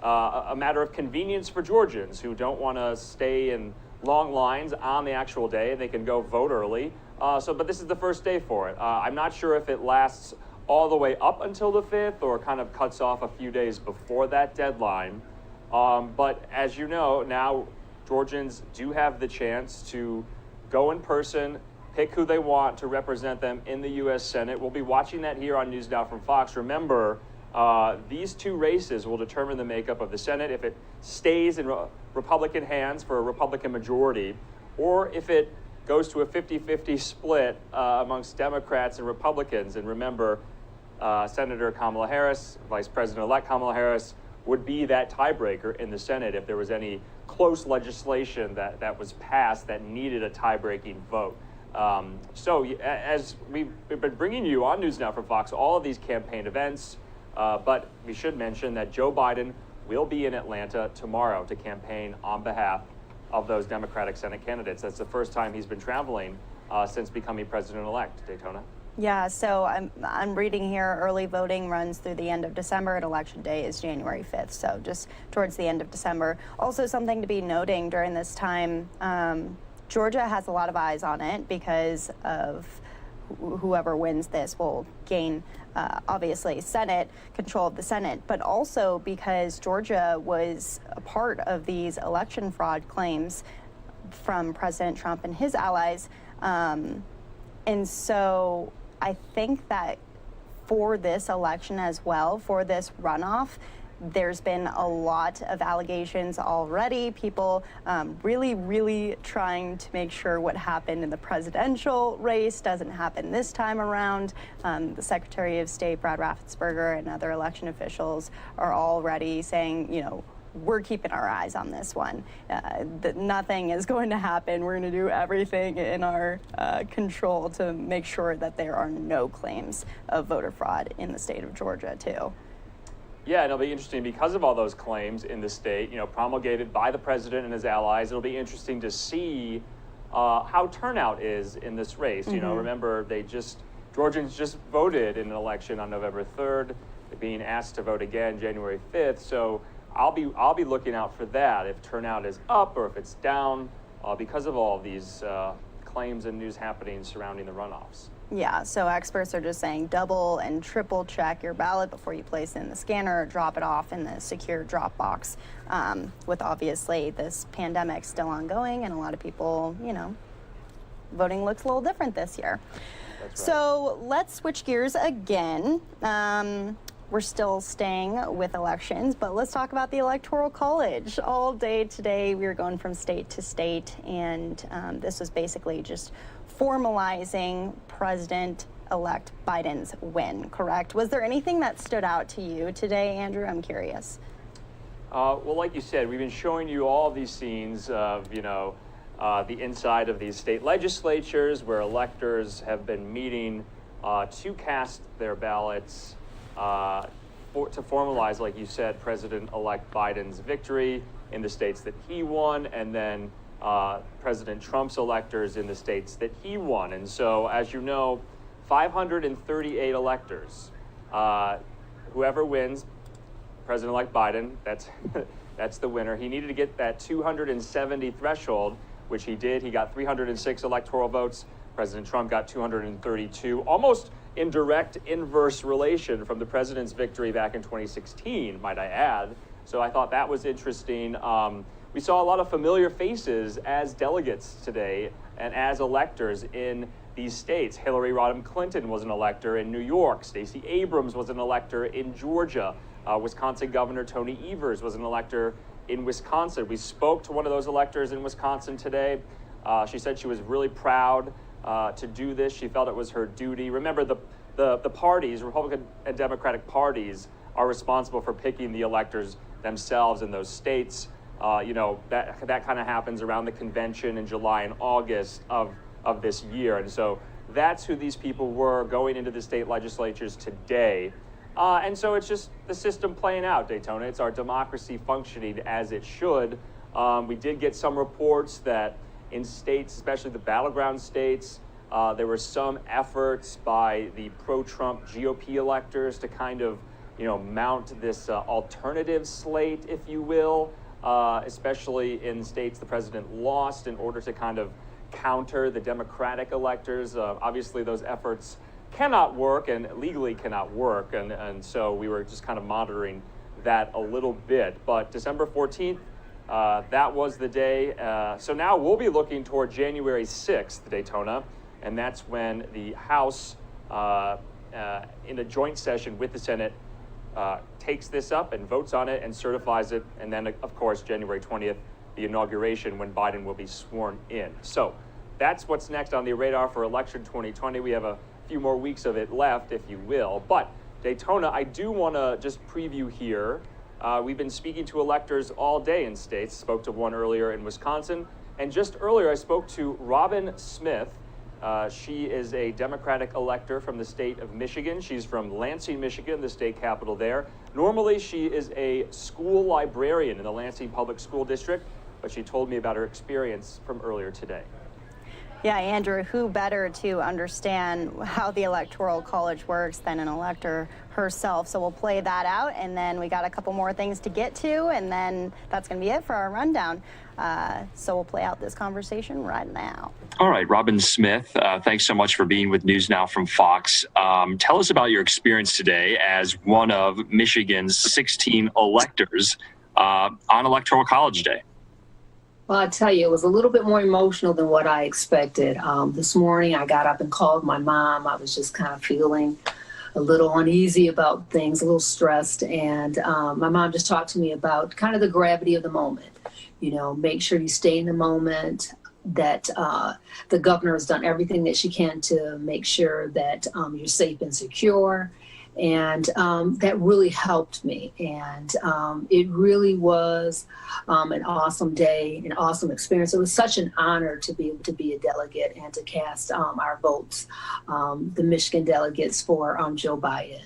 a matter of convenience for Georgians who don't want to stay and long lines on the actual day. They can go vote early. But this is the first day for it. I'm not sure if it lasts all the way up until the 5th or kind of cuts off a few days before that deadline. But as you know, now Georgians do have the chance to go in person, pick who they want to represent them in the U.S. Senate. We'll be watching that here on NewsNOW from Fox. Remember, these two races will determine the makeup of the Senate, if it stays in Republican hands for a Republican majority, or if it goes to a 50-50 split amongst Democrats and Republicans. And remember, Senator Kamala Harris, Vice President-elect Kamala Harris, would be that tiebreaker in the Senate if there was any close legislation that was passed that needed a tie-breaking vote. So as we've been bringing you on NewsNOW from Fox, all of these campaign events, but we should mention that Joe Biden will be in Atlanta tomorrow to campaign on behalf of those Democratic Senate candidates. That's the first time he's been traveling since becoming president-elect. Daytona. Yeah, so I'm reading here, early voting runs through the end of December, and Election Day is January 5th, so just towards the end of December. Also, something to be noting during this time, Georgia has a lot of eyes on it because of whoever wins this will gain, obviously, control of the Senate, but also because Georgia was a part of these election fraud claims from President Trump and his allies. And so I think that for this election as well, for this runoff, there's been a lot of allegations already. People really, really trying to make sure what happened in the presidential race doesn't happen this time around. The Secretary of State, Brad Raffensperger, and other election officials are already saying, you know, we're keeping our eyes on this one. That nothing is going to happen. We're going to do everything in our control to make sure that there are no claims of voter fraud in the state of Georgia, too. Yeah, and it'll be interesting because of all those claims in the state, you know, promulgated by the president and his allies. It'll be interesting to see how turnout is in this race. You know, remember, Georgians just voted in an election on November 3rd, being asked to vote again January 5th. So I'll be looking out for that, if turnout is up or if it's down, because of all of these claims and news happening surrounding the runoffs. Yeah, so experts are just saying double and triple check your ballot before you place it in the scanner or drop it off in the secure drop box, with obviously this pandemic still ongoing and a lot of people, you know, voting looks a little different this year. That's right. So let's switch gears again. We're still staying with elections, but let's talk about the Electoral College. All day today, we were going from state to state, and this was basically just formalizing President-elect Biden's win, correct? Was there anything that stood out to you today, Andrew? I'm curious. Well, like you said, we've been showing you all of these scenes of, you know, the inside of these state legislatures where electors have been meeting to cast their ballots to formalize, like you said, President-elect Biden's victory in the states that he won, and then President Trump's electors in the states that he won. And so, as you know, 538 electors. Whoever wins, President-elect Biden, that's the winner. He needed to get that 270 threshold, which he did. He got 306 electoral votes. President Trump got 232, almost in direct inverse relation from the president's victory back in 2016, might I add. So I thought that was interesting. We saw a lot of familiar faces as delegates today and as electors in these states. Hillary Rodham Clinton was an elector in New York. Stacey Abrams was an elector in Georgia. Wisconsin Governor Tony Evers was an elector in Wisconsin. We spoke to one of those electors in Wisconsin today. She said she was really proud to do this. She felt it was her duty. Remember, the parties, Republican and Democratic parties, are responsible for picking the electors themselves in those states. You know, that kind of happens around the convention in July and August of this year. And so that's who these people were going into the state legislatures today. And so it's just the system playing out, Daytona. It's our democracy functioning as it should. We did get some reports that in states, especially the battleground states, there were some efforts by the pro-Trump GOP electors to kind of, you know, mount this alternative slate, if you will, especially in states the president lost, in order to kind of counter the Democratic electors. Obviously, those efforts cannot work and legally cannot work, and so we were just kind of monitoring that a little bit. But December 14th, that was the day. So now we'll be looking toward January 6th, Daytona, and that's when the House, in a joint session with the Senate, takes this up and votes on it and certifies it. And then, of course, January 20th, the inauguration, when Biden will be sworn in. So that's what's next on the radar for election 2020. We have a few more weeks of it left, if you will. But Daytona, I do want to just preview here. We've been speaking to electors all day in states. Spoke to one earlier in Wisconsin. And just earlier, I spoke to Robin Smith. She is a Democratic elector from the state of Michigan. She's from Lansing, Michigan, the state capital there. Normally, she is a school librarian in the Lansing Public School District, but she told me about her experience from earlier today. Yeah, Andrew, who better to understand how the Electoral College works than an elector herself? So we'll play that out, and then we got a couple more things to get to, and then that's going to be it for our rundown. So we'll play out this conversation right now. All right, Robin Smith, thanks so much for being with NewsNOW from Fox. Tell us about your experience today as one of Michigan's 16 electors on Electoral College Day. Well, I tell you, it was a little bit more emotional than what I expected. This morning, I got up and called my mom. I was just kind of feeling a little uneasy about things, a little stressed. And my mom just talked to me about kind of the gravity of the moment. You know, make sure you stay in the moment, that the governor has done everything that she can to make sure that you're safe and secure. And that really helped me. And it really was an awesome day, an awesome experience. It was such an honor to be able to be a delegate and to cast our votes, the Michigan delegates for Joe Biden.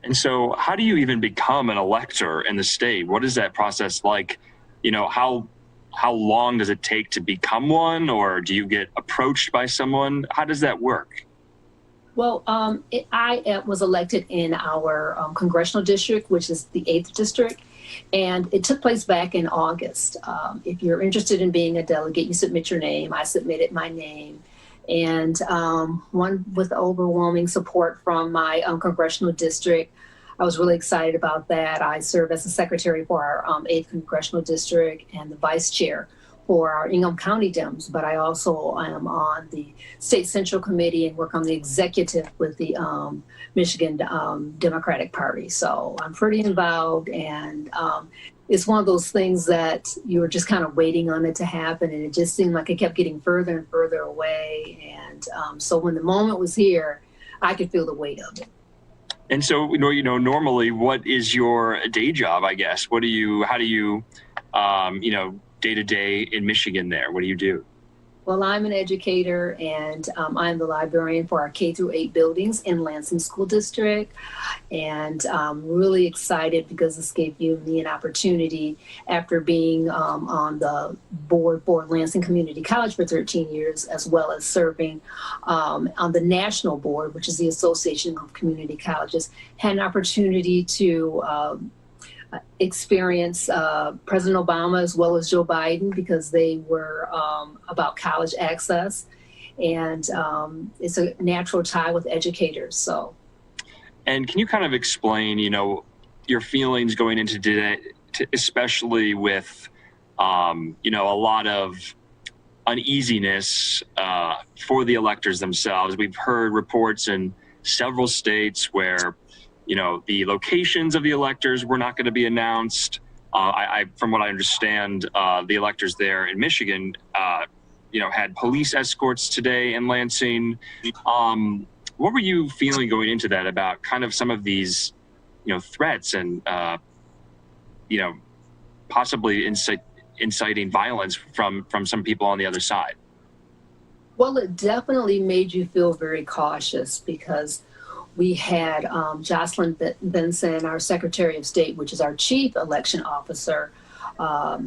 And so how do you even become an elector in the state? What is that process like? You know, how long does it take to become one, or do you get approached by someone? How does that work? Well, I was elected in our congressional district, which is the 8th district, and it took place back in August. If you're interested in being a delegate, you submit your name. I submitted my name, and one with overwhelming support from my congressional district. I was really excited about that. I serve as the secretary for our 8th congressional district and the vice chair for our Ingham County Dems, but I also am on the State Central Committee and work on the executive with the Michigan Democratic Party. So I'm pretty involved, and it's one of those things that you were just kind of waiting on it to happen, and it just seemed like it kept getting further and further away. And so when the moment was here, I could feel the weight of it. And so, normally, what is your day job, I guess? How do you, day to day in Michigan there? What do you do? Well, I'm an educator, and I'm the librarian for our K-8 buildings in Lansing School District. And I'm really excited because this gave you and me an opportunity, after being on the board for Lansing Community College for 13 years, as well as serving on the national board, which is the Association of Community Colleges, had an opportunity to experience President Obama as well as Joe Biden, because they were about college access, and it's a natural tie with educators. So, and can you kind of explain, your feelings going into today, especially with, a lot of uneasiness for the electors themselves? We've heard reports in several states where the locations of the electors were not going to be announced. From what I understand, the electors there in Michigan, had police escorts today in Lansing. What were you feeling going into that about kind of some of these, threats and, possibly inciting violence from some people on the other side? Well, it definitely made you feel very cautious, because we had Jocelyn Benson, our Secretary of State, which is our chief election officer,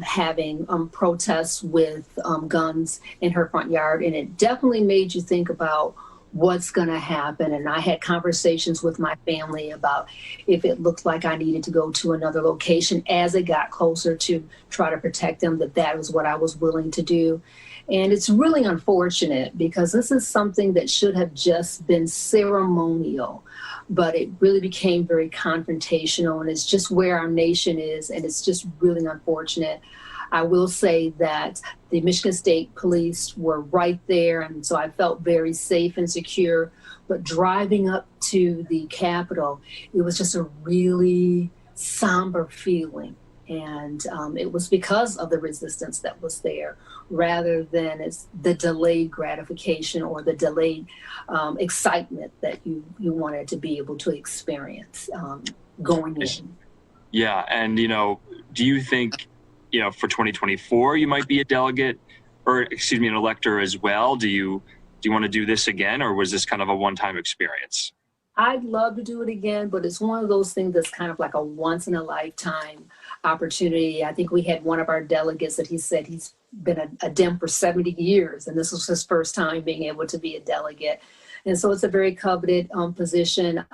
having protests with guns in her front yard. And it definitely made you think about what's going to happen. And I had conversations with my family about if it looked like I needed to go to another location as it got closer to try to protect them, that was what I was willing to do. And it's really unfortunate because this is something that should have just been ceremonial, but it really became very confrontational, and it's just where our nation is, and it's just really unfortunate. I will say that the Michigan State Police were right there, and so I felt very safe and secure. But driving up to the Capitol, it was just a really somber feeling. And it was because of the resistance that was there, rather than it's the delayed gratification or the delayed excitement that you wanted to be able to experience going in. Yeah, and do you think, for 2024 you might be a delegate, or excuse me, an elector as well? Do you want to do this again, or was this kind of a one-time experience? I'd love to do it again, but it's one of those things that's kind of like a once in a lifetime opportunity. I think we had one of our delegates that he said he's been a Dem for 70 years, and this was his first time being able to be a delegate. And so it's a very coveted position.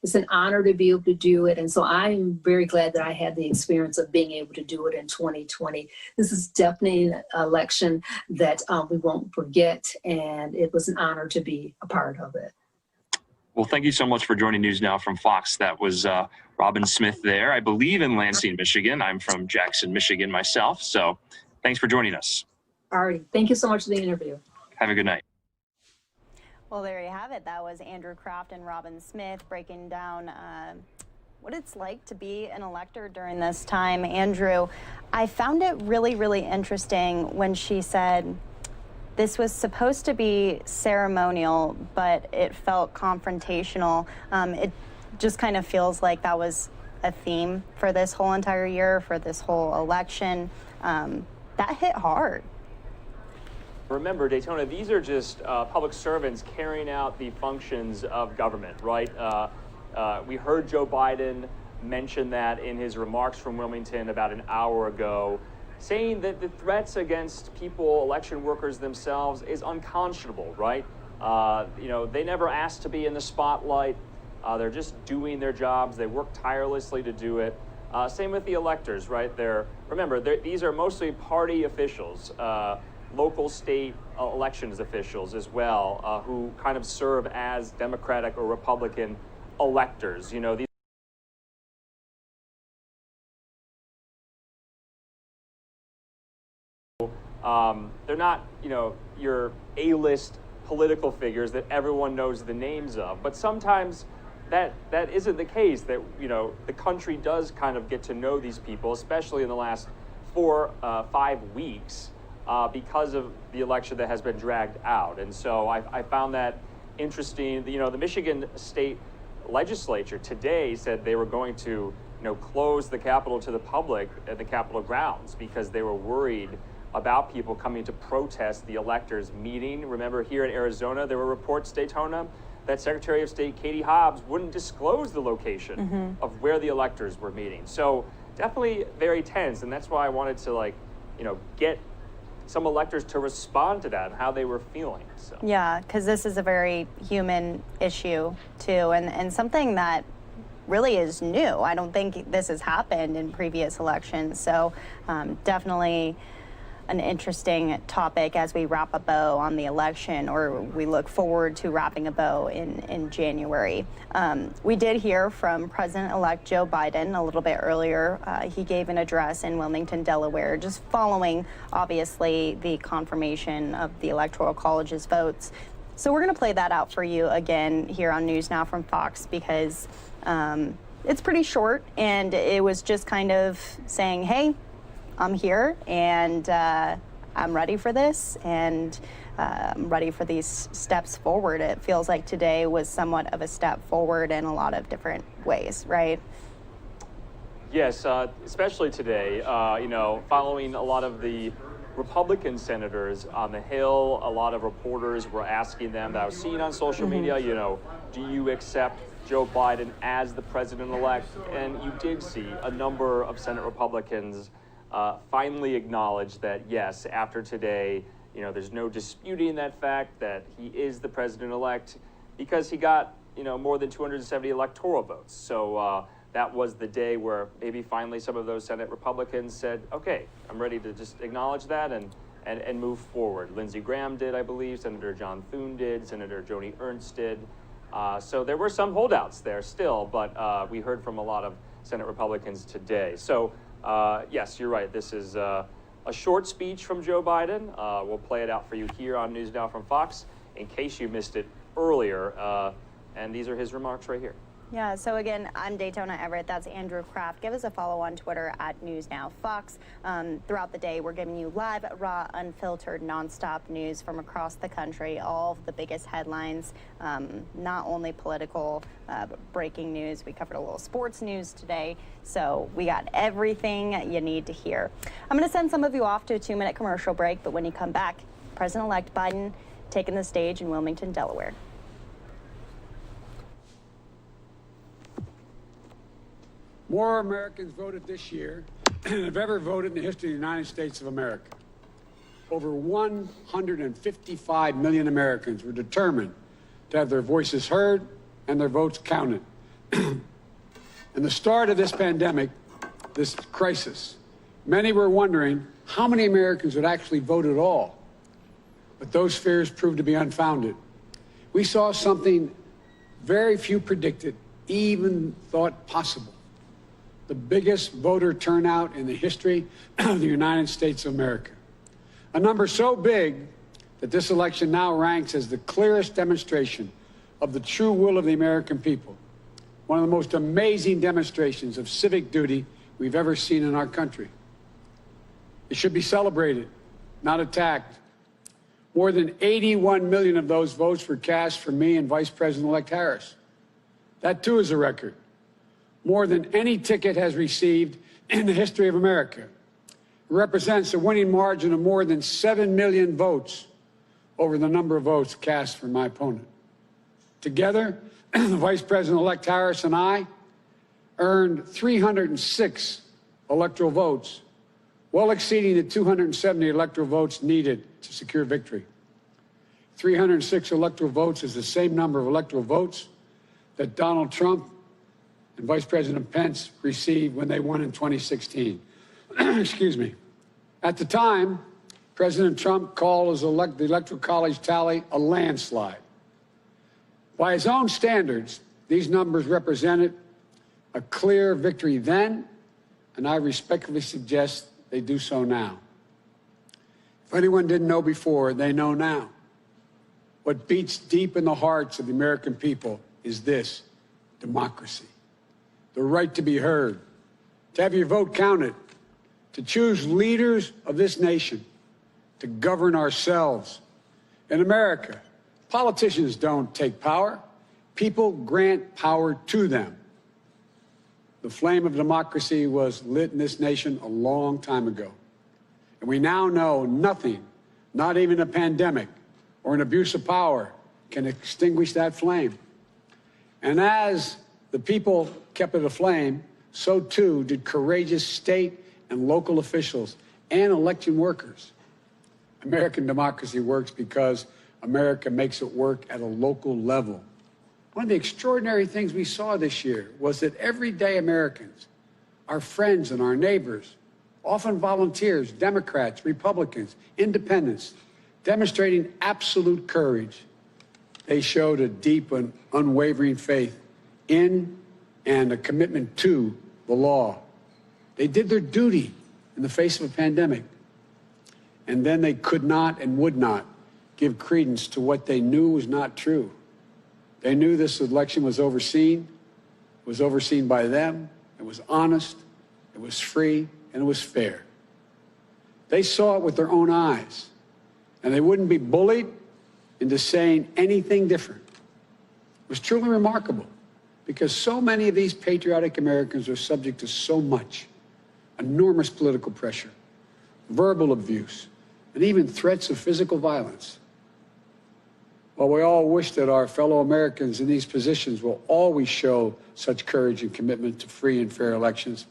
It's an honor to be able to do it. And so I'm very glad that I had the experience of being able to do it in 2020. This is definitely an election that we won't forget, and it was an honor to be a part of it. Well, thank you so much for joining News Now from Fox. That was Robin Smith there, I believe in Lansing, Michigan. I'm from Jackson, Michigan myself. So thanks for joining us. All right. Thank you so much for the interview. Have a good night. Well, there you have it. That was Andrew Kraft and Robin Smith breaking down what it's like to be an elector during this time. Andrew, I found it really, really interesting when she said this was supposed to be ceremonial, but it felt confrontational. It just kind of feels like that was a theme for this whole entire year, for this whole election. That hit hard. Remember, Daytona, these are just public servants carrying out the functions of government, right? We heard Joe Biden mention that in his remarks from Wilmington about an hour ago, saying that the threats against people, election workers themselves, is unconscionable, right? They never asked to be in the spotlight. They're just doing their jobs. They work tirelessly to do it. Same with the electors, right? These are mostly party officials, local state elections officials as well, who kind of serve as Democratic or Republican electors. They're not, your A-list political figures that everyone knows the names of, but sometimes that isn't the case. That the country does kind of get to know these people, especially in the last 4-5 weeks, because of the election that has been dragged out. And so I found that interesting. The Michigan State Legislature today said they were going to close the Capitol to the public at the Capitol grounds because they were worried about people coming to protest the electors meeting. Remember, here in Arizona, there were reports, Daytona, that Secretary of State Katie Hobbs wouldn't disclose the location of where the electors were meeting. So definitely very tense, and that's why I wanted to get some electors to respond to that and how they were feeling. So. Yeah, because this is a very human issue too, and something that really is new. I don't think this has happened in previous elections. So definitely an interesting topic as we wrap a bow on the election, or we look forward to wrapping a bow in January. We did hear from President-elect Joe Biden a little bit earlier. He gave an address in Wilmington, Delaware, just following, obviously, the confirmation of the Electoral College's votes. So we're going to play that out for you again here on News Now from Fox, because it's pretty short, and it was just kind of saying, hey, I'm here, and I'm ready for this, and I'm ready for these steps forward. It feels like today was somewhat of a step forward in a lot of different ways, right? Yes, especially today, following a lot of the Republican senators on the Hill, a lot of reporters were asking them, that I was seeing on social media, do you accept Joe Biden as the president-elect? And you did see a number of Senate Republicans finally acknowledge that, yes, after today, you know, there's no disputing that fact that he is the president-elect because he got, you know, more than 270 electoral votes. So that was the day where maybe finally some of those Senate Republicans said, okay, I'm ready to just acknowledge that and move forward. Lindsey Graham did, I believe, Senator John Thune did, Senator Joni Ernst did. So there were some holdouts there still, but we heard from a lot of Senate Republicans today. So yes, you're right. This is a short speech from Joe Biden. We'll play it out for you here on News Now from Fox in case you missed it earlier. And these are his remarks right here. Yeah, so again, I'm Daytona Everett. That's Andrew Kraft. Give us a follow on Twitter at NewsNowFox. Throughout the day, we're giving you live, raw, unfiltered, nonstop news from across the country, all of the biggest headlines, not only political, but breaking news. We covered a little sports news today, so we got everything you need to hear. I'm going to send some of you off to a 2-minute commercial break, but when you come back, President-elect Biden taking the stage in Wilmington, Delaware. More Americans voted this year than have ever voted in the history of the United States of America. Over 155 million Americans were determined to have their voices heard and their votes counted. In the start of this pandemic, this crisis, many were wondering how many Americans would actually vote at all. But those fears proved to be unfounded. We saw something very few predicted, even thought possible. The biggest voter turnout in the history of the United States of America. A number so big that this election now ranks as the clearest demonstration of the true will of the American people. One of the most amazing demonstrations of civic duty we've ever seen in our country. It should be celebrated, not attacked. More than 81 million of those votes were cast for me and Vice President-elect Harris. That too is a record. More than any ticket has received in the history of America. It represents a winning margin of more than 7 million votes over the number of votes cast for my opponent. Together, the Vice President-elect Harris and I earned 306 electoral votes, well exceeding the 270 electoral votes needed to secure victory. 306 electoral votes is the same number of electoral votes that Donald Trump and Vice President Pence received when they won in 2016. Excuse me. At the time, President Trump called the Electoral College tally a landslide. By his own standards, these numbers represented a clear victory then, and I respectfully suggest they do so now. If anyone didn't know before, they know now. What beats deep in the hearts of the American people is this: democracy. The right to be heard, to have your vote counted, to choose leaders of this nation, to govern ourselves. In America, politicians don't take power. People grant power to them. The flame of democracy was lit in this nation a long time ago. And we now know nothing, not even a pandemic or an abuse of power, can extinguish that flame. And as the people kept it aflame, so too did courageous state and local officials and election workers. American democracy works because America makes it work at a local level. One of the extraordinary things we saw this year was that everyday Americans, our friends and our neighbors, often volunteers, Democrats, Republicans, independents, demonstrating absolute courage. They showed a deep and unwavering faith in and a commitment to the law. They did their duty in the face of a pandemic. And then they could not and would not give credence to what they knew was not true. They knew this election was overseen. It was overseen by them. It was honest. It was free. And it was fair. They saw it with their own eyes. And they wouldn't be bullied into saying anything different. It was truly remarkable, because so many of these patriotic Americans are subject to so much enormous political pressure, verbal abuse, and even threats of physical violence. While we all wish that our fellow Americans in these positions will always show such courage and commitment to free and fair elections,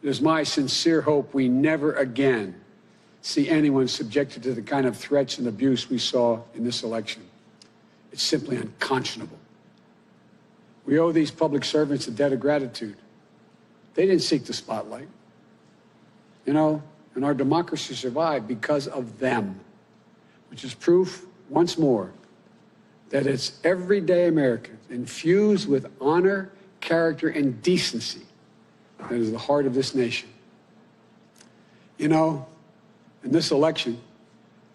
it is my sincere hope we never again see anyone subjected to the kind of threats and abuse we saw in this election. It's simply unconscionable. We owe these public servants a debt of gratitude. They didn't seek the spotlight. You know, and our democracy survived because of them, which is proof, once more, that it's everyday Americans infused with honor, character, and decency that is the heart of this nation. You know, in this election,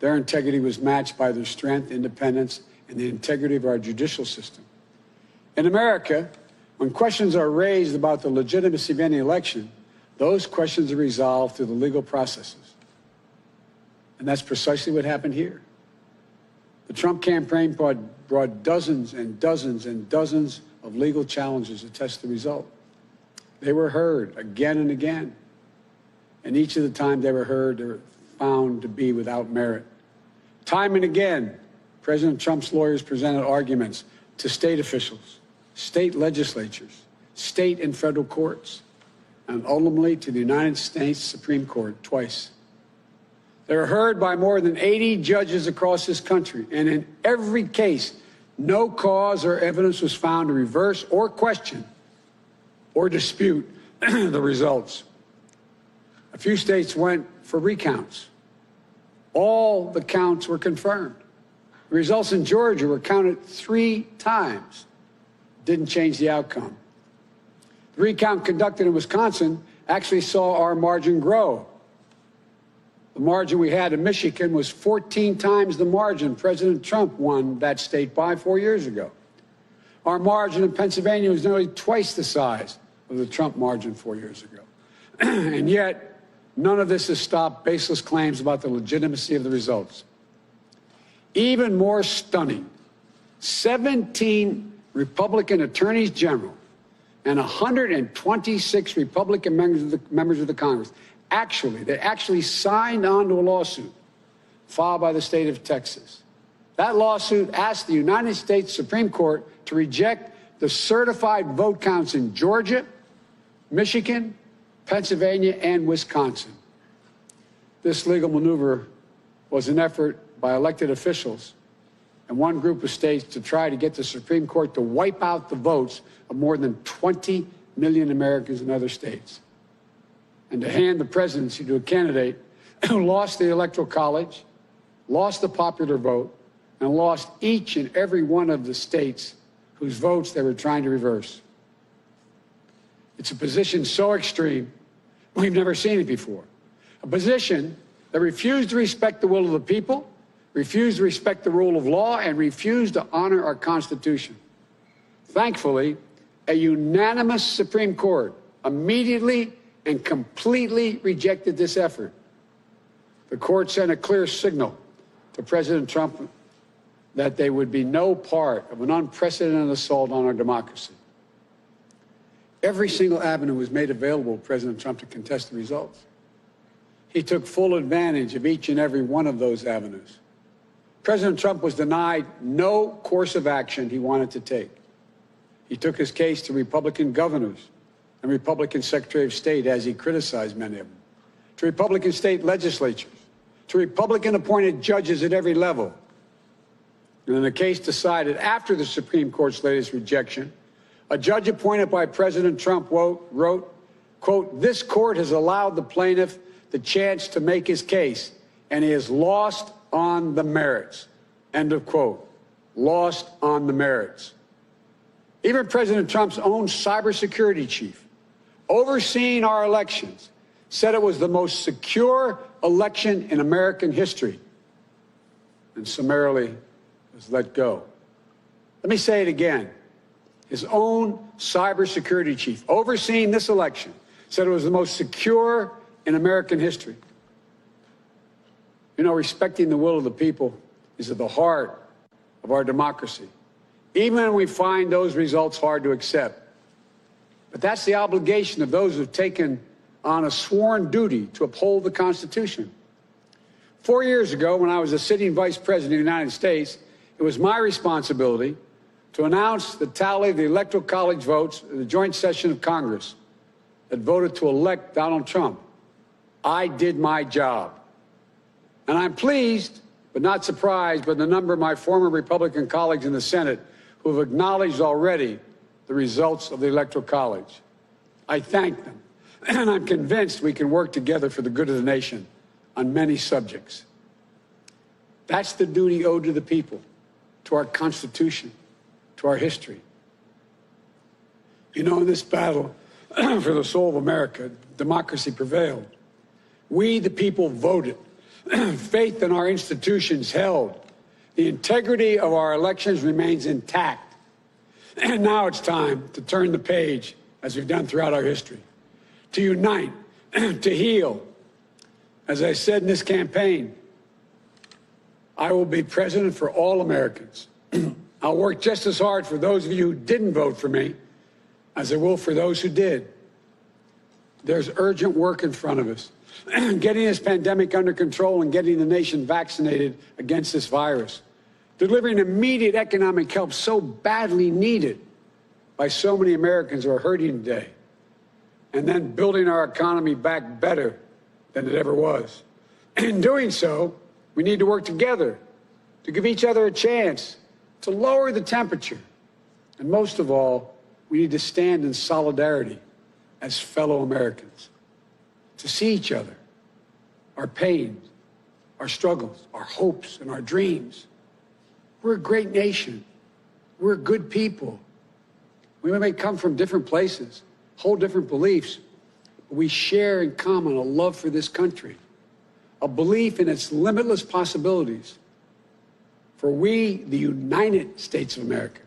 their integrity was matched by their strength, independence, and the integrity of our judicial system. In America, when questions are raised about the legitimacy of any election, those questions are resolved through the legal processes. And that's precisely what happened here. The Trump campaign brought dozens and dozens and dozens of legal challenges to test the result. They were heard again and again. And each of the times they were heard, they were found to be without merit. Time and again, President Trump's lawyers presented arguments to state officials, state legislatures, state and federal courts, and ultimately to the United States Supreme Court twice. They were heard by more than 80 judges across this country, and in every case, no cause or evidence was found to reverse or question or dispute the results. A few states went for recounts. All the counts were confirmed. The results in Georgia were counted 3 times. Didn't change the outcome. The recount conducted in Wisconsin actually saw our margin grow. The margin we had in Michigan was 14 times the margin President Trump won that state by 4 years ago. Our margin in Pennsylvania was nearly twice the size of the Trump margin 4 years ago. And yet, none of this has stopped baseless claims about the legitimacy of the results. Even more stunning, 17 Republican attorneys general and 126 Republican members of the Congress actually signed on to a lawsuit filed by the state of Texas. That lawsuit asked the United States Supreme Court to reject the certified vote counts in Georgia, Michigan, Pennsylvania, and Wisconsin. This legal maneuver was an effort by elected officials and one group of states to try to get the Supreme Court to wipe out the votes of more than 20 million Americans in other states, and to hand the presidency to a candidate who lost the Electoral College, lost the popular vote, and lost each and every one of the states whose votes they were trying to reverse. It's a position so extreme, we've never seen it before. A position that refused to respect the will of the people, refused to respect the rule of law, and refused to honor our Constitution. Thankfully, a unanimous Supreme Court immediately and completely rejected this effort. The court sent a clear signal to President Trump that there would be no part of an unprecedented assault on our democracy. Every single avenue was made available to President Trump to contest the results. He took full advantage of each and every one of those avenues. President Trump was denied no course of action he wanted to take. He took his case to Republican governors and Republican Secretary of State, as he criticized many of them, to Republican state legislatures, to Republican-appointed judges at every level. And in a case decided after the Supreme Court's latest rejection, a judge appointed by President Trump wrote, quote, "This court has allowed the plaintiff the chance to make his case, and he has lost on the merits," end of quote. Lost on the merits. Even President Trump's own cybersecurity chief, overseeing our elections, said it was the most secure election in American history, and summarily was let go. Let me say it again. His own cybersecurity chief, overseeing this election, said it was the most secure in American history. You know, respecting the will of the people is at the heart of our democracy, even when we find those results hard to accept. But that's the obligation of those who've taken on a sworn duty to uphold the Constitution. 4 years ago, when I was a sitting vice president of the United States, it was my responsibility to announce the tally of the Electoral College votes in the joint session of Congress that voted to elect Donald Trump. I did my job. And I'm pleased, but not surprised, by the number of my former Republican colleagues in the Senate who have acknowledged already the results of the Electoral College. I thank them, and I'm convinced we can work together for the good of the nation on many subjects. That's the duty owed to the people, to our Constitution, to our history. You know, in this battle for the soul of America, democracy prevailed. We, the people, voted. Faith in our institutions held. The integrity of our elections remains intact. And now it's time to turn the page, as we've done throughout our history, to unite, to heal. As I said in this campaign, I will be president for all Americans. I'll work just as hard for those of you who didn't vote for me as I will for those who did. There's urgent work in front of us. Getting this pandemic under control and getting the nation vaccinated against this virus. Delivering immediate economic help so badly needed by so many Americans who are hurting today. And then building our economy back better than it ever was. In doing so, we need to work together to give each other a chance to lower the temperature. And most of all, we need to stand in solidarity as fellow Americans, to see each other, our pains, our struggles, our hopes, and our dreams. We're a great nation. We're good people. We may come from different places, hold different beliefs, but we share in common a love for this country, a belief in its limitless possibilities. For we, the United States of America,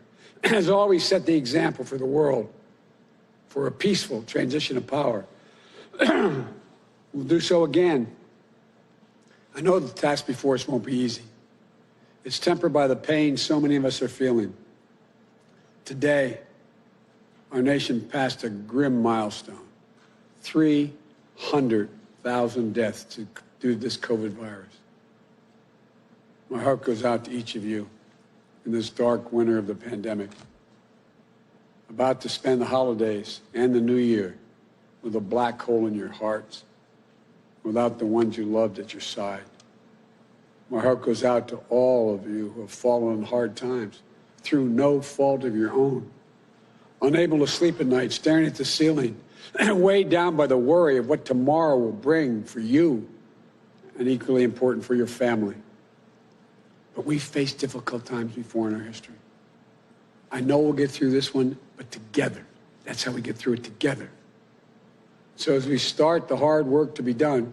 has always set the example for the world for a peaceful transition of power. We'll do so again. I know the task before us won't be easy. It's tempered by the pain so many of us are feeling. Today, our nation passed a grim milestone. 300,000 deaths due to this COVID virus. My heart goes out to each of you in this dark winter of the pandemic. About to spend the holidays and the new year with a black hole in your hearts, without the ones you loved at your side. My heart goes out to all of you who have fallen in hard times through no fault of your own, unable to sleep at night, staring at the ceiling, and weighed down by the worry of what tomorrow will bring for you, and equally important for your family. But we've faced difficult times before in our history. I know we'll get through this one, but together. That's how we get through it, together. So as we start the hard work to be done,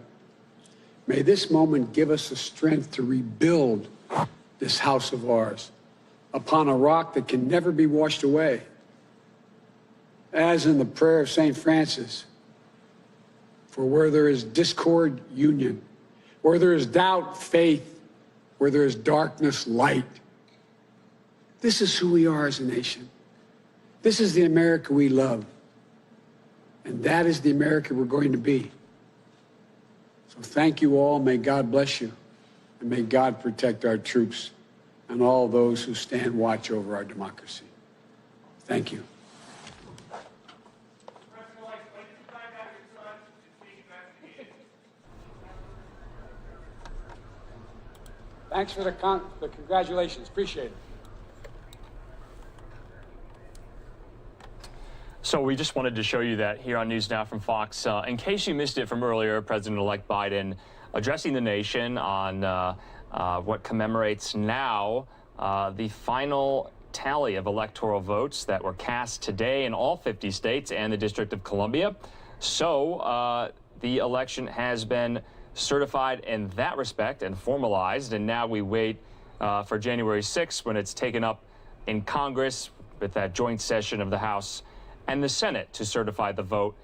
may this moment give us the strength to rebuild this house of ours upon a rock that can never be washed away. As in the prayer of St. Francis, for where there is discord, union, where there is doubt, faith, where there is darkness, light. This is who we are as a nation. This is the America we love. And that is the America we're going to be. So thank you all. May God bless you. And may God protect our troops and all those who stand watch over our democracy. Thank you. Thanks for the congratulations. Appreciate it. So we just wanted to show you that here on NewsNOW from Fox. In case you missed it from earlier, President-elect Biden addressing the nation on what commemorates now the final tally of electoral votes that were cast today in all 50 states and the District of Columbia. So the election has been certified in that respect and formalized, and now we wait for January 6th when it's taken up in Congress with that joint session of the House and the Senate to certify the vote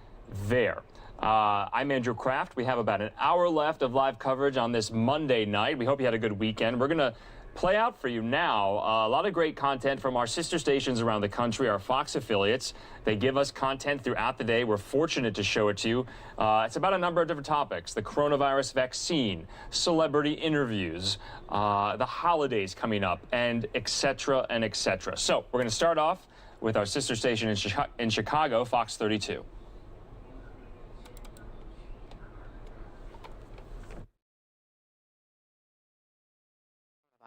there. I'm Andrew Kraft. We have about an hour left of live coverage on this Monday night. We hope you had a good weekend. We're going to play out for you now a lot of great content from our sister stations around the country, our Fox affiliates. They give us content throughout the day. We're fortunate to show it to you. It's about a number of different topics: the coronavirus vaccine, celebrity interviews, the holidays coming up, and et cetera and et cetera. So we're going to start off with our sister station in Chicago, Fox 32.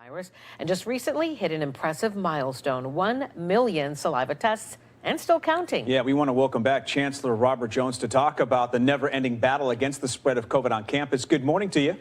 virus, and just recently hit an impressive milestone, 1 million saliva tests, and still counting. Yeah, we want to welcome back Chancellor Robert Jones to talk about the never-ending battle against the spread of COVID on campus. Good morning to you.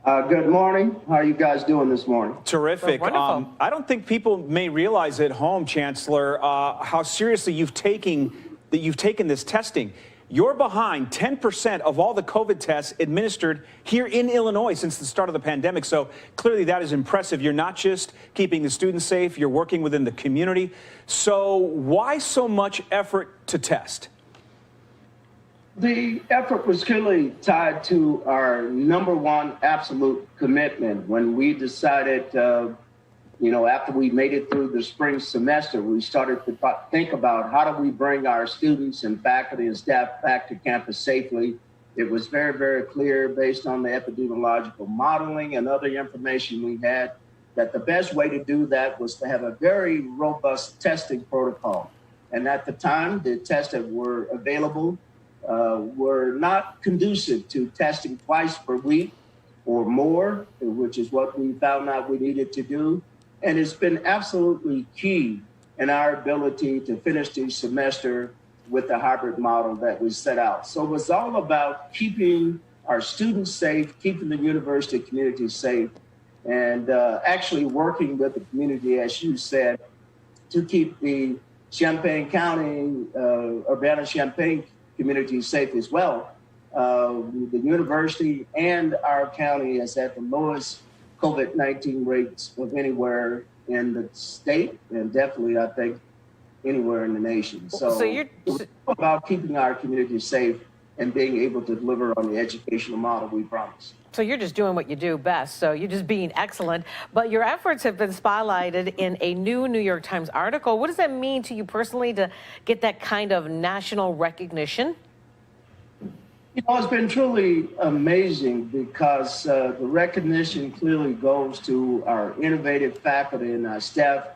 Good morning. How are you guys doing this morning? Terrific. I don't think people may realize at home, Chancellor, how seriously you've taken this testing. You're behind 10% of all the COVID tests administered here in Illinois since the start of the pandemic. So clearly that is impressive. You're not just keeping the students safe, you're working within the community. So why so much effort to test? The effort was clearly tied to our #1 absolute commitment. When we decided, after we made it through the spring semester, we started to think about how do we bring our students and faculty and staff back to campus safely. It was very, very clear based on the epidemiological modeling and other information we had that the best way to do that was to have a very robust testing protocol. And at the time, the tests that were available were not conducive to testing twice per week or more, which is what we found out we needed to do. And it's been absolutely key in our ability to finish the semester with the hybrid model that we set out. So it was all about keeping our students safe, keeping the university community safe, and actually working with the community, as you said, to keep the Champaign County, Urbana-Champaign community safe as well. The university and our county is at the lowest COVID-19 rates of anywhere in the state, and definitely, I think, anywhere in the nation. So you're it's about keeping our community safe and being able to deliver on the educational model we promised. So you're just doing what you do best. So you're just being excellent. But your efforts have been spotlighted in a new New York Times article. What does that mean to you personally to get that kind of national recognition? It's been truly amazing because the recognition clearly goes to our innovative faculty and our staff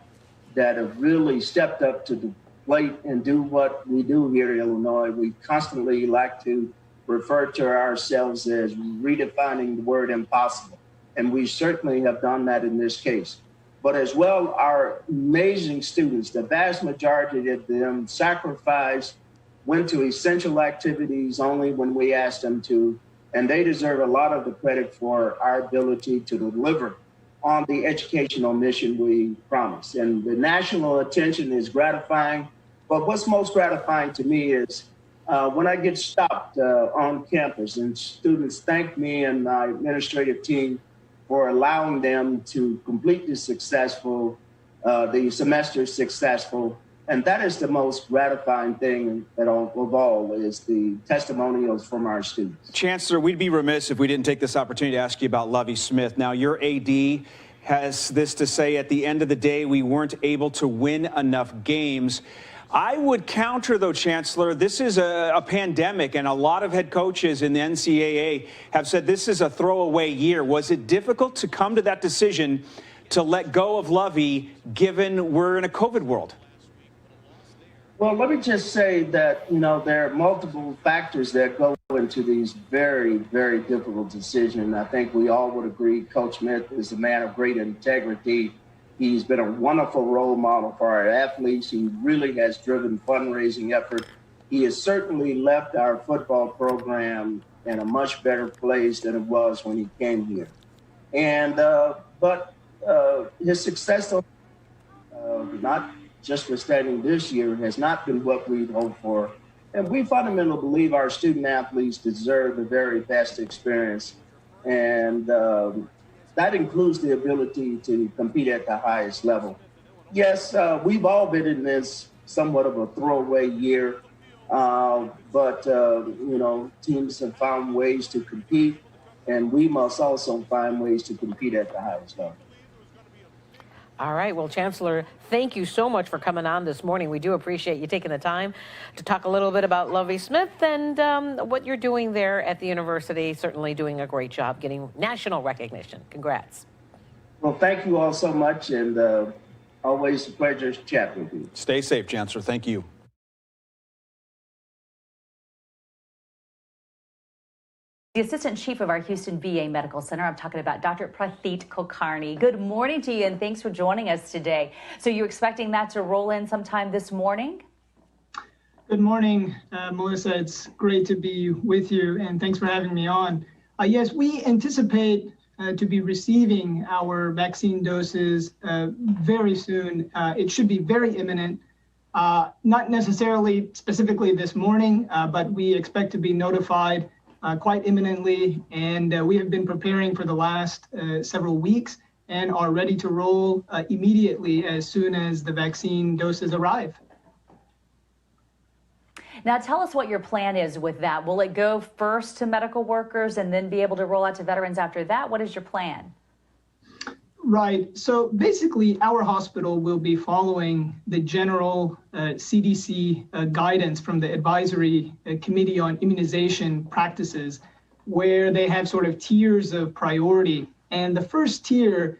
that have really stepped up to the plate and do what we do here in Illinois. We constantly like to refer to ourselves as redefining the word impossible. And we certainly have done that in this case. But as well, our amazing students, the vast majority of them sacrificed, went to essential activities only when we asked them to, and they deserve a lot of the credit for our ability to deliver on the educational mission we promised. And the national attention is gratifying, but what's most gratifying to me is when I get stopped on campus and students thank me and my administrative team for allowing them to complete the semester successful. And that is the most gratifying thing of all, is the testimonials from our students. Chancellor, we'd be remiss if we didn't take this opportunity to ask you about Lovie Smith. Now, your AD has this to say: at the end of the day, we weren't able to win enough games. I would counter, though, Chancellor, this is a pandemic, and a lot of head coaches in the NCAA have said this is a throwaway year. Was it difficult to come to that decision to let go of Lovie, given we're in a COVID world? Well, let me just say that, there are multiple factors that go into these very, very difficult decisions. I think we all would agree Coach Smith is a man of great integrity. He's been a wonderful role model for our athletes. He really has driven fundraising effort. He has certainly left our football program in a much better place than it was when he came here. And but his success, not just withstanding this year, has not been what we'd hoped for. And we fundamentally believe our student athletes deserve the very best experience. And that includes the ability to compete at the highest level. Yes, we've all been in this somewhat of a throwaway year, but teams have found ways to compete, and we must also find ways to compete at the highest level. All right. Well, Chancellor, thank you so much for coming on this morning. We do appreciate you taking the time to talk a little bit about Lovie Smith and what you're doing there at the university. Certainly doing a great job getting national recognition. Congrats. Well, thank you all so much, and always a pleasure to chat with you. Stay safe, Chancellor. Thank you. The Assistant Chief of our Houston VA Medical Center. I'm talking about Dr. Prathit Kulkarni. Good morning to you, and thanks for joining us today. So you're expecting that to roll in sometime this morning? Good morning, Melissa. It's great to be with you, and thanks for having me on. Yes, we anticipate to be receiving our vaccine doses very soon. It should be very imminent. Not necessarily specifically this morning, but we expect to be notified quite imminently, and we have been preparing for the last several weeks and are ready to roll immediately as soon as the vaccine doses arrive. Now tell us what your plan is with that. Will it go first to medical workers and then be able to roll out to veterans after that? What is your plan? Right. So basically, our hospital will be following the general CDC guidance from the Advisory Committee on Immunization Practices, where they have sort of tiers of priority. And the first tier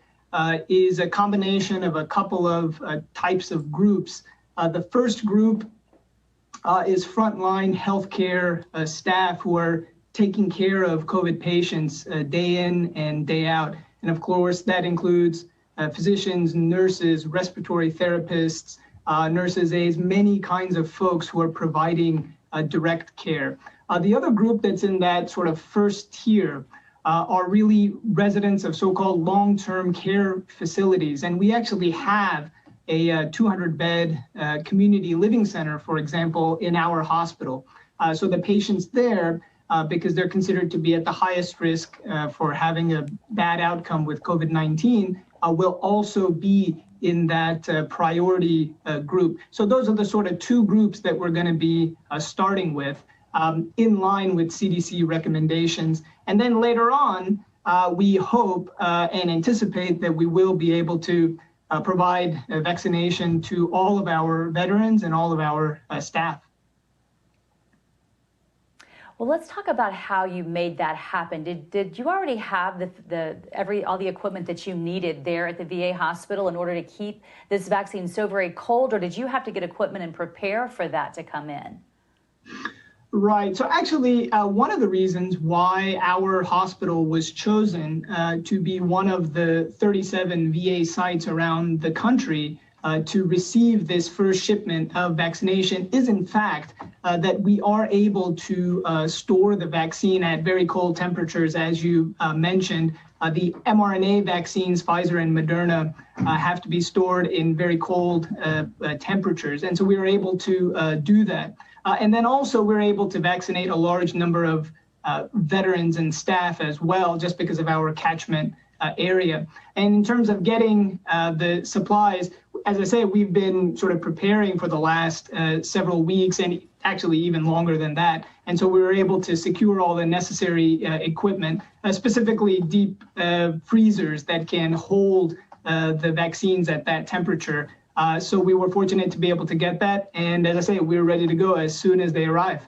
is a combination of a couple of types of groups. The first group is frontline healthcare staff who are taking care of COVID patients day in and day out. And of course, that includes physicians, nurses, respiratory therapists, nurses aides, many kinds of folks who are providing direct care. The other group that's in that sort of first tier are really residents of so-called long-term care facilities. And we actually have a 200-bed community living center, for example, in our hospital. So the patients there, because they're considered to be at the highest risk for having a bad outcome with COVID-19, will also be in that priority group. So those are the sort of two groups that we're going to be starting with in line with CDC recommendations. And then later on, we hope and anticipate that we will be able to provide vaccination to all of our veterans and all of our staff. Well, let's talk about how you made that happen. Did you already have all the equipment that you needed there at the VA hospital in order to keep this vaccine so very cold, or did you have to get equipment and prepare for that to come in? Right. So actually, one of the reasons why our hospital was chosen to be one of the 37 VA sites around the country to receive this first shipment of vaccination is, in fact, that we are able to store the vaccine at very cold temperatures, as you mentioned. The mRNA vaccines, Pfizer and Moderna, have to be stored in very cold temperatures. And so we were able to do that. And then also we're able to vaccinate a large number of veterans and staff as well, just because of our catchment area. And in terms of getting the supplies, as I say, we've been sort of preparing for the last several weeks and actually even longer than that. And so we were able to secure all the necessary equipment, specifically deep freezers that can hold the vaccines at that temperature. So we were fortunate to be able to get that. And as I say, we're ready to go as soon as they arrive.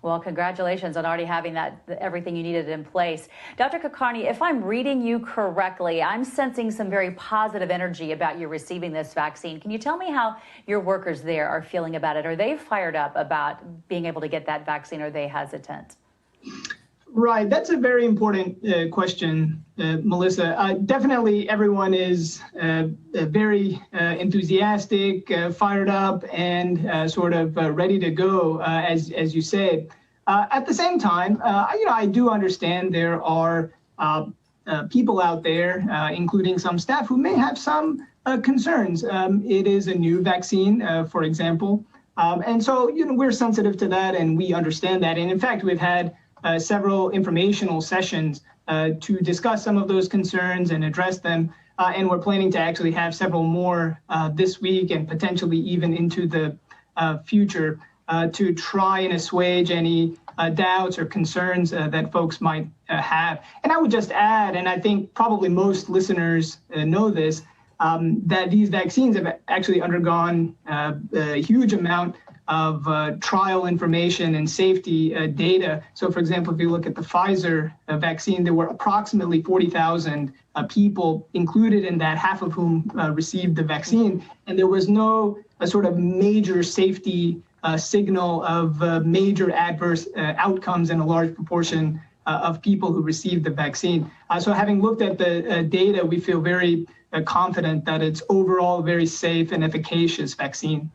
Well, congratulations on already having everything you needed in place. Dr. Kulkarni, if I'm reading you correctly, I'm sensing some very positive energy about you receiving this vaccine. Can you tell me how your workers there are feeling about it? Are they fired up about being able to get that vaccine, or are they hesitant? Right. That's a very important question, Melissa. Definitely everyone is very enthusiastic, fired up, and sort of ready to go, as you said. At the same time, I do understand there are people out there, including some staff, who may have some concerns. It is a new vaccine, for example. And so, we're sensitive to that, and we understand that. And in fact, we've had several informational sessions to discuss some of those concerns and address them. And we're planning to actually have several more this week and potentially even into the future to try and assuage any doubts or concerns that folks might have. And I would just add, and I think probably most listeners know this, that these vaccines have actually undergone a huge amount of trial information and safety data. So for example, if you look at the Pfizer vaccine, there were approximately 40,000 people included in that, half of whom received the vaccine. And there was no sort of major safety signal of major adverse outcomes in a large proportion of people who received the vaccine. So having looked at the data, we feel very confident that it's overall very safe and efficacious vaccine.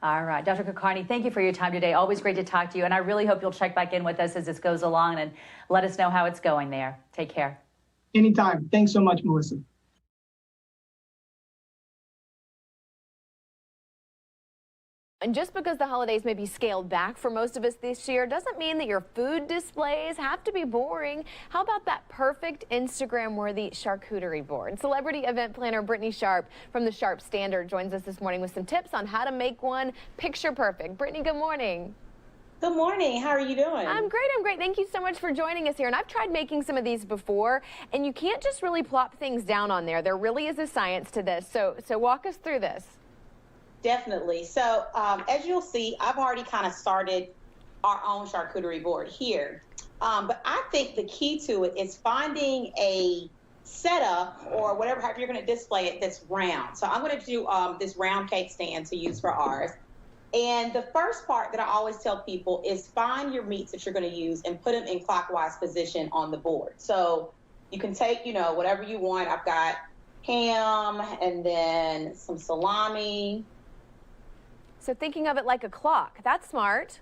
All right, Dr. Kulkarni, thank you for your time today. Always great to talk to you, and I really hope you'll check back in with us as this goes along and let us know how it's going there. Take care. Anytime. Thanks so much, Melissa. And just because the holidays may be scaled back for most of us this year doesn't mean that your food displays have to be boring. How about that perfect Instagram-worthy charcuterie board? Celebrity event planner Brittany Sharp from the Sharp Standard joins us this morning with some tips on how to make one picture perfect. Brittany, good morning. Good morning. How are you doing? I'm great. I'm great. Thank you so much for joining us here. And I've tried making some of these before, and you can't just really plop things down on there. There really is a science to this. So walk us through this. Definitely. So as you'll see, I've already kind of started our own charcuterie board here. But I think the key to it is finding a setup or whatever, however you're going to display it, that's round. So I'm going to do this round cake stand to use for ours. And the first part that I always tell people is find your meats that you're going to use and put them in clockwise position on the board. So you can take, whatever you want. I've got ham and then some salami. So thinking of it like a clock, that's smart.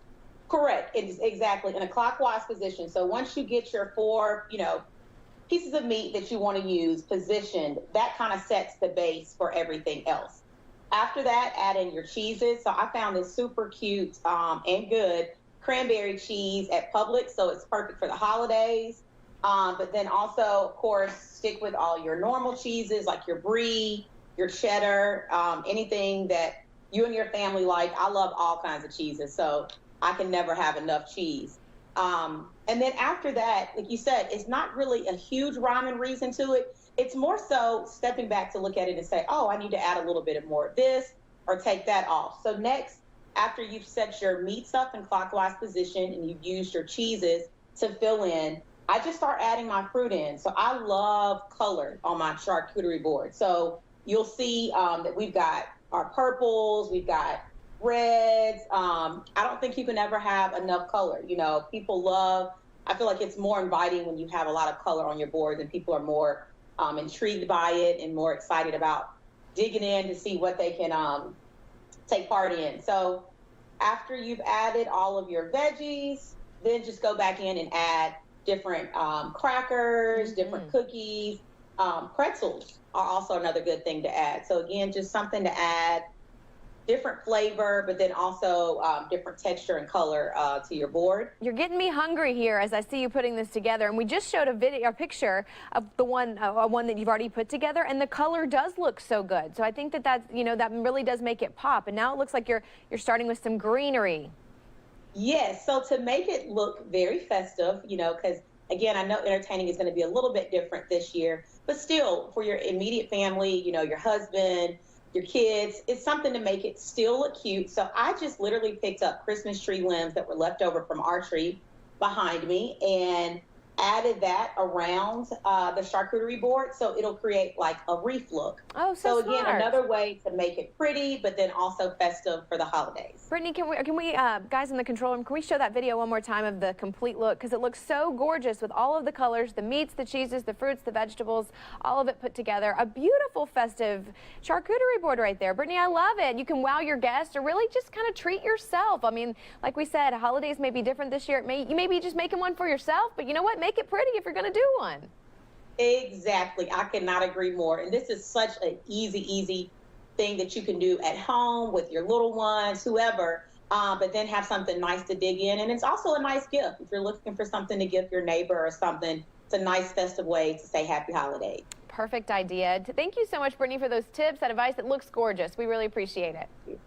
Correct. It's exactly in a clockwise position. So once you get your 4, pieces of meat that you want to use positioned, that kind of sets the base for everything else. After that, add in your cheeses. So I found this super cute and good cranberry cheese at Publix. So it's perfect for the holidays. But then also, of course, stick with all your normal cheeses like your brie, your cheddar, anything that you and your family like. I love all kinds of cheeses, so I can never have enough cheese. And then after that, like you said, it's not really a huge rhyme and reason to it. It's more so stepping back to look at it and say, oh, I need to add a little bit more of this or take that off. So next, after you've set your meats up in clockwise position and you've used your cheeses to fill in, I just start adding my fruit in. So I love color on my charcuterie board. So you'll see that we've got our purples, we've got reds. I don't think you can ever have enough color. People love, I feel like it's more inviting when you have a lot of color on your board and people are more intrigued by it and more excited about digging in to see what they can take part in. So after you've added all of your veggies, then just go back in and add different crackers, different cookies. Pretzels are also another good thing to add. So again, just something to add different flavor, but then also different texture and color to your board. You're getting me hungry here as I see you putting this together. And we just showed a picture of the one that you've already put together, and the color does look so good. So I think that that really does make it pop. And now it looks like you're starting with some greenery. Yes. So to make it look very festive, because again, I know entertaining is going to be a little bit different this year, but still for your immediate family, your husband, your kids, it's something to make it still look cute. So I just literally picked up Christmas tree limbs that were left over from our tree behind me and added that around the charcuterie board, so it'll create like a wreath look. Oh, so again, smart. Another way to make it pretty, but then also festive for the holidays. Brittany, can we guys in the control room, can we show that video one more time of the complete look? Because it looks so gorgeous with all of the colors, the meats, the cheeses, the fruits, the vegetables, all of it put together. A beautiful festive charcuterie board right there. Brittany, I love it. You can wow your guests or really just kind of treat yourself. I mean, like we said, holidays may be different this year. You may be just making one for yourself, but you know what? Make it pretty if you're going to do one. Exactly. I cannot agree more. And this is such an easy thing that you can do at home with your little ones, whoever, but then have something nice to dig in. And it's also a nice gift. If you're looking for something to give your neighbor or something, it's a nice festive way to say happy holidays. Perfect idea. Thank you so much, Brittany, for those tips, that advice. It looks gorgeous. We really appreciate it.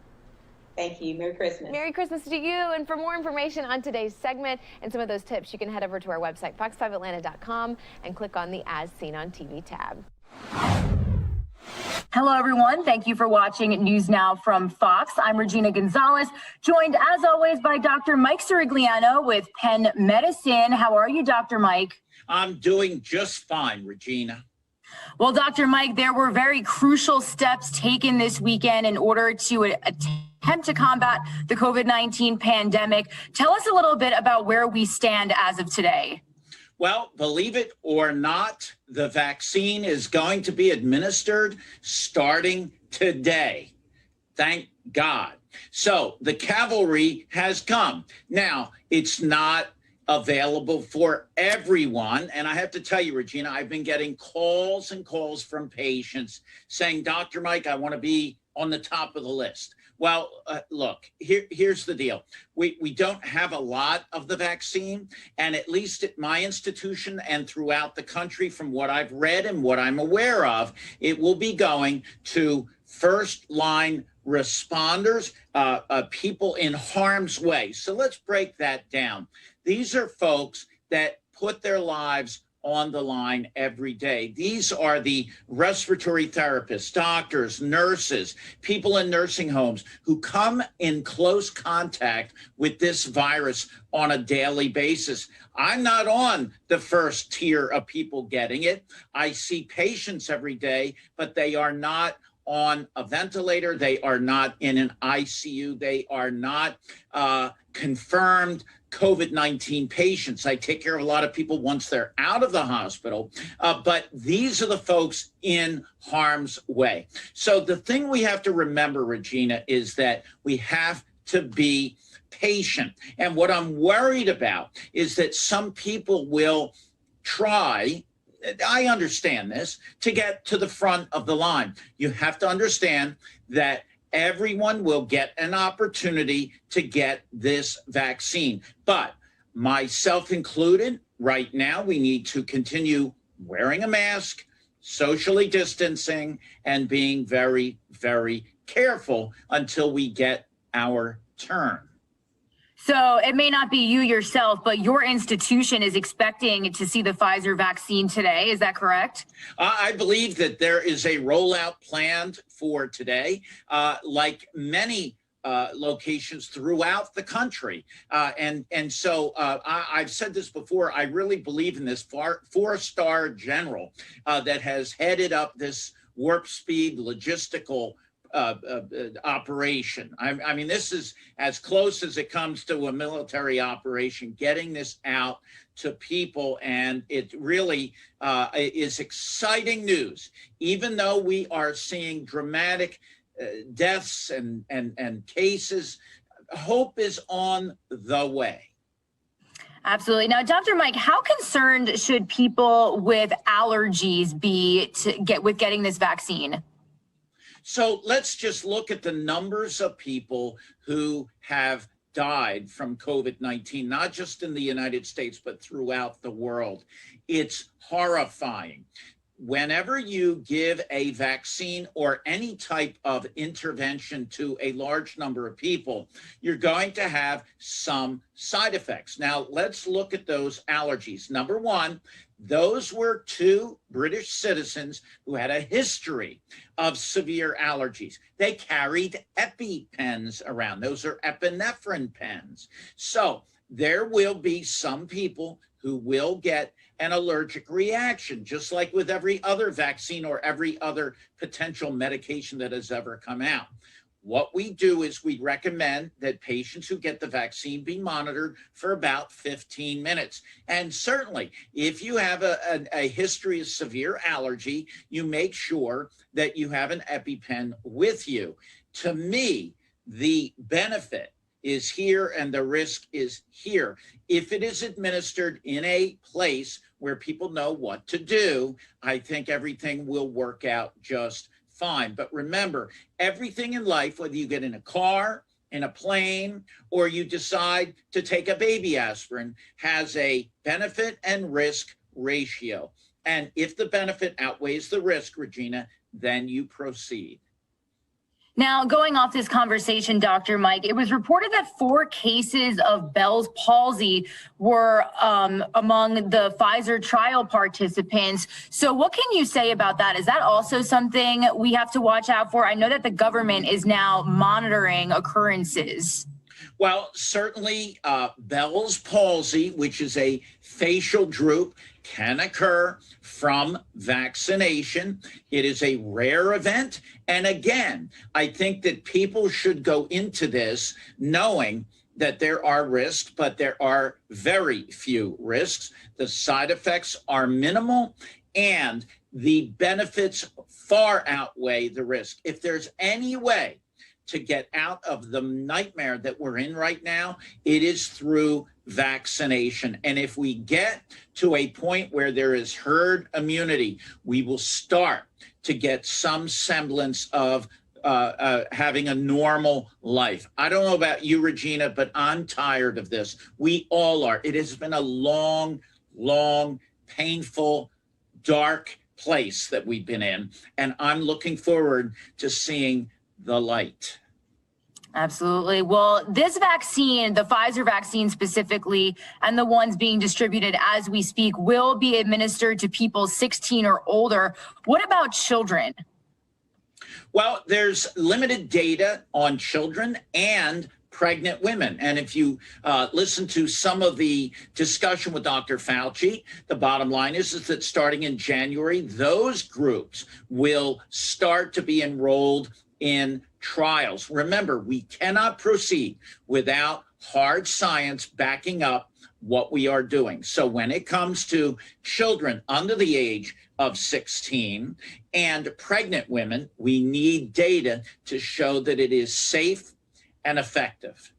Thank you. Merry Christmas. Merry Christmas to you. And for more information on today's segment and some of those tips, you can head over to our website, fox5atlanta.com, and click on the As Seen on TV tab. Hello, everyone. Thank you for watching News Now from Fox. I'm Regina Gonzalez, joined as always by Dr. Mike Sirigliano with Penn Medicine. How are you, Dr. Mike? I'm doing just fine, Regina. Well, Dr. Mike, there were very crucial steps taken this weekend in order to attempt to combat the COVID-19 pandemic. Tell us a little bit about where we stand as of today. Well, believe it or not, the vaccine is going to be administered starting today. Thank God. So the cavalry has come. Now, it's not available for everyone. And I have to tell you, Regina, I've been getting calls and calls from patients saying, Dr. Mike, I want to be on the top of the list. Well, look, here's the deal. We don't have a lot of the vaccine, and at least at my institution and throughout the country, from what I've read and what I'm aware of, it will be going to first line responders, people in harm's way. So let's break that down. These are folks that put their lives on the line every day. These are the respiratory therapists, doctors, nurses, people in nursing homes who come in close contact with this virus on a daily basis. I'm not on the first tier of people getting it. I see patients every day, but they are not on a ventilator. They are not in an ICU. They are not confirmed COVID-19 patients. I take care of a lot of people once they're out of the hospital, but these are the folks in harm's way. So the thing we have to remember, Regina, is that we have to be patient. And what I'm worried about is that some people will try, I understand this, to get to the front of the line. You have to understand that everyone will get an opportunity to get this vaccine. But myself included, right now, we need to continue wearing a mask, socially distancing, and being very, very careful until we get our turn. So it may not be you yourself, but your institution is expecting to see the Pfizer vaccine today. Is that correct? I believe that there is a rollout planned for today, like many locations throughout the country. And so I've said this before, I really believe in this four-star general that has headed up this warp speed logistical operation. I mean, this is as close as it comes to a military operation, getting this out to people. And it really is exciting news, even though we are seeing dramatic deaths and cases. Hope is on the way. Absolutely. Now, Dr. Mike, how concerned should people with allergies be with getting this vaccine? So let's just look at the numbers of people who have died from COVID-19, not just in the United States, but throughout the world. It's horrifying. Whenever you give a vaccine or any type of intervention to a large number of people, you're going to have some side effects. Now, let's look at those allergies. Number one, those were two British citizens who had a history of severe allergies. They carried EpiPens around. Those are epinephrine pens. So there will be some people who will get an allergic reaction, just like with every other vaccine or every other potential medication that has ever come out. What we do is we recommend that patients who get the vaccine be monitored for about 15 minutes. And certainly, if you have a history of severe allergy, you make sure that you have an EpiPen with you. To me, the benefit is here and the risk is here. If it is administered in a place where people know what to do, I think everything will work out just fine. But remember, everything in life, whether you get in a car, in a plane, or you decide to take a baby aspirin, has a benefit and risk ratio. And if the benefit outweighs the risk, Regina, then you proceed. Now, going off this conversation, Dr. Mike, it was reported that 4 cases of Bell's palsy were among the Pfizer trial participants. So what can you say about that? Is that also something we have to watch out for? I know that the government is now monitoring occurrences. Well, certainly Bell's palsy, which is a facial droop, can occur from vaccination. It is a rare event. And again, I think that people should go into this knowing that there are risks, but there are very few risks. The side effects are minimal and the benefits far outweigh the risk. If there's any way to get out of the nightmare that we're in right now, it is through vaccination. And if we get to a point where there is herd immunity, we will start to get some semblance of having a normal life. I don't know about you, Regina, but I'm tired of this. We all are. It has been a long, painful, dark place that we've been in. And I'm looking forward to seeing the light. Absolutely. Well, this vaccine, the Pfizer vaccine specifically, and the ones being distributed as we speak, will be administered to people 16 or older. What about children? Well, there's limited data on children and pregnant women. And if you listen to some of the discussion with Dr. Fauci, the bottom line is that starting in January, those groups will start to be enrolled in trials. Remember, we cannot proceed without hard science backing up what we are doing. So when it comes to children under the age of 16 and pregnant women, we need data to show that it is safe and effective.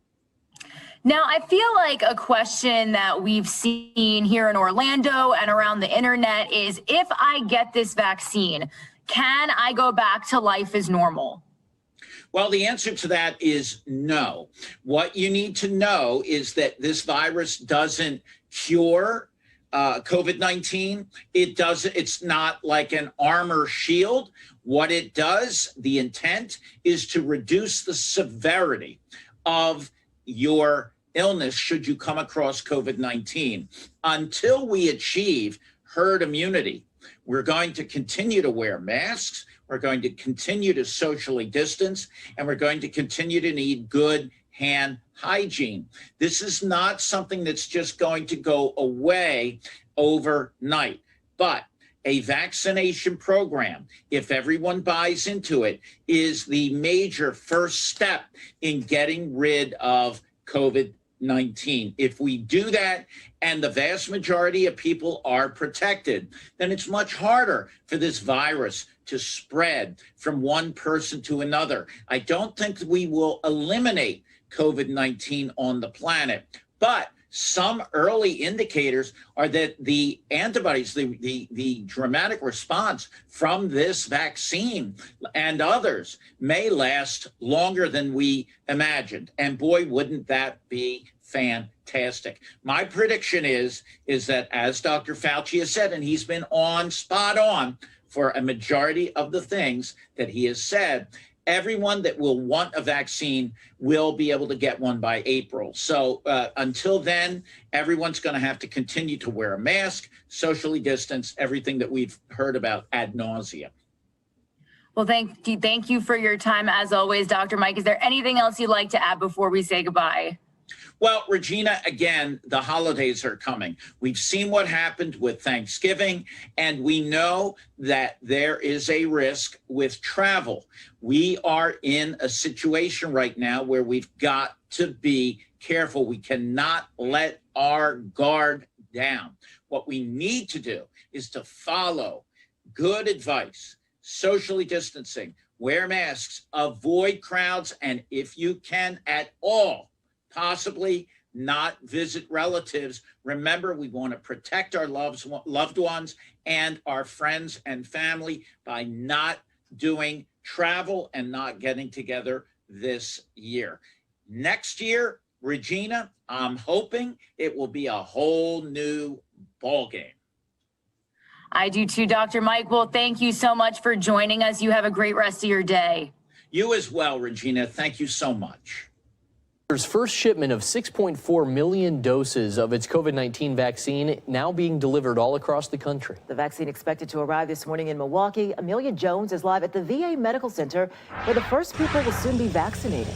Now, I feel like a question that we've seen here in Orlando and around the internet is, if I get this vaccine, can I go back to life as normal? Well, the answer to that is no. What you need to know is that this virus doesn't cure COVID-19. It's not like an armor shield. What it does, the intent is to reduce the severity of your illness should you come across COVID-19. Until we achieve herd immunity, we're going to continue to wear masks. We're going to continue to socially distance, and we're going to continue to need good hand hygiene. This is not something that's just going to go away overnight, but a vaccination program, if everyone buys into it, is the major first step in getting rid of COVID-19. If we do that and the vast majority of people are protected, then it's much harder for this virus to spread from one person to another. I don't think we will eliminate COVID-19 on the planet, but some early indicators are that the antibodies, the dramatic response from this vaccine and others may last longer than we imagined. And boy, wouldn't that be fantastic. My prediction is that, as Dr. Fauci has said, and he's been spot on for a majority of the things that he has said, everyone that will want a vaccine will be able to get one by April. So until then, everyone's going to have to continue to wear a mask, socially distance, everything that we've heard about ad nauseum. Well, thank you for your time as always, Dr. Mike. Is there anything else you'd like to add before we say goodbye? Well, Regina, again, the holidays are coming. We've seen what happened with Thanksgiving, and we know that there is a risk with travel. We are in a situation right now where we've got to be careful. We cannot let our guard down. What we need to do is to follow good advice, socially distancing, wear masks, avoid crowds, and if you can at all, possibly not visit relatives. Remember, we want to protect our loved ones and our friends and family by not doing travel and not getting together this year. Next year, Regina, I'm hoping it will be a whole new ballgame. I do too, Dr. Mike. Well, thank you so much for joining us. You have a great rest of your day. You as well, Regina. Thank you so much. First shipment of 6.4 million doses of its COVID-19 vaccine now being delivered all across the country. The vaccine expected to arrive this morning in Milwaukee. Amelia Jones is live at the VA Medical Center, where the first people will soon be vaccinated.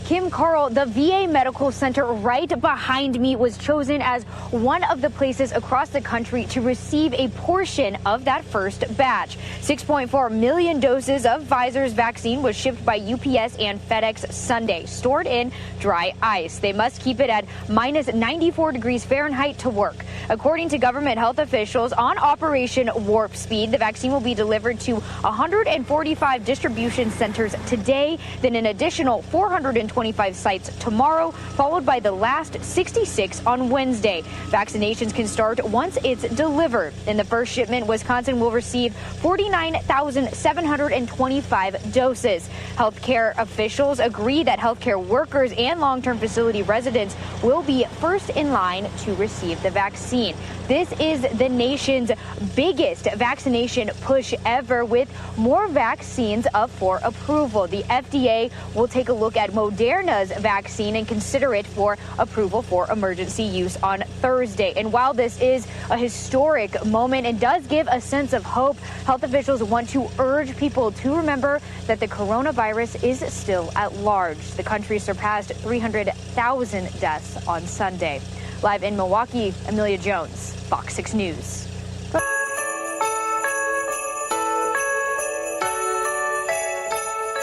Kim Carl, the VA Medical Center right behind me was chosen as one of the places across the country to receive a portion of that first batch. 6.4 million doses of Pfizer's vaccine was shipped by UPS and FedEx Sunday, stored in dry ice. They must keep it at minus 94 degrees Fahrenheit to work. According to government health officials, on Operation Warp Speed, the vaccine will be delivered to 145 distribution centers today, then an additional 425 sites tomorrow, followed by the last 66 on Wednesday. Vaccinations can start once it's delivered. In the first shipment, Wisconsin will receive 49,725 doses. Healthcare officials agree that healthcare workers and long-term facility residents will be first in line to receive the vaccine. This is the nation's biggest vaccination push ever, with more vaccines up for approval. The FDA will take a look at Moderna's vaccine and consider it for approval for emergency use on Thursday. And while this is a historic moment and does give a sense of hope, health officials want to urge people to remember that the coronavirus is still at large. The country surpassed 300,000 deaths on Sunday. Live in Milwaukee, Amelia Jones, Fox 6 News.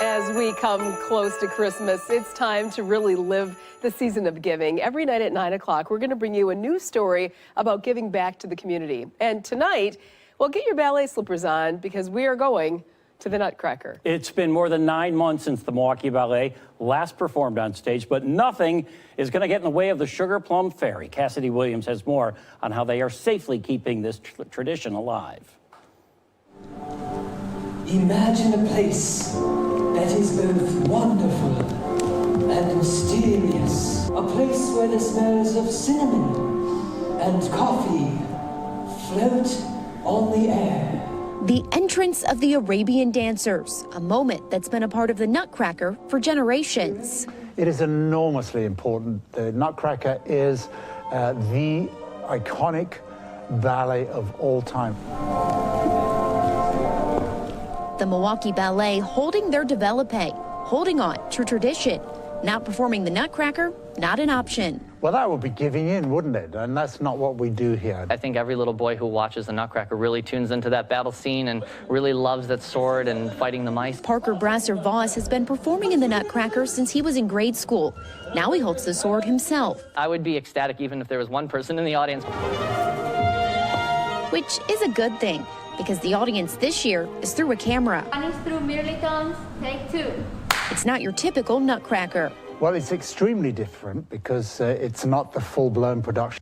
As we come close to Christmas, it's time to really live the season of giving. Every night at 9 o'clock, we're going to bring you a new story about giving back to the community. And tonight, well, get your ballet slippers on because we are going to the Nutcracker. It's been more than 9 months since the Milwaukee Ballet last performed on stage, but nothing is going to get in the way of the Sugar Plum Fairy. Cassidy Williams has more on how they are safely keeping this tradition alive. Imagine a place that is both wonderful and mysterious. A place where the smells of cinnamon and coffee float on the air. The entrance of the Arabian dancers, a moment that's been a part of the Nutcracker for generations. It is enormously important. The Nutcracker is the iconic ballet of all time. The Milwaukee Ballet holding their developing, holding on to tradition. Not performing the Nutcracker, not an option. Well, that would be giving in, wouldn't it? And that's not what we do here. I think every little boy who watches the Nutcracker really tunes into that battle scene and really loves that sword and fighting the mice. Parker Brasser-Voss has been performing in the Nutcracker since he was in grade school. Now he holds the sword himself. I would be ecstatic even if there was one person in the audience. Which is a good thing, because the audience this year is through a camera. Through Mirliton's take 2. It's not your typical Nutcracker. Well, it's extremely different because it's not the full-blown production.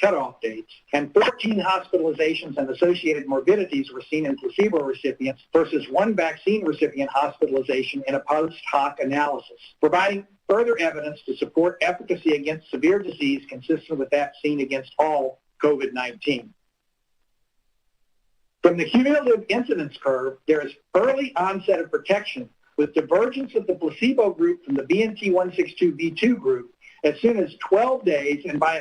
Cutoff dates, and 14 hospitalizations and associated morbidities were seen in placebo recipients versus 1 vaccine recipient hospitalization in a post hoc analysis, providing further evidence to support efficacy against severe disease consistent with that seen against all COVID-19. From the cumulative incidence curve, there is early onset of protection with divergence of the placebo group from the BNT162b2 group as soon as 12 days and by